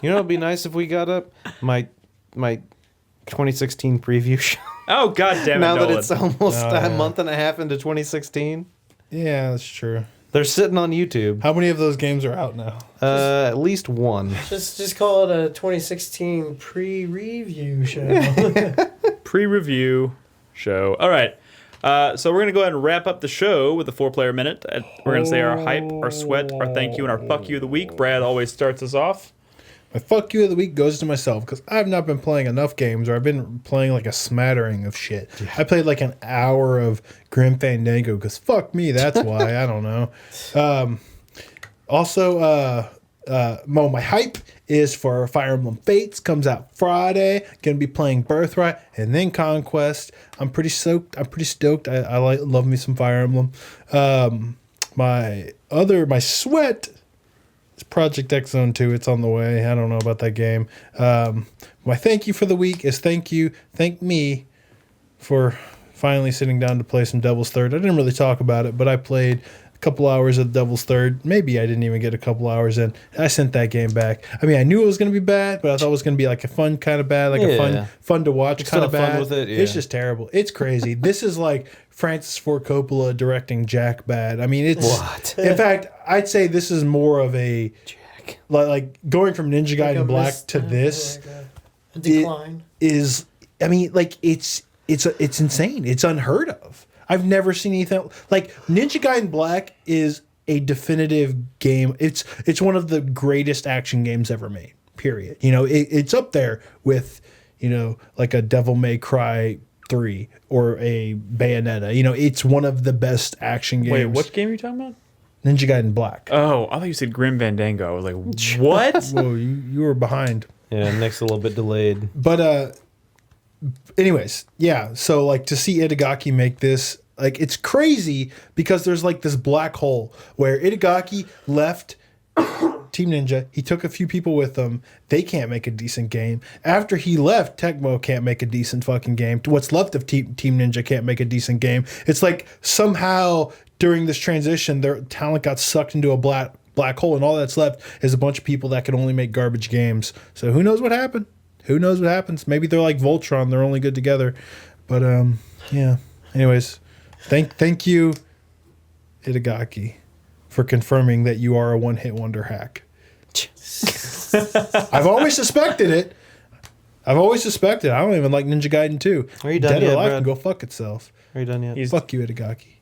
You know, it'd be nice if we got up my 2016 preview show. Oh, God damn it, Now that Nolan. it's almost Oh, a yeah. month and a half into 2016, Yeah, that's true. they're sitting on YouTube. How many of those games are out now? At least one. Just call it a 2016 pre-review show. Pre-review show. All right. So we're going to go ahead and wrap up the show with a 4-player minute. We're going to say our hype, our sweat, our thank you, and our fuck you of the week. Brad always starts us off. My fuck you of the week goes to myself because I've not been playing enough games, or I've been playing like a smattering of shit. I played like an hour of Grim Fandango because fuck me, that's why. I don't know. My hype is for Fire Emblem Fates. Comes out Friday. Gonna be playing Birthright and then Conquest. I'm pretty stoked. I love me some Fire Emblem. My sweat is Project X Zone 2. It's on the way. I don't know about that game. My thank you for the week is thank me for finally sitting down to play some Devil's Third. I didn't really talk about it, but I played couple hours of Devil's Third. Maybe I didn't even get a couple hours in. I sent that game back. I mean, I knew it was going to be bad, but I thought it was going to be like a fun kind of bad, like a fun to watch kind of bad. With it, yeah. It's just terrible. It's crazy. This is like Francis Ford Coppola directing Jack bad. I mean, it's what? In fact, I'd say this is more of a Jack. Like going from Ninja Gaiden Black to this a decline. Is I mean, like it's insane. It's unheard of. I've never seen anything like Ninja Gaiden Black is a definitive game. It's one of the greatest action games ever made. Period. You know, it's up there with, you know, like a Devil May Cry 3 or a Bayonetta. You know, it's one of the best action games. Wait, what game are you talking about? Ninja Gaiden Black. Oh, I thought you said Grim Fandango. I was like, what? Whoa, you were behind. Yeah, Nick's a little bit delayed. But anyways, yeah. So like to see Itagaki make this, like it's crazy because there's like this black hole where Itagaki left Team Ninja. He took a few people with him. They can't make a decent game. After he left, Tecmo can't make a decent fucking game. What's left of Team Ninja can't make a decent game. It's like somehow during this transition, their talent got sucked into a black hole, and all that's left is a bunch of people that can only make garbage games. So who knows what happened? Who knows what happens? Maybe they're like Voltron. They're only good together. But yeah. Anyways, thank you, Itagaki, for confirming that you are a one-hit wonder hack. I've always suspected it. I don't even like Ninja Gaiden 2. Are you done Dead yet, or Alive Brad? can go fuck itself. Are you done yet? Fuck you, Itagaki.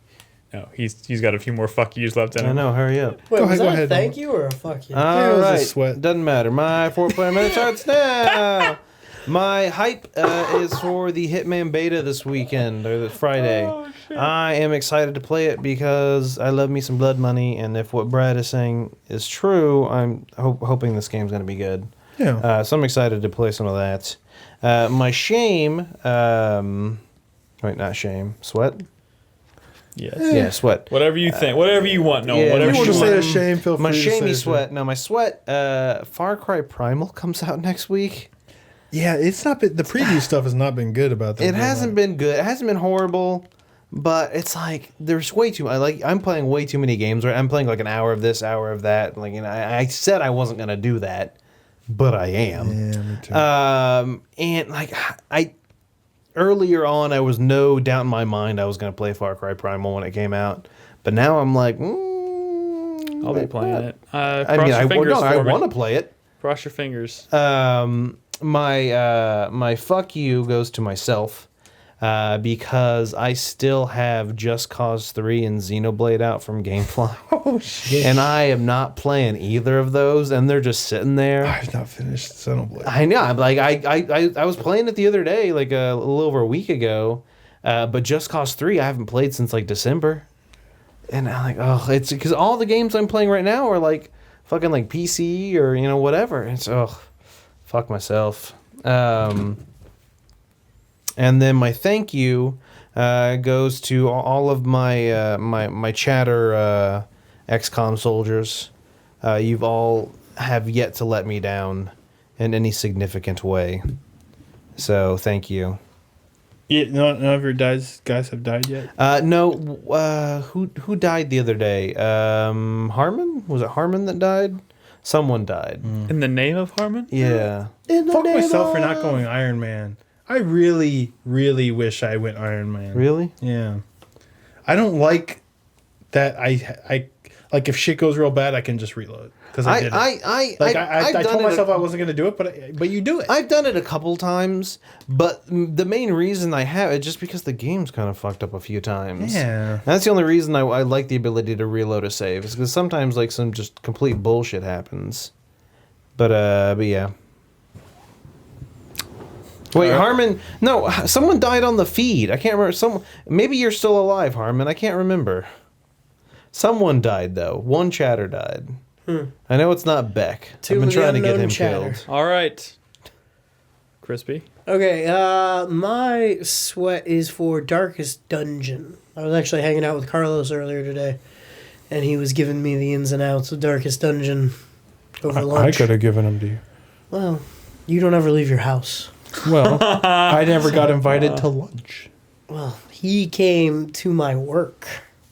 No, he's got a few more fuck yous left in him. I know, hurry up. Wait, was go that ahead, a thank you or a fuck you? it All was a right, sweat. doesn't matter. My 4-player minute starts now. My hype is for the Hitman beta this weekend, or this Friday. Oh, shit. I am excited to play it because I love me some blood money, and if what Brad is saying is true, I'm hoping this game's going to be good. Yeah. So I'm excited to play some of that. My shame, not shame, sweat? Yes. Yeah, sweat. Whatever you think. Whatever you want. No, yeah, whatever If you you want to say want. a shame, feel free My to say shamey a sweat. shame. No, my sweat, Far Cry Primal comes out next week. Yeah, it's not been, the preview stuff has not been good about that. It hasn't been good. It hasn't been horrible, but it's like there's way too. I'm playing way too many games. Right, I'm playing like an hour of this, hour of that. Like, you know, I said I wasn't gonna do that, but I am. Yeah, me too. And like earlier on, I was no doubt in my mind I was gonna play Far Cry Primal when it came out, but now I'm like, I'll be playing it. I mean, I want to play it. Cross your fingers. My fuck you goes to myself because I still have Just Cause 3 and Xenoblade out from GameFly. Oh shit! And I am not playing either of those, and they're just sitting there. I've not finished Xenoblade. I know. I'm like I was playing it the other day, like a little over a week ago, but Just Cause 3 I haven't played since like December, and I'm like, oh, it's because all the games I'm playing right now are like fucking like PC or you know whatever. It's fuck myself. And then my thank you goes to all of my my chatter XCOM soldiers. You've all have yet to let me down in any significant way. So thank you. Yeah, none of your guys have died yet. No. Who died the other day? Harmon? Was it Harmon that died? Someone died. In the name of Harmon? Yeah. Fuck myself for not going Iron Man. I really, really wish I went Iron Man. Really? Yeah. I don't like that. I like if shit goes real bad, I can just reload because I did it. I told myself I wasn't going to do it, but you do it. I've done it a couple times, but the main reason I have it just because the game's kind of fucked up a few times. Yeah. That's the only reason I like the ability to reload a save. Is because sometimes like some just complete bullshit happens. But yeah. Wait, Harmon? No, someone died on the feed. I can't remember. Maybe you're still alive, Harmon. I can't remember. Someone died though. One chatter died. I know it's not Beck. I've been trying to get him killed. All right. Crispy. Okay, my sweat is for Darkest Dungeon. I was actually hanging out with Carlos earlier today, and he was giving me the ins and outs of Darkest Dungeon over lunch. I could have given them to you. Well, you don't ever leave your house. Well, I never got invited to lunch. Well, he came to my work.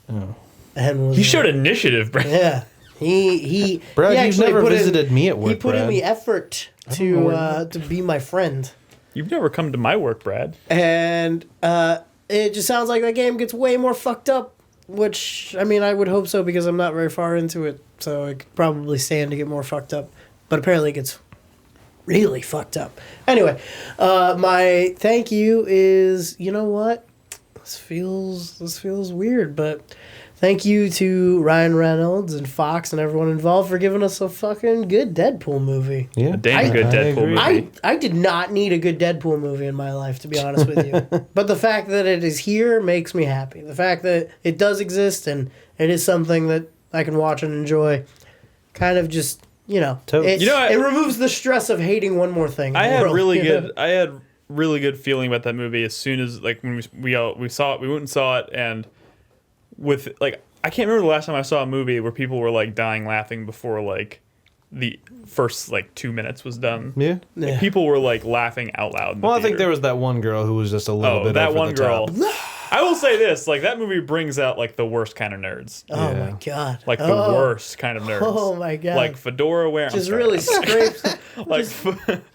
Oh. And was He showed initiative, Brad. Yeah. He Brad, he you've actually never put visited me at work, He put in Brad. the effort to be my friend. You've never come to my work, Brad. And it just sounds like that game gets way more fucked up, which, I mean, I would hope so because I'm not very far into it, so it could probably stand to get more fucked up. But apparently it gets really fucked up. Anyway, my thank you is, you know what? This feels weird, but thank you to Ryan Reynolds and Fox and everyone involved for giving us a fucking good Deadpool movie. Yeah, A damn good I Deadpool agree. movie. I did not need a good Deadpool movie in my life, to be honest with you. But the fact that it is here makes me happy. The fact that it does exist and it is something that I can watch and enjoy kind of just, you know, it, You know, it removes the stress of hating one more thing. in I the had world, really you know? good. I had really good feeling about that movie as soon as like when we saw it. We went and saw it, and with like I can't remember the last time I saw a movie where people were like dying laughing before like the first like 2 minutes was done. Yeah. Like, Yeah. people were like laughing out loud. In the Well, I think theater. there was that one girl who was just a little bit that over one the top. girl. I will say this: like that movie brings out like the worst kind of nerds, Oh Yeah. my god! like the worst kind of nerds. Oh my god! Like fedora wearing. just really scrapes, like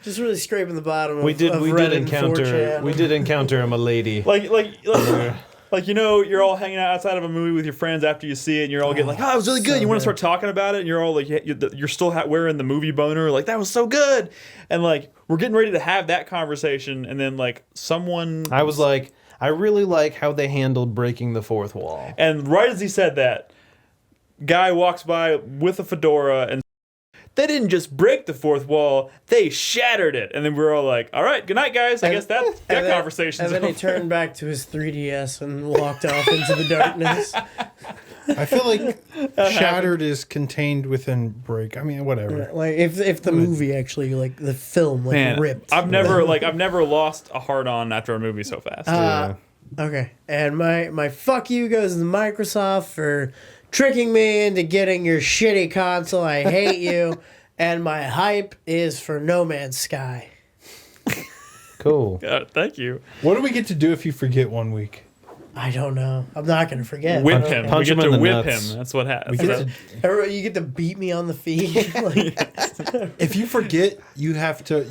just really scraping the bottom. Of, We did of Reddit and encounter 4chan. him a lady. like you know, you're all hanging out outside of a movie with your friends after you see it, and you're all getting like, "Oh, it was really good." so You want to good. start talking about it, and you're all like, "You're still wearing the movie boner." Like that was so good, and like we're getting ready to have that conversation, and then like someone, I was like, I really like how they handled breaking the fourth wall. and right as he said that, guy walks by with a fedora and. They didn't just break the fourth wall; they shattered it, and then we were all like, "All right, good night, guys. I guess that conversation's And then he over." turned back to his 3DS and walked off into the darkness. I feel like Shattered is contained within Break. I mean, whatever. Like if the movie actually like the film like Man, ripped. I've never lost a hard on after a movie so fast. Okay, and my fuck you goes to Microsoft for tricking me into getting your shitty console. I hate you. And my hype is for No Man's Sky. Cool. Thank you. What do we get to do if you forget 1 week? I don't know. I'm not gonna forget. Whip him. Punch we him get in to the whip nuts. him. That's what happens. Everybody, you get to beat me on the feet. Like, If you forget, you have to.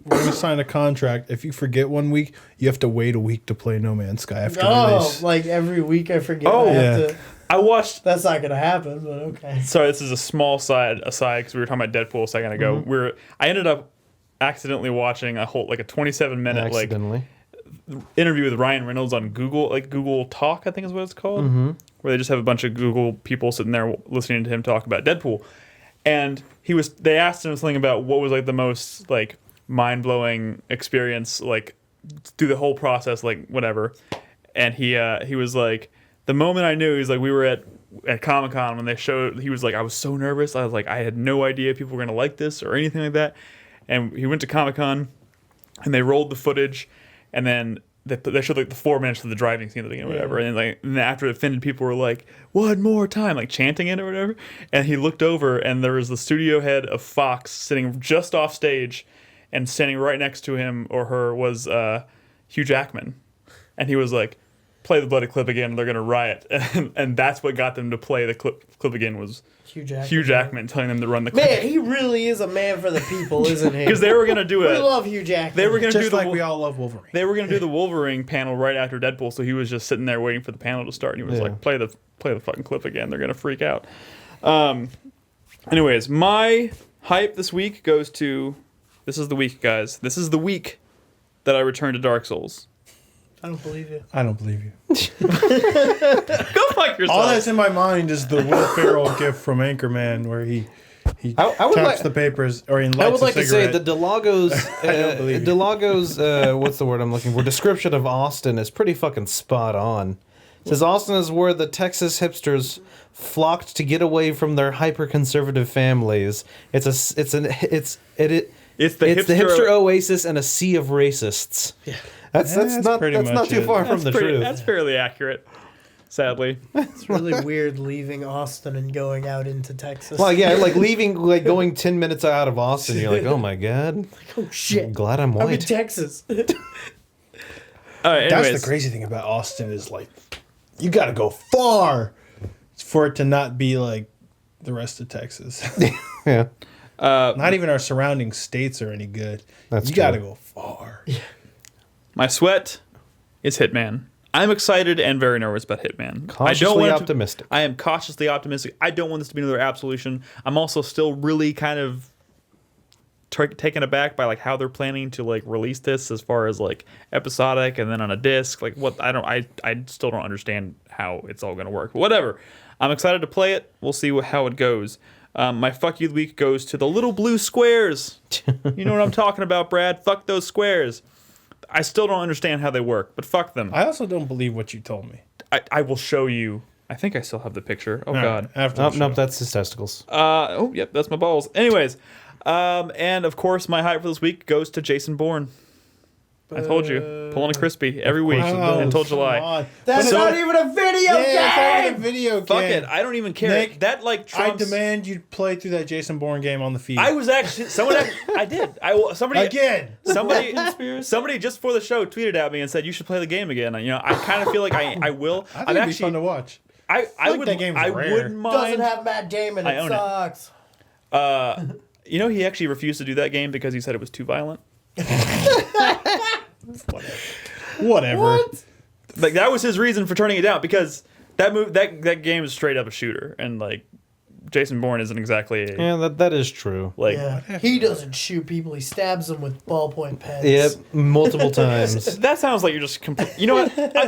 When you sign a contract, if you forget 1 week, you have to wait a week to play No Man's Sky after release. like every week I forget. Oh, I have yeah. to. I watched. That's not gonna happen, but okay. Sorry, this is a small aside because we were talking about Deadpool a second ago. I ended up accidentally watching a 27-minute like Accidentally. interview with Ryan Reynolds on Google Talk, I think is what it's called, where they just have a bunch of Google people sitting there listening to him talk about Deadpool, and they asked him something about what was like the most like mind-blowing experience like through the whole process, like whatever, and he was like, the moment I knew, he's like, we were at Comic-Con when they showed, he was like, I was so nervous, I was like, I had no idea people were gonna like this or anything like that, and he went to Comic-Con and they rolled the footage. And then they showed like the 4 minutes of the driving scene at the beginning or whatever. And then after it finished, people were like, "One more time," like chanting it or whatever. And he looked over, and there was the studio head of Fox sitting just off stage, and standing right next to him or her was Hugh Jackman. And he was like, "Play the bloody clip again. They're gonna riot." And that's what got them to play the clip again was Hugh Jackman telling them to run the clip. Man, he really is a man for the people, isn't he? Because they were gonna do We it. love Hugh Jackman. They were gonna Just do like we all love Wolverine. They were gonna do the Wolverine panel right after Deadpool, so he was just sitting there waiting for the panel to start. And he was like, "Play the fucking clip again. They're gonna freak out." Anyways, my hype this week goes to. This is the week, guys. This is the week that I returned to Dark Souls. I don't believe you. I don't believe you. Go fuck yourself. All that's in my mind is the Will Ferrell gift from Anchorman where he He I would taps like- the papers, or he lights I would like a to say cigarette. that Delago's don't believe you. Delago's what's the word I'm looking for? Description of Austin is pretty fucking spot on. It says Austin is where the Texas hipsters flocked to get away from their hyper conservative families. It's the hipster oasis and a sea of racists. Yeah. That's not pretty that's not much too it. far from the truth. That's fairly accurate. Sadly, It's really weird leaving Austin and going out into Texas. Well, yeah, like going 10 minutes out of Austin, you're like, oh my god, oh shit! I'm glad I'm I'm in white. Texas. all right. That's Anyways, the crazy thing about Austin is like, you got to go far for it to not be like the rest of Texas. Yeah, Not even our surrounding states are any good. That's you got to true. go far. my sweat is Hitman. I'm excited and very nervous about Hitman. Cautiously optimistic. I am cautiously optimistic. I don't want this to be another Absolution. I'm also still really kind of taken aback by like how they're planning to like release this as far as like episodic and then on a disc. Like what I still don't understand how it's all going to work. But whatever. I'm excited to play it. We'll see how it goes. My fuck you of the week goes to the little blue squares. You know what I'm talking about, Brad? Fuck those squares. I still don't understand how they work, but fuck them. I also don't believe what you told me. I will show you. I think I still have the picture. Oh, All God. right, after Nope, the nope, show. that's his testicles. Oh, yep, that's my balls. Anyways, and of course, my hype for this week goes to Jason Bourne. I told you, pulling a crispy every week until July. That's So- not even a video Yeah, it's not even game. a video game. Fuck it, I don't even care. Nick, that like I trumps. demand you play through that Jason Bourne game on the feed. I was actually I did. Somebody Again. Somebody just before the show tweeted at me and said you should play the game again. You know, I kind of feel like I will. I think it'd be fun to watch. I like would. that game's I rare. wouldn't Doesn't mind. have Matt Damon. I It own it. sucks. You know, he actually refused to do that game because he said it was too violent. Whatever. What? Like that was his reason for turning it down because that game is straight up a shooter and like Jason Bourne isn't exactly a, Yeah, that is true. like Yeah. He doesn't shoot people. He stabs them with ballpoint pens. Yep, multiple times. that sounds like you're just you know what I'm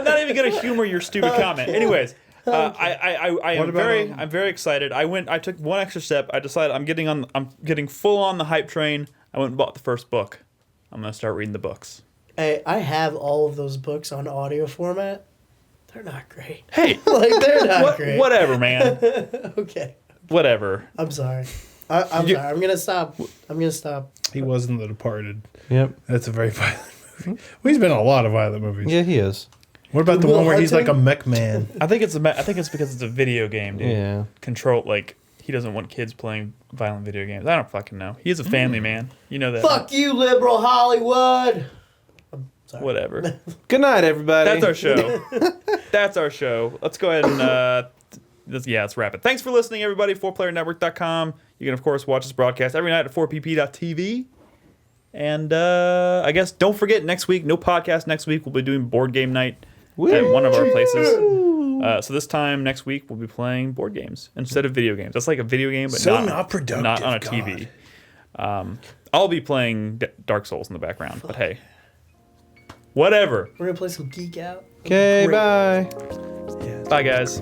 not even gonna humor your stupid comment. Anyways, I'm very excited. I took one extra step. I decided I'm getting full on the hype train. I went and bought the first book. I'm gonna start reading the books. Hey, I have all of those books on audio format. They're not great. Hey, Like they're not great. whatever, man. Okay. Whatever. I'm sorry. I'm sorry. I'm gonna stop. He was in The Departed. Yep. That's a very violent movie. Well, he's been in a lot of violent movies. Yeah, he is. What about the Will one where he's like a Hunting? mech man? I think it's because it's a video game, dude. Yeah. Control like he doesn't want kids playing violent video games. I don't fucking know. He's a family man. You know that. Fuck you, liberal Hollywood. Sorry. Whatever. Good night, everybody. That's our show. That's our show. Let's go ahead and let's wrap it. Thanks for listening, everybody. 4playernetwork.com. You can of course watch this broadcast every night at 4pp.tv. And I guess don't forget next week, no podcast next week. We'll be doing board game night at one of our places. So this time next week we'll be playing board games instead of video games. That's like a video game, but So not productive, not on a God. TV. I'll be playing Dark Souls in the background, but hey, whatever. We're gonna play some Geek Out. Okay, Great. bye. Bye, guys.